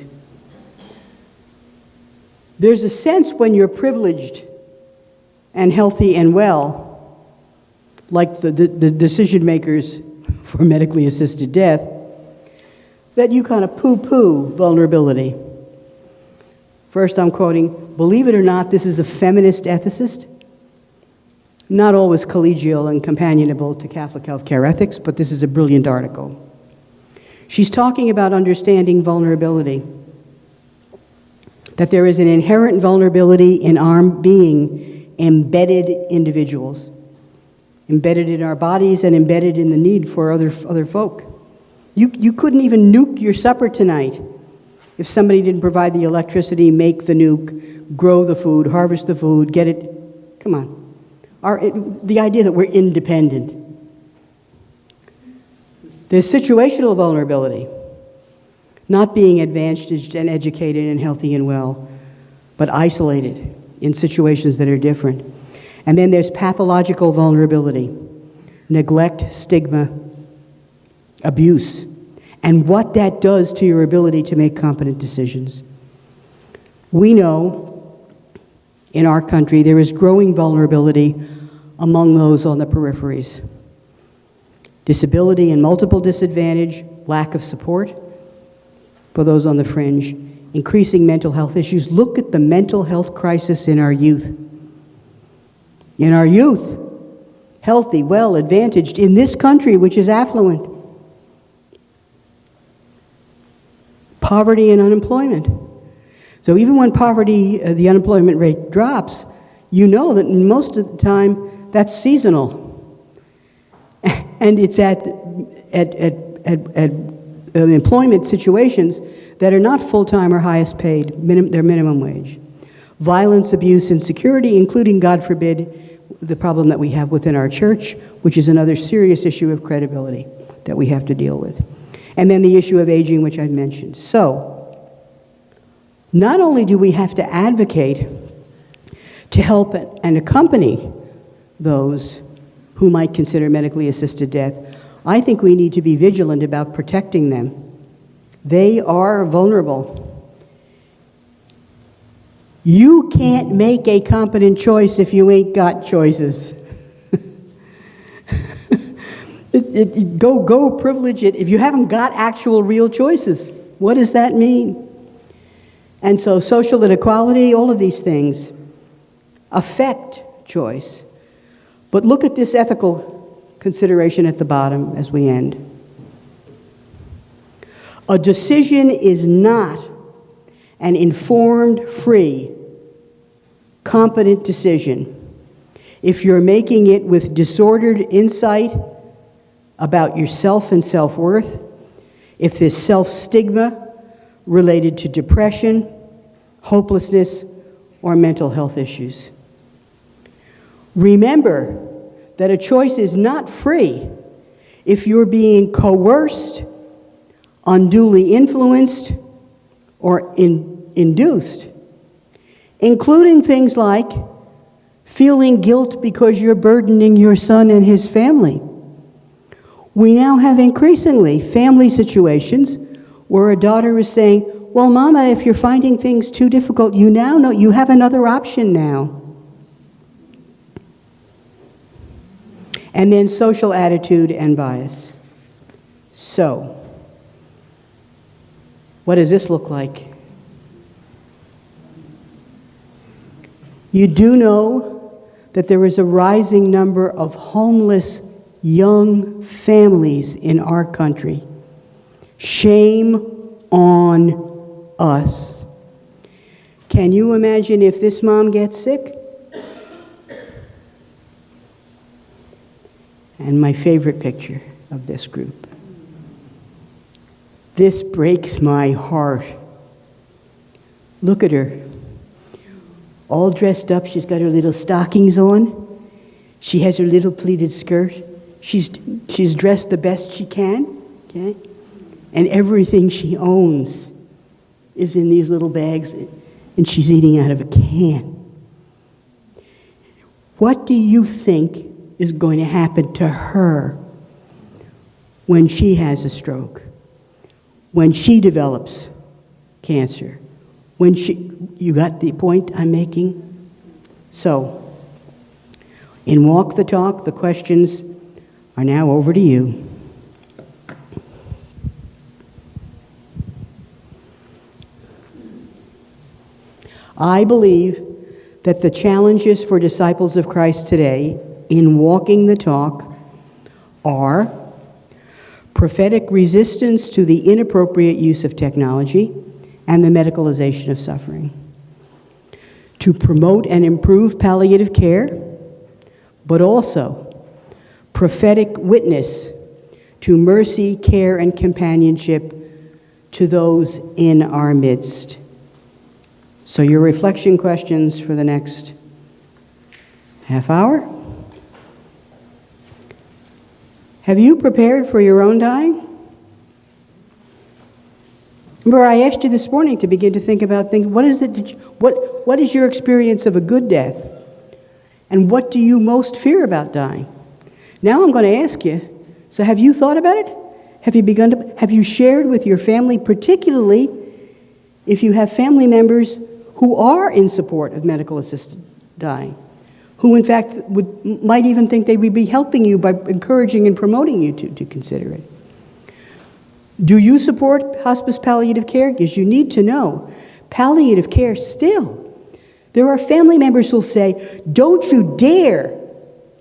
B: There's a sense when you're privileged and healthy and well, like the decision makers for medically assisted death, that you kind of poo-poo vulnerability. First, I'm quoting, "Believe it or not, this is a feminist ethicist, not always collegial and companionable to Catholic healthcare ethics, but this is a brilliant article." She's talking about understanding vulnerability, that there is an inherent vulnerability in our being embedded individuals, embedded in our bodies and embedded in the need for other folk. You couldn't even nuke your supper tonight if somebody didn't provide the electricity, make the nuke, grow the food, harvest the food, get it. Come on. The idea that we're independent. There's situational vulnerability, not being advantaged and educated and healthy and well, but isolated in situations that are different. And then there's pathological vulnerability, neglect, stigma, abuse, and what that does to your ability to make competent decisions. We know in our country there is growing vulnerability among those on the peripheries. Disability and multiple disadvantage, lack of support for those on the fringe, increasing mental health issues. Look at the mental health crisis in our youth. In our youth, healthy, well, advantaged, in this country, which is affluent. Poverty and unemployment. So even when poverty, the unemployment rate drops, you know that most of the time that's seasonal. And it's at employment situations that are not full-time or highest paid, their minimum wage. Violence, abuse, insecurity, including, God forbid, the problem that we have within our church, which is another serious issue of credibility that we have to deal with. And then the issue of aging, which I mentioned. So, not only do we have to advocate to help and accompany those who might consider medically assisted death, I think we need to be vigilant about protecting them. They are vulnerable. You can't make a competent choice if you ain't got choices. Go privilege it if you haven't got actual real choices. What does that mean? And so social inequality, all of these things affect choice. But look at this ethical consideration at the bottom as we end. A decision is not an informed, free, competent decision if you're making it with disordered insight about yourself and self-worth, if there's self-stigma related to depression, hopelessness, or mental health issues. Remember that a choice is not free if you're being coerced, unduly influenced, or induced, including things like feeling guilt because you're burdening your son and his family. We now have increasingly family situations where a daughter is saying, well, Mama, if you're finding things too difficult, you now know you have another option now. And then social attitude and bias. So, what does this look like? You do know that there is a rising number of homeless young families in our country. Shame on us. Can you imagine if this mom gets sick? And my favorite picture of this group. This breaks my heart. Look at her. All dressed up, she's got her little stockings on. She has her little pleated skirt. She's dressed the best she can, okay? And everything she owns is in these little bags, and she's eating out of a can. What do you think is going to happen to her when she has a stroke, when she develops cancer, when you got the point I'm making? So, in Walk the Talk, the questions are now over to you. I believe that the challenges for disciples of Christ today in walking the talk are prophetic resistance to the inappropriate use of technology and the medicalization of suffering, to promote and improve palliative care, but also prophetic witness to mercy, care, and companionship to those in our midst. So your reflection questions for the next half hour. Have you prepared for your own dying? Remember, I asked you this morning to begin to think about things. What is your experience of a good death? And what do you most fear about dying? Now I'm going to ask you, so have you thought about it? Have you shared with your family, particularly if you have family members who are in support of medical assisted dying, who in fact might even think they would be helping you by encouraging and promoting you to consider it? Do you support hospice palliative care? Because you need to know, palliative care still. There are family members who'll say, don't you dare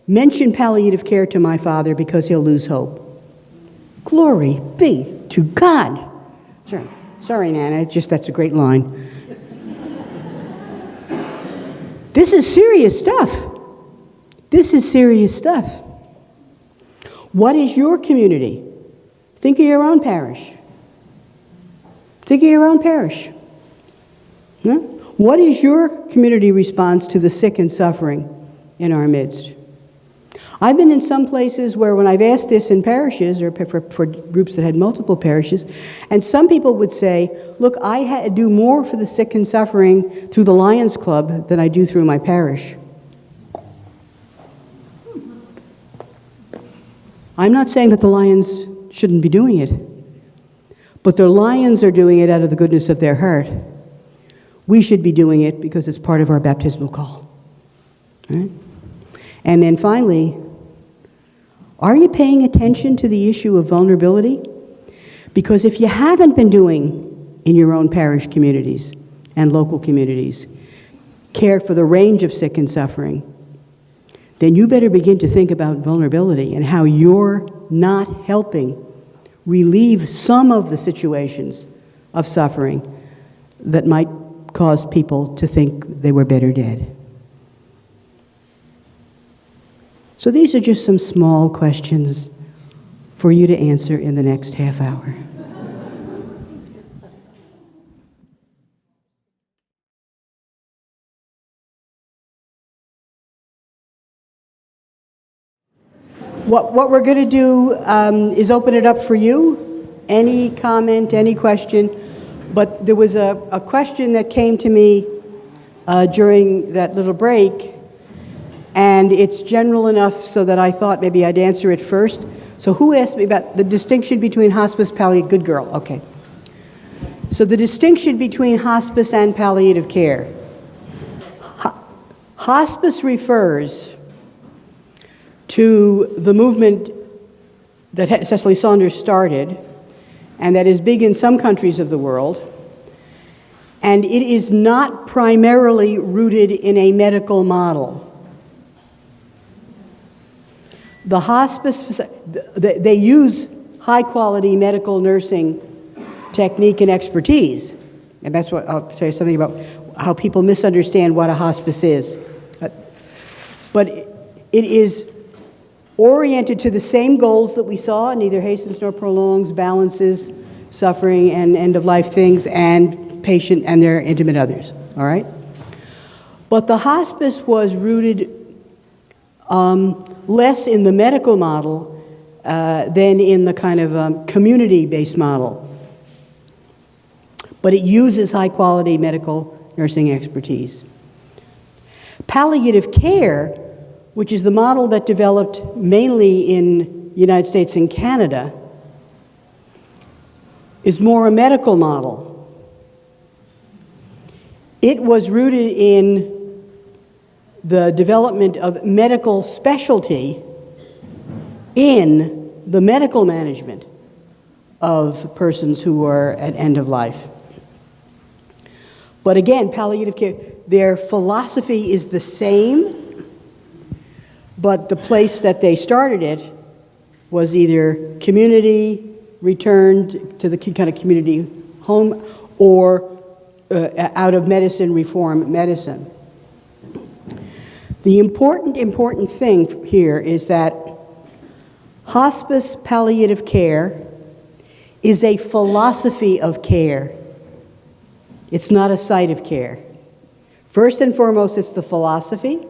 B: mention palliative care to my father because he'll lose hope. Glory be to God. Sorry, Nana, that's a great line. This is serious stuff. This is serious stuff. What is your community? Think of your own parish. Think of your own parish. Huh? What is your community response to the sick and suffering in our midst? I've been in some places where when I've asked this in parishes or for groups that had multiple parishes, and some people would say, look, I do more for the sick and suffering through the Lions Club than I do through my parish. I'm not saying that the Lions shouldn't be doing it, but the Lions are doing it out of the goodness of their heart. We should be doing it because it's part of our baptismal call. Right? And then finally, are you paying attention to the issue of vulnerability? Because if you haven't been doing in your own parish communities and local communities care for the range of sick and suffering, then you better begin to think about vulnerability and how you're not helping relieve some of the situations of suffering that might cause people to think they were better dead. So these are just some small questions for you to answer in the next half hour. What we're going to do is open it up for you. Any comment, any question. But there was a question that came to me during that little break, and it's general enough so that I thought maybe I'd answer it first. So who asked me about the distinction between hospice, palliative? Good girl, okay. So the distinction between hospice and palliative care. Hospice refers to the movement that Cecily Saunders started, and that is big in some countries of the world, and it is not primarily rooted in a medical model. The hospice, they use high-quality medical nursing technique and expertise, and that's what I'll tell you something about how people misunderstand what a hospice is. But it is oriented to the same goals that we saw, neither hastens nor prolongs, balances, suffering and end-of-life things, and patient and their intimate others, all right? But the hospice was rooted less in the medical model than in the kind of community-based model. But it uses high-quality medical nursing expertise. Palliative care, which is the model that developed mainly in the United States and Canada, is more a medical model. It was rooted in the development of medical specialty in the medical management of persons who are at end of life. But again, palliative care, their philosophy is the same, but the place that they started it was either community, returned to the kind of community home, or out of medicine, reform medicine. The important thing here is that hospice palliative care is a philosophy of care. It's not a site of care. First and foremost, it's the philosophy,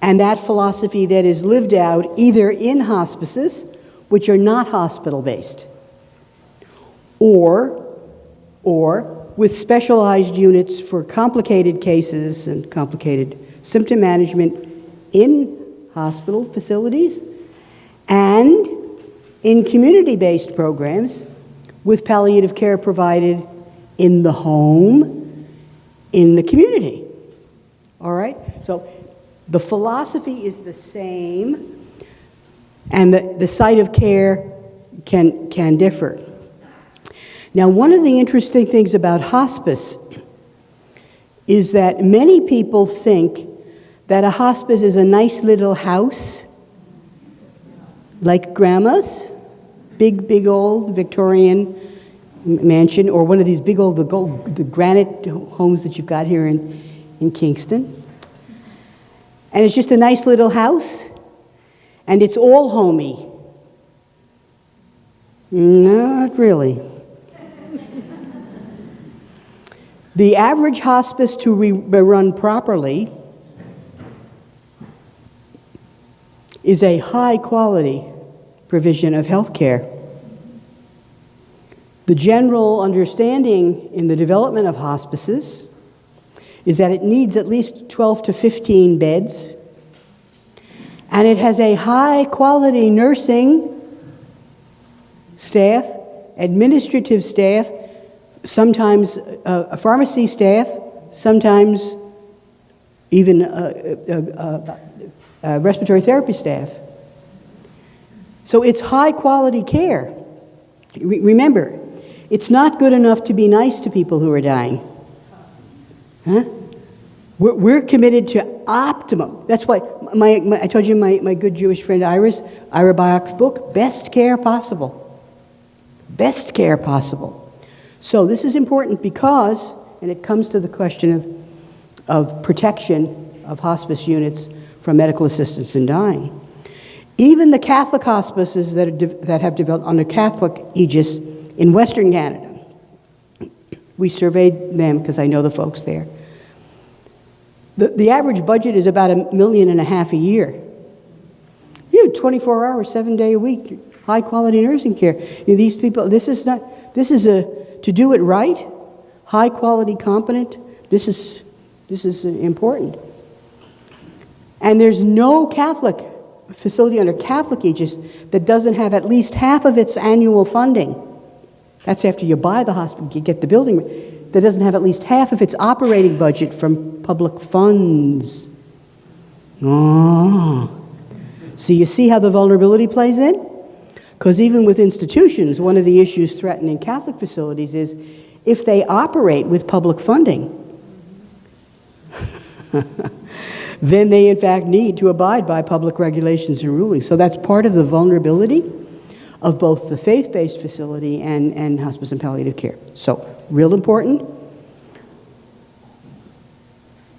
B: and that philosophy that is lived out either in hospices, which are not hospital-based, or with specialized units for complicated cases and complicated symptom management in hospital facilities, and in community-based programs with palliative care provided in the home, in the community. All right? So the philosophy is the same, and the site of care can differ. Now, one of the interesting things about hospice is that many people think that a hospice is a nice little house, like grandma's, big old Victorian mansion, or one of these big old, the granite homes that you've got here in Kingston. And it's just a nice little house, and it's all homey. Not really. The average hospice to run properly is a high-quality provision of health care. The general understanding in the development of hospices is that it needs at least 12 to 15 beds, and it has a high-quality nursing staff, administrative staff, sometimes a pharmacy staff, sometimes even respiratory therapy staff. So it's high-quality care. Remember, it's not good enough to be nice to people who are dying. Huh? We're committed to optimum. That's why I told you my good Jewish friend Ira Bach's book, Best Care Possible. Best care possible. So this is important because, and it comes to the question of protection of hospice units from medical assistance in dying. Even the Catholic hospices that have developed under Catholic aegis in Western Canada, we surveyed them because I know the folks there. The average budget is about $1.5 million a year. 24 hours, 7 days a week, high quality nursing care. These people, this is to do it right, high quality, competent. This is important. And there's no Catholic facility under Catholic aegis that doesn't have at least half of its annual funding. That's after you buy the hospital, you get the building. That doesn't have at least half of its operating budget from public funds. Oh. So you see how the vulnerability plays in? Because even with institutions, one of the issues threatening Catholic facilities is if they operate with public funding, then they in fact need to abide by public regulations and rulings. So that's part of the vulnerability of both the faith-based facility and hospice and palliative care. So real important.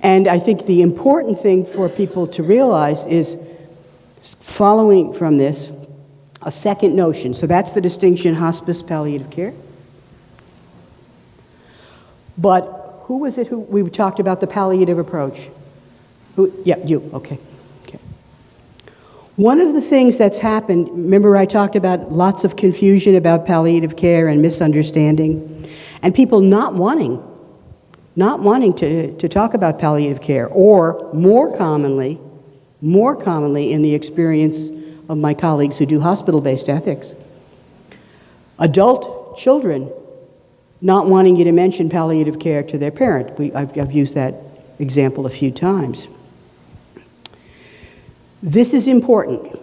B: And I think the important thing for people to realize is, following from this, A second notion. So that's the distinction, hospice, palliative care. But who was it who we talked about the palliative approach? Who? Yeah, you. Okay. Okay. One of the things that's happened, remember I talked about lots of confusion about palliative care and misunderstanding, and people not wanting to talk about palliative care, or more commonly in the experience of my colleagues who do hospital-based ethics, adult children not wanting you to mention palliative care to their parent. I've used that example a few times. This is important.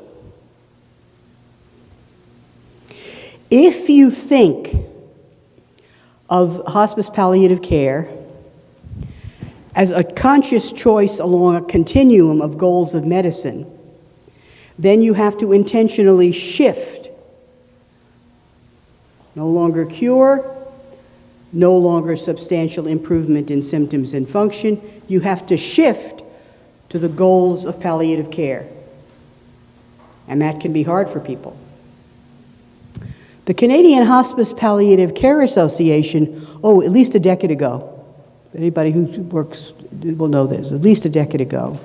B: If you think of hospice palliative care as a conscious choice along a continuum of goals of medicine, then you have to intentionally shift. No longer cure, no longer substantial improvement in symptoms and function. You have to shift to the goals of palliative care. And that can be hard for people. The Canadian Hospice Palliative Care Association, at least a decade ago, anybody who works will know this, at least a decade ago,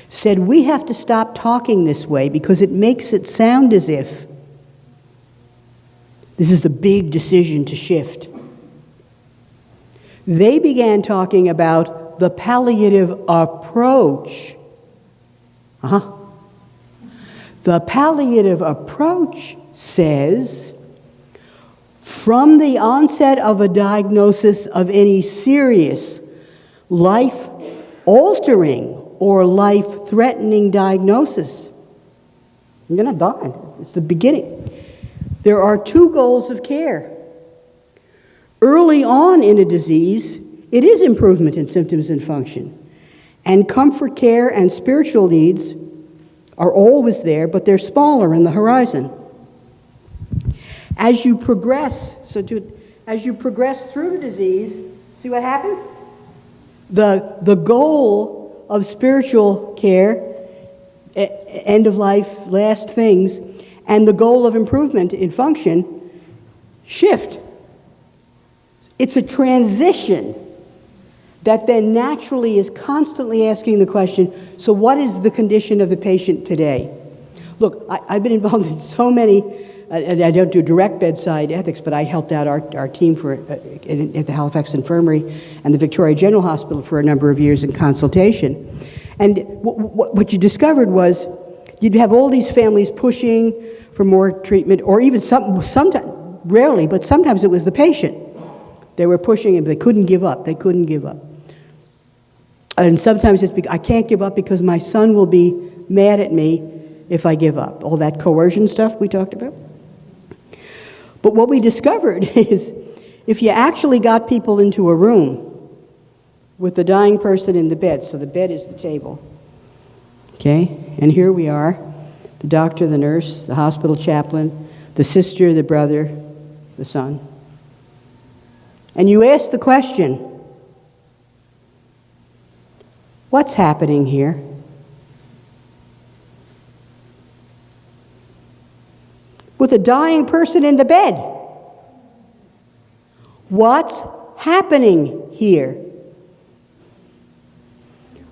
B: said we have to stop talking this way because it makes it sound as if this is a big decision to shift. They began talking about the palliative approach. The palliative approach says, from the onset of a diagnosis of any serious, life-altering or life-threatening diagnosis, you're going to die. It's the beginning. There are two goals of care. Early on in a disease, it is improvement in symptoms and function. And comfort care and spiritual needs are always there, but they're smaller in the horizon. As you progress, as you progress through the disease, see what happens? The goal of spiritual care, end of life, last things, and the goal of improvement in function shift. It's a transition that then naturally is constantly asking the question, so what is the condition of the patient today? Look, I've been involved in so many, I don't do direct bedside ethics, but I helped out our team at the Halifax Infirmary and the Victoria General Hospital for a number of years in consultation. And what you discovered was you'd have all these families pushing for more treatment, or even sometimes, rarely, but sometimes it was the patient. They were pushing and they couldn't give up. They couldn't give up. And sometimes it's I can't give up because my son will be mad at me if I give up. All that coercion stuff we talked about. But what we discovered is if you actually got people into a room with the dying person in the bed, so the bed is the table, okay? And here we are, the doctor, the nurse, the hospital chaplain, the sister, the brother, the son. And you ask the question, what's happening here? With a dying person in the bed. What's happening here?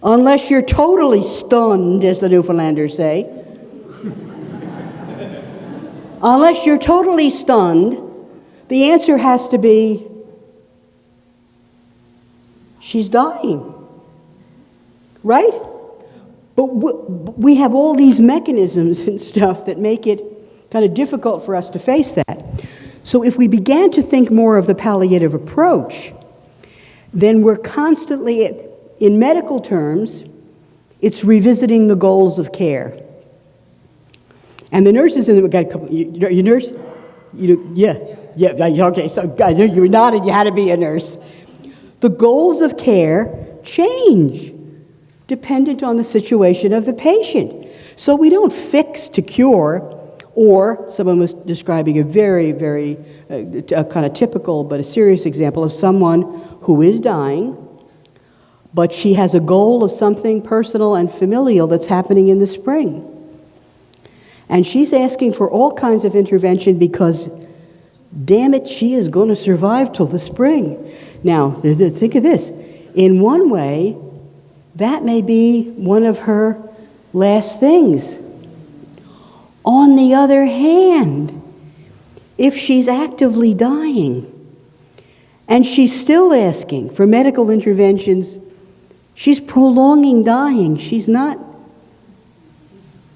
B: Unless you're totally stunned, as the Newfoundlanders say. Unless you're totally stunned, the answer has to be, she's dying. Right? But we have all these mechanisms and stuff that make it kind of difficult for us to face that. So if we began to think more of the palliative approach, then we're constantly, in medical terms, it's revisiting the goals of care. And the nurses in the, got a couple, you nurse? Yeah, okay, so I knew you were nodding, you had to be a nurse. The goals of care change dependent on the situation of the patient. So we don't fix to cure, or someone was describing a very, very kind of typical but a serious example of someone who is dying, but she has a goal of something personal and familial that's happening in the spring. And she's asking for all kinds of intervention because, damn it, she is going to survive till the spring. Now, think of this. In one way, that may be one of her last things. On the other hand, if she's actively dying and she's still asking for medical interventions, she's prolonging dying. She's not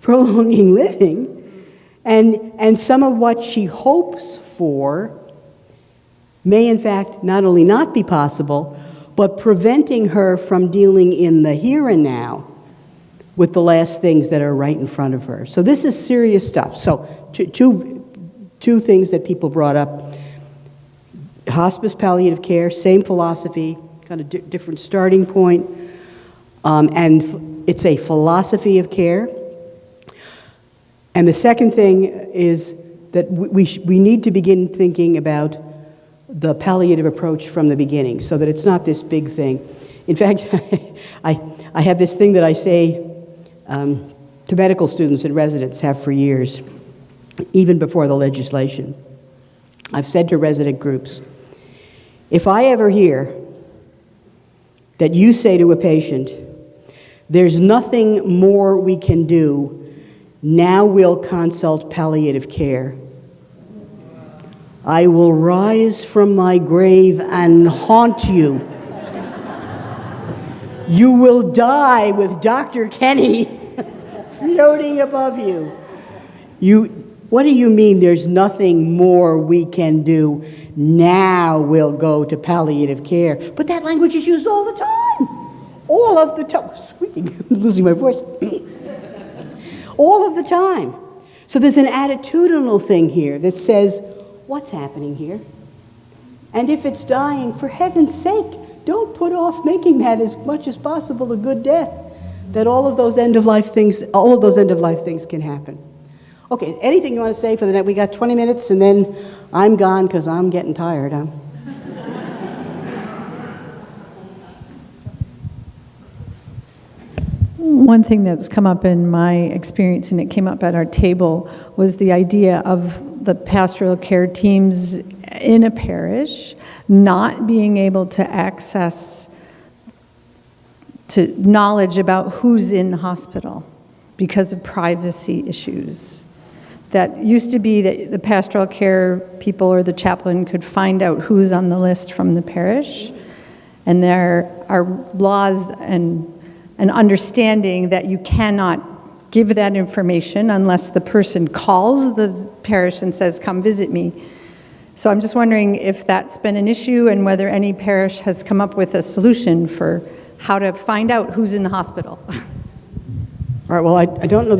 B: prolonging living. And some of what she hopes for may, in fact, not only not be possible, but preventing her from dealing in the here and now with the last things that are right in front of her. So this is serious stuff. So two things that people brought up. Hospice palliative care, same philosophy, kind of different starting point. And it's a philosophy of care. And the second thing is that we need to begin thinking about the palliative approach from the beginning so that it's not this big thing. In fact, I have this thing that I say to medical students and residents, have for years, even before the legislation. I've said to resident groups, if I ever hear that you say to a patient, there's nothing more we can do, now we'll consult palliative care, I will rise from my grave and haunt you. You will die with Dr. Kenny floating above you. What do you mean there's nothing more we can do? Now we'll go to palliative care. But that language is used all the time. All of the time. Squeaking, I'm losing my voice. All of the time. So there's an attitudinal thing here that says, what's happening here? And if it's dying, for heaven's sake, don't put off making that as much as possible a good death, that all of those end-of-life things can happen. Okay, anything you want to say for the night? We got 20 minutes, and then I'm gone because I'm getting tired.
H: One thing that's come up in my experience, and it came up at our table, was the idea of the pastoral care teams in a parish not being able to access to knowledge about who's in the hospital because of privacy issues. That used to be that the pastoral care people or the chaplain could find out who's on the list from the parish, and there are laws and an understanding that you cannot give that information unless the person calls the parish and says, come visit me. So I'm just wondering if that's been an issue and whether any parish has come up with a solution for how to find out who's in the hospital.
B: All right, well, I don't know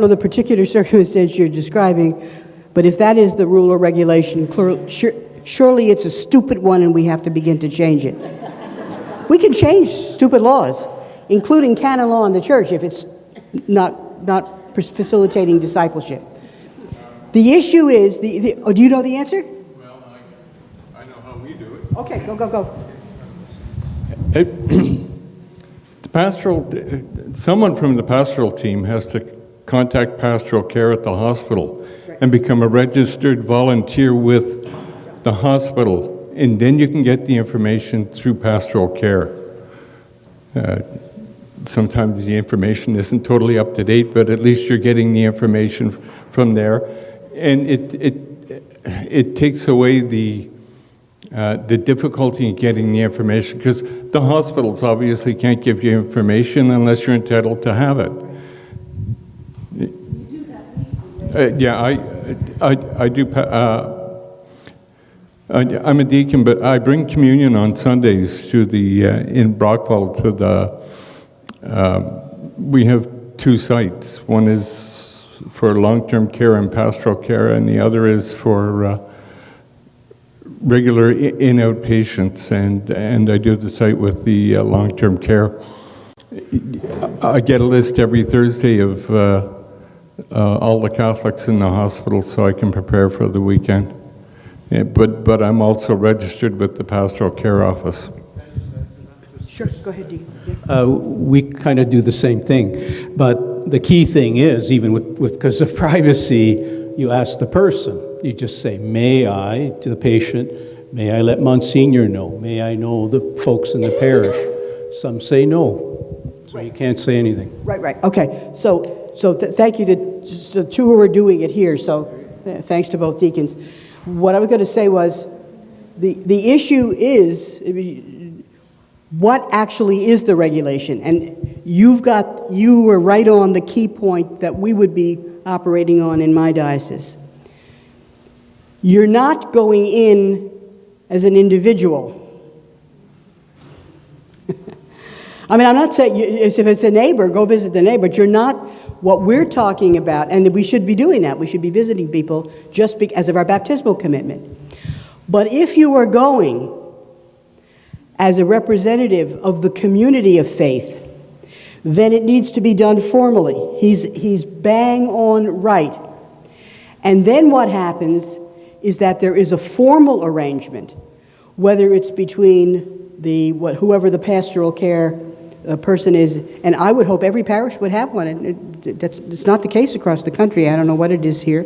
B: the particular circumstance you're describing, but if that is the rule or regulation, surely it's a stupid one and we have to begin to change it. We can change stupid laws, including canon law in the church, if it's not facilitating discipleship. The issue is, do you know the answer?
I: Well, I know how we do it.
B: Okay, go.
I: Someone from the pastoral team has to contact pastoral care at the hospital and become a registered volunteer with the hospital, and then you can get the information through pastoral care. Sometimes the information isn't totally up to date, but at least you're getting the information from there, and it takes away the difficulty in getting the information, because the hospitals obviously can't give you information unless you're entitled to have it. Yeah, I do. I'm a deacon, but I bring communion on Sundays to the in Brockville to the. We have two sites. One is for long-term care and pastoral care, and the other is for regular in-out patients. And I do the site with the long-term care. I get a list every Thursday of all the Catholics in the hospital, so I can prepare for the weekend. Yeah, but I'm also registered with the pastoral care office.
B: Sure, go ahead, Dean.
J: We kind of do the same thing, but the key thing is, even because of privacy, you ask the person. You just say, may I, to the patient, may I let Monsignor know? May I know the folks in the parish? Some say no, so you can't say anything.
B: Right. Okay. So thank you to the two who are doing it here. So thanks to both deacons. What I was going to say was the issue is what actually is the regulation, and you were right on the key point that we would be operating on in my diocese. You're not going in as an individual. I mean, I'm not saying if it's a neighbor, go visit the neighbor, but you're not what we're talking about, and we should be doing that. We should be visiting people just because of our baptismal commitment. But if you are going as a representative of the community of faith, then it needs to be done formally. He's bang on right. And then what happens is that there is a formal arrangement, whether it's between whoever the pastoral care person is, and I would hope every parish would have one. And it's not the case across the country. I don't know what it is here.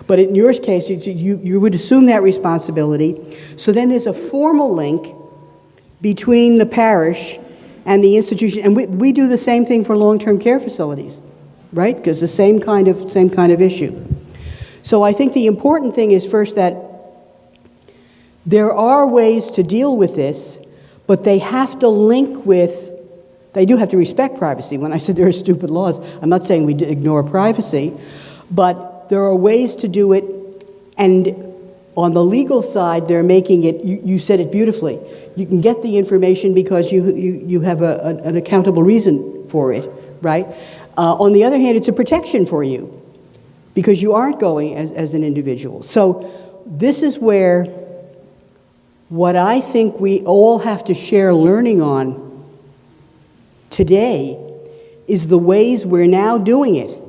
B: But in your case, you would assume that responsibility. So then there's a formal link between the parish and the institution. And we do the same thing for long-term care facilities, right? Because the same kind of issue. So I think the important thing is first that there are ways to deal with this, but they have to link with, they do have to respect privacy. When I said there are stupid laws, I'm not saying we ignore privacy, but there are ways to do it, and on the legal side, they're making it, you said it beautifully, you can get the information because you have an accountable reason for it, right? On the other hand, it's a protection for you because you aren't going as an individual. So this is where what I think we all have to share learning on today is the ways we're now doing it.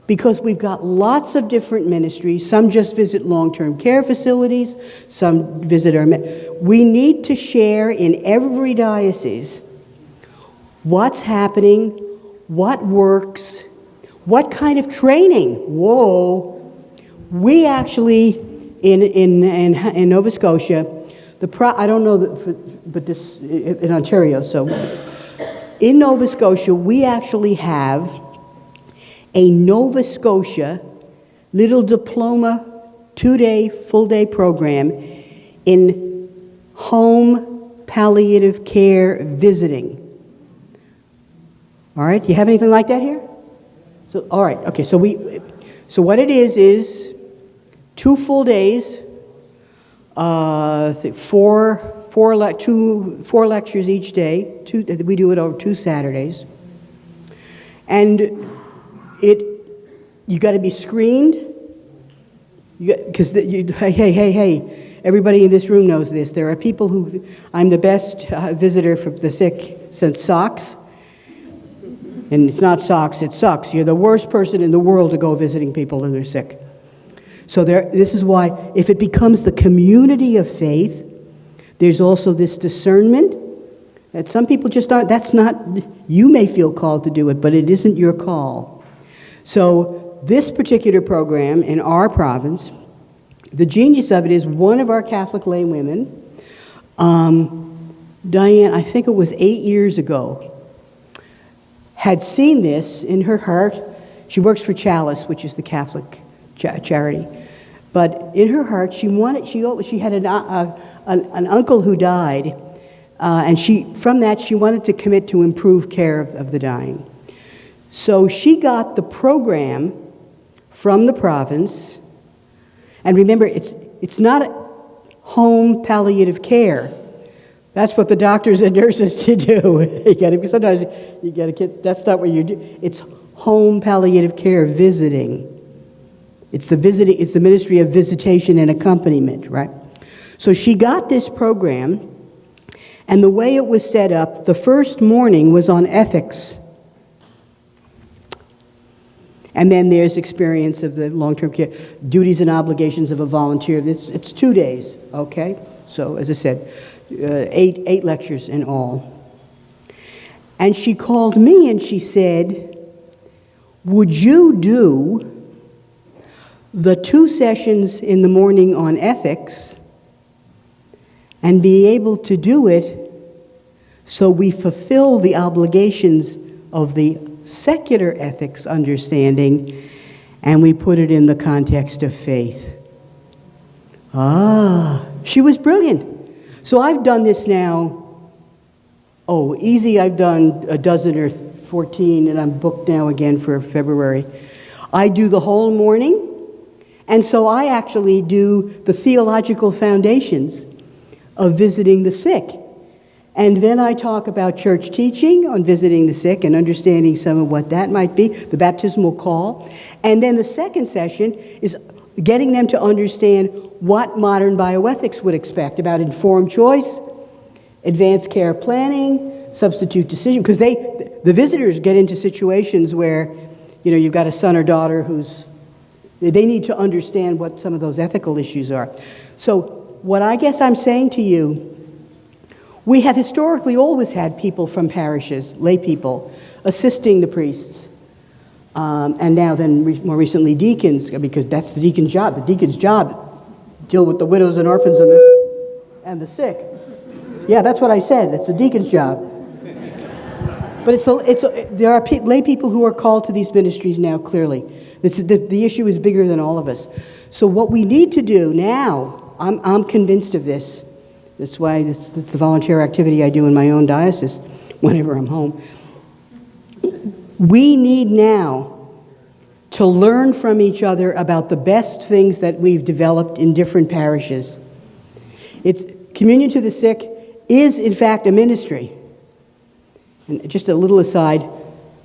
B: Because we've got lots of different ministries. Some just visit long-term care facilities. Some visit we need to share in every diocese what's happening, what works, what kind of training. Whoa. We actually, in Nova Scotia, I don't know, but this, in Ontario, so in Nova Scotia, we actually have a Nova Scotia little diploma 2-day, full-day program in home palliative care visiting. All right, do you have anything like that here? So, all right, okay, so what it is 2 full days, I think four lectures each day. We do it over 2 Saturdays. And you got to be screened, because hey, everybody in this room knows this. There are people who, I'm the best visitor for the sick since socks, and it's not socks, it sucks. You're the worst person in the world to go visiting people when they're sick. So this is why, if it becomes the community of faith, there's also this discernment that some people just aren't, you may feel called to do it, but it isn't your call. So this particular program in our province, the genius of it is one of our Catholic lay women, Diane, I think it was 8 years ago, had seen this in her heart. She works for Chalice, which is the Catholic charity. But in her heart, she had an uncle who died, and from that she wanted to commit to improve care of the dying. So she got the program from the province, and remember, it's not home palliative care. That's what the doctors and nurses to do. Sometimes you got to get. That's not what you do. It's home palliative care visiting. It's the ministry of visitation and accompaniment, right? So she got this program, and the way it was set up, the first morning was on ethics. And then there's experience of the long-term care, duties and obligations of a volunteer. It's 2 days, okay? So, as I said, 8 lectures in all. And she called me and she said, would you do the 2 sessions in the morning on ethics and be able to do it so we fulfill the obligations of the secular ethics understanding and we put it in the context of faith? Ah, she was brilliant. So I've done this now, easy, I've done a dozen or 14, and I'm booked now again for February. I do the whole morning, and so I actually do the theological foundations of visiting the sick. And then I talk about church teaching on visiting the sick and understanding some of what that might be, the baptismal call. And then the second session is getting them to understand what modern bioethics would expect about informed choice, advanced care planning, substitute decision, because the visitors get into situations where, you've got a son or daughter they need to understand what some of those ethical issues are. So what I guess I'm saying to you, we have historically always had people from parishes, lay people, assisting the priests, and now then more recently deacons, because that's the deacon's job. The deacon's job, deal with the widows and orphans and the sick. Yeah, that's what I said. That's the deacon's job. But there are lay people who are called to these ministries now, clearly. The issue is bigger than all of us. So what we need to do now, I'm convinced of this. That's why it's the volunteer activity I do in my own diocese whenever I'm home. We need now to learn from each other about the best things that we've developed in different parishes. Communion to the sick is, in fact, a ministry. And just a little aside,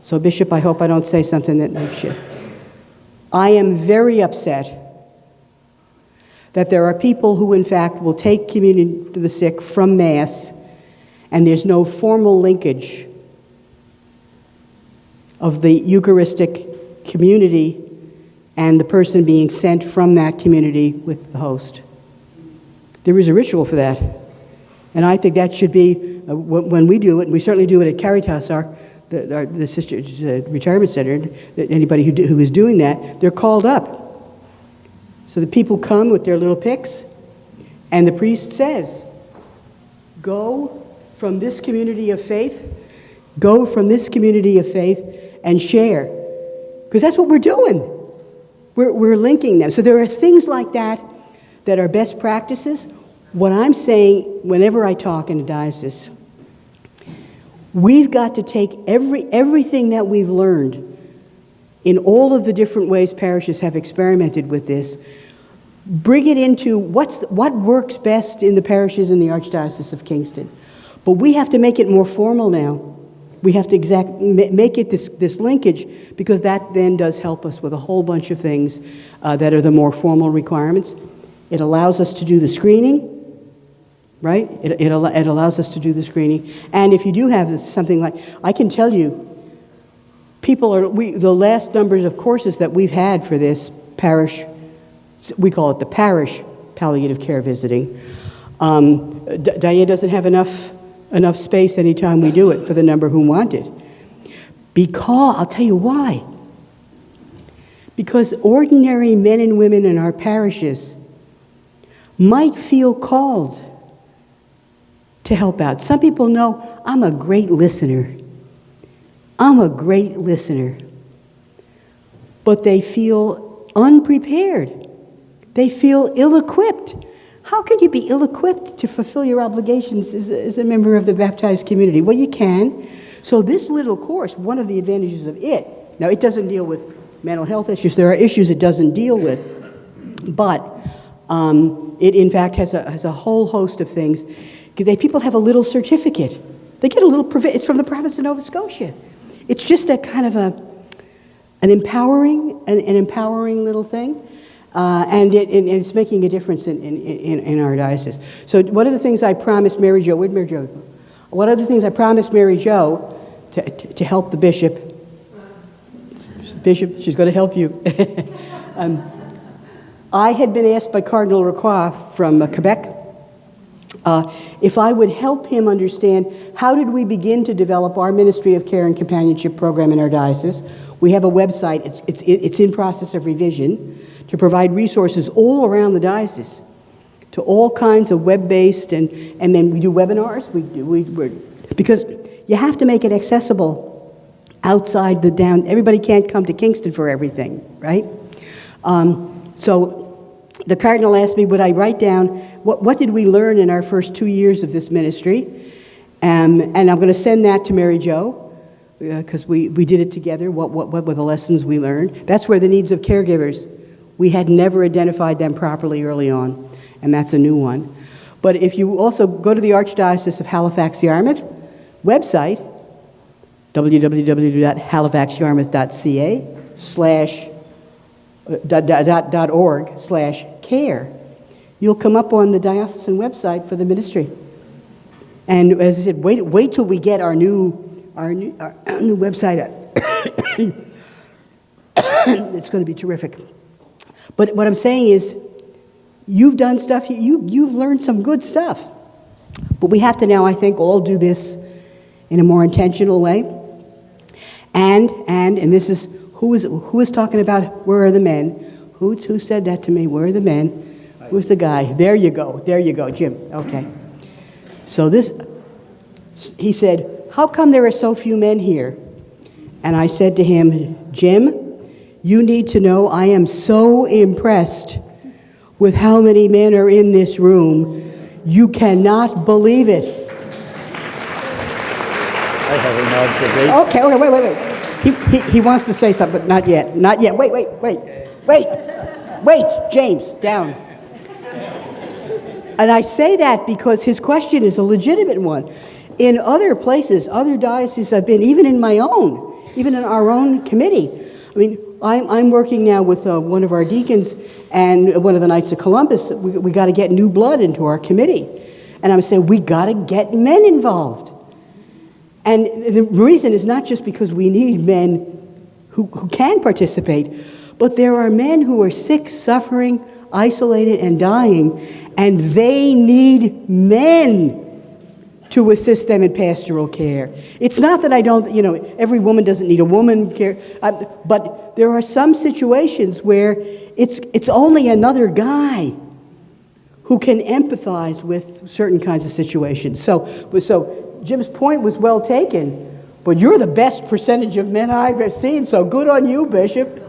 B: so Bishop, I hope I don't say something that makes you. I am very upset that there are people who, in fact, will take communion to the sick from Mass, and there's no formal linkage of the Eucharistic community and the person being sent from that community with the host. There is a ritual for that. And I think that should be, when we do it, and we certainly do it at Caritas, the Sisters Retirement Center, that anybody who is doing that, they're called up. So the people come with their little picks, and the priest says, go from this community of faith, and share. Because that's what we're doing. We're linking them. So there are things like that that are best practices. What I'm saying, whenever I talk in a diocese, we've got to take everything that we've learned in all of the different ways parishes have experimented with this, bring it into what works best in the parishes in the Archdiocese of Kingston. But we have to make it more formal now. We have to make it this linkage, because that then does help us with a whole bunch of things that are the more formal requirements. It allows us to do the screening, right? It allows us to do the screening. And if you do have something like, I can tell you, the last numbers of courses that we've had for this parish, we call it the parish palliative care visiting. Diane doesn't have enough space anytime we do it for the number who want it. I'll tell you why. Because ordinary men and women in our parishes might feel called to help out. Some people know, I'm a great listener. But they feel unprepared. They feel ill-equipped. How could you be ill-equipped to fulfill your obligations as a member of the baptized community? Well, you can. So this little course, one of the advantages of it, now it doesn't deal with mental health issues. There are issues it doesn't deal with. But it, in fact, has a whole host of things. People have a little certificate. They get a little, it's from the province of Nova Scotia. It's just a kind of an empowering little thing. And it's making a difference in our diocese. So one of the things I promised Mary Jo, where'd Mary Jo go? One of the things I promised Mary Jo to help the bishop, she's going to help you. I had been asked by Cardinal Racroix from Quebec if I would help him understand how did we begin to develop our Ministry of Care and Companionship program in our diocese. We have a website, it's in process of revision, to provide resources all around the diocese to all kinds of web-based, and then we do webinars, because you have to make it accessible outside the down. Everybody can't come to Kingston for everything, right? So the Cardinal asked me, would I write down what did we learn in our first 2 years of this ministry? And I'm going to send that to Mary Jo, because we did it together. What were the lessons we learned? That's where the needs of caregivers, we had never identified them properly early on, and that's a new one. But if you also go to the Archdiocese of Halifax-Yarmouth website, www.halifaxyarmouth.ca/.org/care, you'll come up on the diocesan website for the ministry. And as I said, wait till we get our new website. It's going to be terrific. But what I'm saying is, you've done stuff. You've learned some good stuff. But we have to now, I think, all do this in a more intentional way. And this is who is talking about where are the men? Who said that to me? Where are the men? Who's the guy? There you go, Jim. Okay. So he said, how come there are so few men here? And I said to him, Jim, you need to know I am so impressed with how many men are in this room. You cannot believe it.
K: I have an observation.
B: Okay, wait. He wants to say something, but not yet. Wait, James, down. And I say that because his question is a legitimate one. In other places, other dioceses I've been, even in our own committee. I mean, I'm working now with one of our deacons and one of the Knights of Columbus. We got to get new blood into our committee. And I'm saying, we got to get men involved. And the reason is not just because we need men who can participate, but there are men who are sick, suffering, isolated, and dying, and they need men to assist them in pastoral care. It's not that I don't, every woman doesn't need a woman care, but there are some situations where it's only another guy who can empathize with certain kinds of situations. So Jim's point was well taken, but you're the best percentage of men I've ever seen, so good on you, Bishop.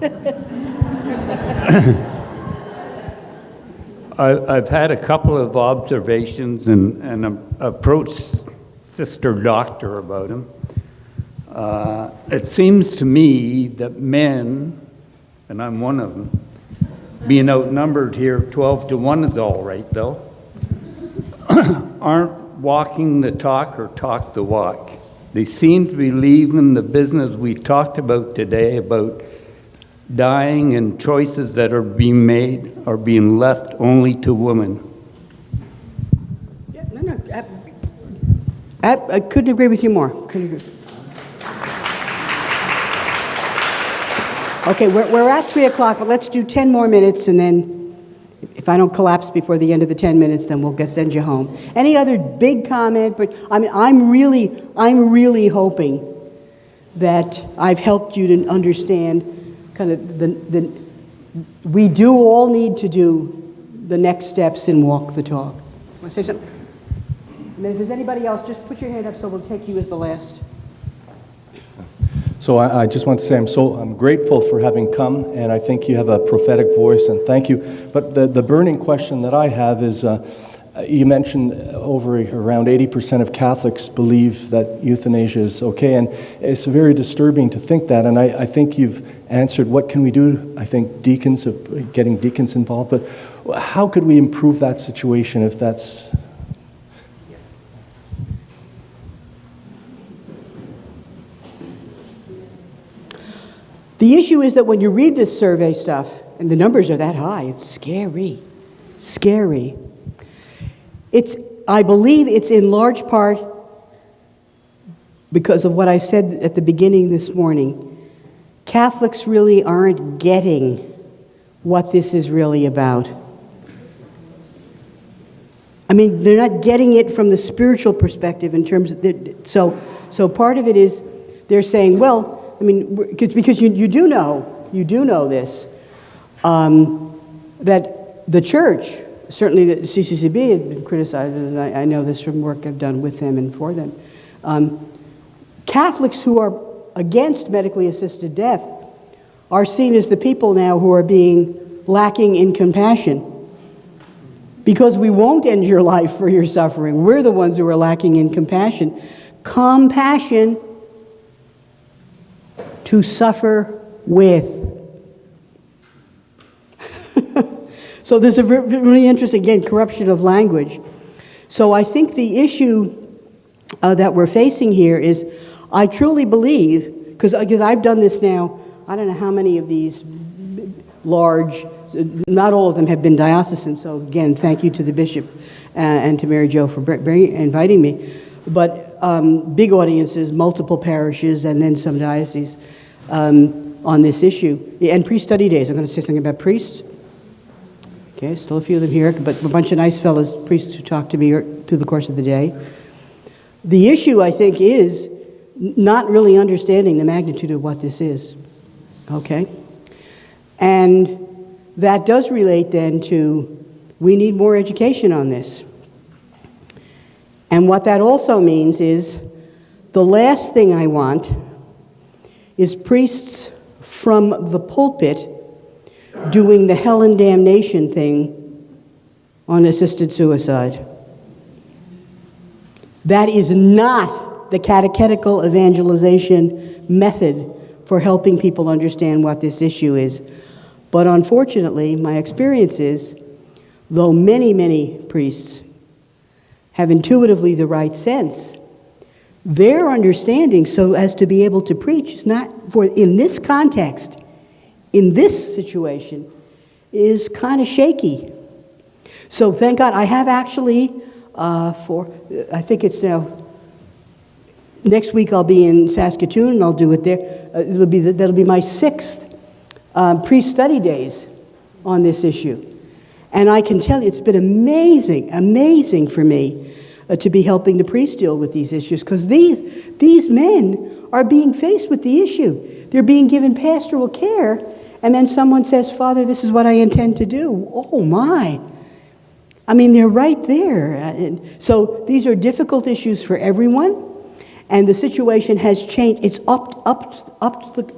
K: I've had a couple of observations and approached Sister Doctor about them. It seems to me that men, and I'm one of them, being outnumbered here 12-1 is all right, though, aren't walking the talk or talk the walk. They seem to be leaving the business we talked about today about dying and choices that are being made are being left only to women.
B: Yeah, no. I couldn't agree with you more. Okay, we're at 3 o'clock, but let's do 10 more minutes, and then if I don't collapse before the end of the 10 minutes, then we'll send you home. Any other big comment? But I mean, I'm really hoping that I've helped you to understand kind of we do all need to do the next steps and walk the talk. Want to say something? And if there's anybody else, just put your hand up so we'll take you as the last.
F: So I just want to say I'm grateful for having come, and I think you have a prophetic voice, and thank you. But the burning question that I have is, you mentioned around 80% of Catholics believe that euthanasia is okay, and it's very disturbing to think that, and I think you've answered what can we do. I think getting deacons involved, but how could we improve that situation if that's...
B: The issue is that when you read this survey stuff, and the numbers are that high, it's scary. I believe it's in large part because of what I said at the beginning this morning. Catholics really aren't getting what this is really about. I mean, they're not getting it from the spiritual perspective in terms of, so part of it is they're saying, well, I mean, because you do know this, that the church, certainly the CCCB had been criticized, and I know this from work I've done with them and for them. Catholics who are against medically assisted death are seen as the people now who are being lacking in compassion. Because we won't end your life for your suffering. We're the ones who are lacking in compassion. Compassion to suffer with. So there's a really interesting, again, corruption of language. So I think the issue that we're facing here is, I truly believe, because I've done this now, I don't know how many of these large, not all of them have been diocesan, so again, thank you to the bishop and to Mary Jo for inviting me. But big audiences, multiple parishes, and then some dioceses on this issue. And priest study days, I'm going to say something about priests. Okay, still a few of them here, but a bunch of nice fellows, priests who talk to me through the course of the day. The issue, I think, is not really understanding the magnitude of what this is. Okay? And that does relate then to, we need more education on this. And what that also means is, the last thing I want is priests from the pulpit doing the hell and damnation thing on assisted suicide. That is not the catechetical evangelization method for helping people understand what this issue is. But unfortunately, my experience is, though many, many priests have intuitively the right sense, their understanding so as to be able to preach is not, for in this context, in this situation, is kind of shaky. So thank God I have actually, I think it's now, next week I'll be in Saskatoon and I'll do it there. That'll be my 6th priest study days on this issue. And I can tell you, it's been amazing for me to be helping the priests deal with these issues, because these men are being faced with the issue. They're being given pastoral care, and then someone says, Father, this is what I intend to do. Oh my. I mean, they're right there. So these are difficult issues for everyone, and the situation has changed. It's upped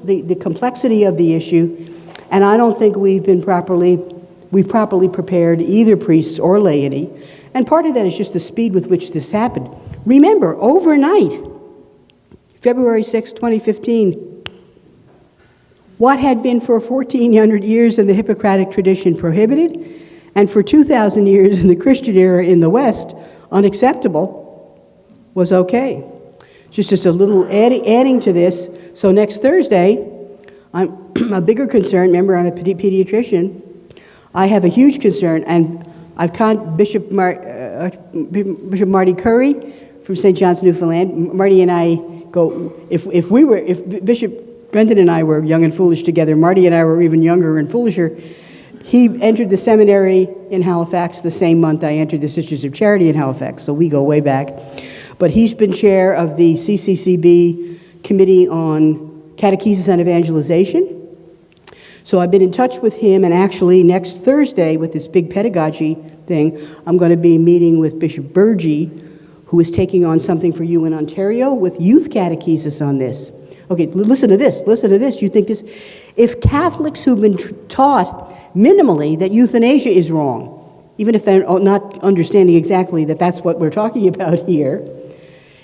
B: the complexity of the issue, and I don't think we've properly prepared either priests or laity. And part of that is just the speed with which this happened. Remember, overnight, February 6, 2015, what had been for 1,400 years in the Hippocratic tradition prohibited, and for 2,000 years in the Christian era in the West unacceptable, was okay. Just a little adding to this. So next Thursday, I'm a bigger concern. Remember, I'm a pediatrician. I have a huge concern, and I've Bishop Marty Curry from St. John's, Newfoundland. Marty and I go, if Bishop Brendan and I were young and foolish together, Marty and I were even younger and foolisher. He entered the seminary in Halifax the same month I entered the Sisters of Charity in Halifax, so we go way back. But he's been chair of the CCCB Committee on Catechesis and Evangelization. So I've been in touch with him, and actually next Thursday with this big pedagogy thing, I'm going to be meeting with Bishop Burgee, who is taking on something for you in Ontario with youth catechesis on this. Okay, listen to this. You think this? If Catholics who've been taught minimally that euthanasia is wrong, even if they're not understanding exactly that that's what we're talking about here,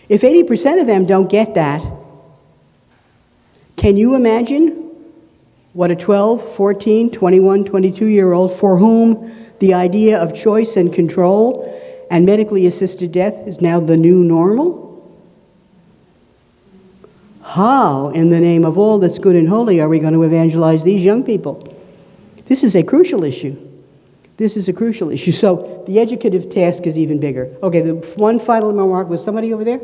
B: if 80% of them don't get that, can you imagine what a 12, 14, 21, 22-year-old for whom the idea of choice and control and medically assisted death is now the new normal? How, in the name of all that's good and holy, are we going to evangelize these young people? This is a crucial issue. So the educative task is even bigger. Okay, the one final remark. Was somebody over there?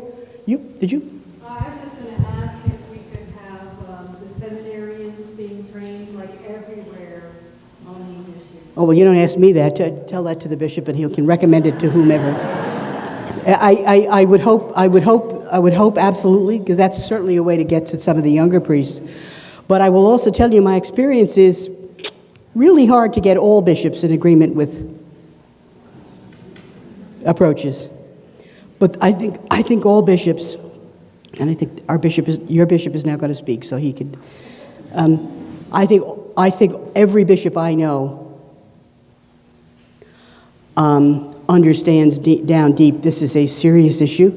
B: Did you?
C: I was just going to ask if we could have the seminarians being trained like everywhere on these issues.
B: Oh, well, you don't ask me that. Tell that to the bishop, and he can recommend it to whomever. I would hope absolutely, because that's certainly a way to get to some of the younger priests. But I will also tell you, my experience is really hard to get all bishops in agreement with approaches. But I think all bishops, and I think your bishop is now going to speak, so he could. I think every bishop I know understands down deep this is a serious issue,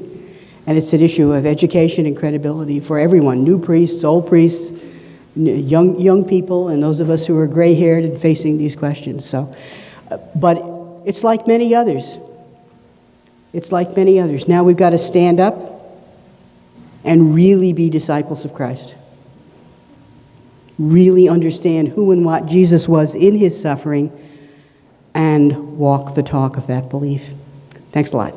B: and it's an issue of education and credibility for everyone, new priests, old priests, young people, and those of us who are gray-haired and facing these questions. So, but it's like many others. It's like many others. Now we've got to stand up and really be disciples of Christ. Really understand who and what Jesus was in his suffering and walk the talk of that belief. Thanks a lot.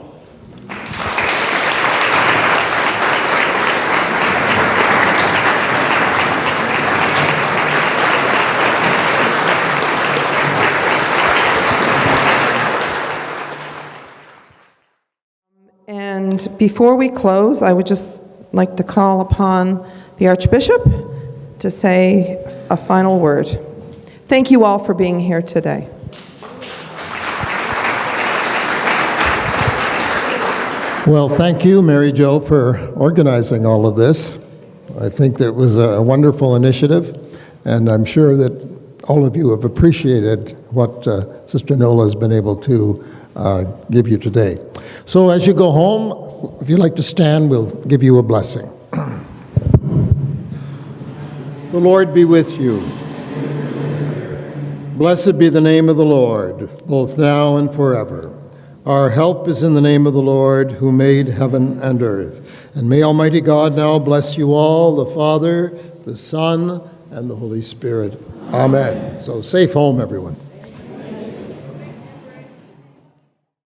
A: And before we close, I would just like to call upon the Archbishop to say a final word. Thank you all for being here today.
G: Well, thank you, Mary Jo, for organizing all of this. I think that it was a wonderful initiative, and I'm sure that all of you have appreciated what Sister Nola has been able to give you today. So as you go home, if you'd like to stand, we'll give you a blessing. The Lord be with you. Blessed be the name of the Lord, both now and forever. Our help is in the name of the Lord, who made heaven and earth. And may Almighty God now bless you all, the Father, the Son, and the Holy Spirit. Amen. So safe home, everyone.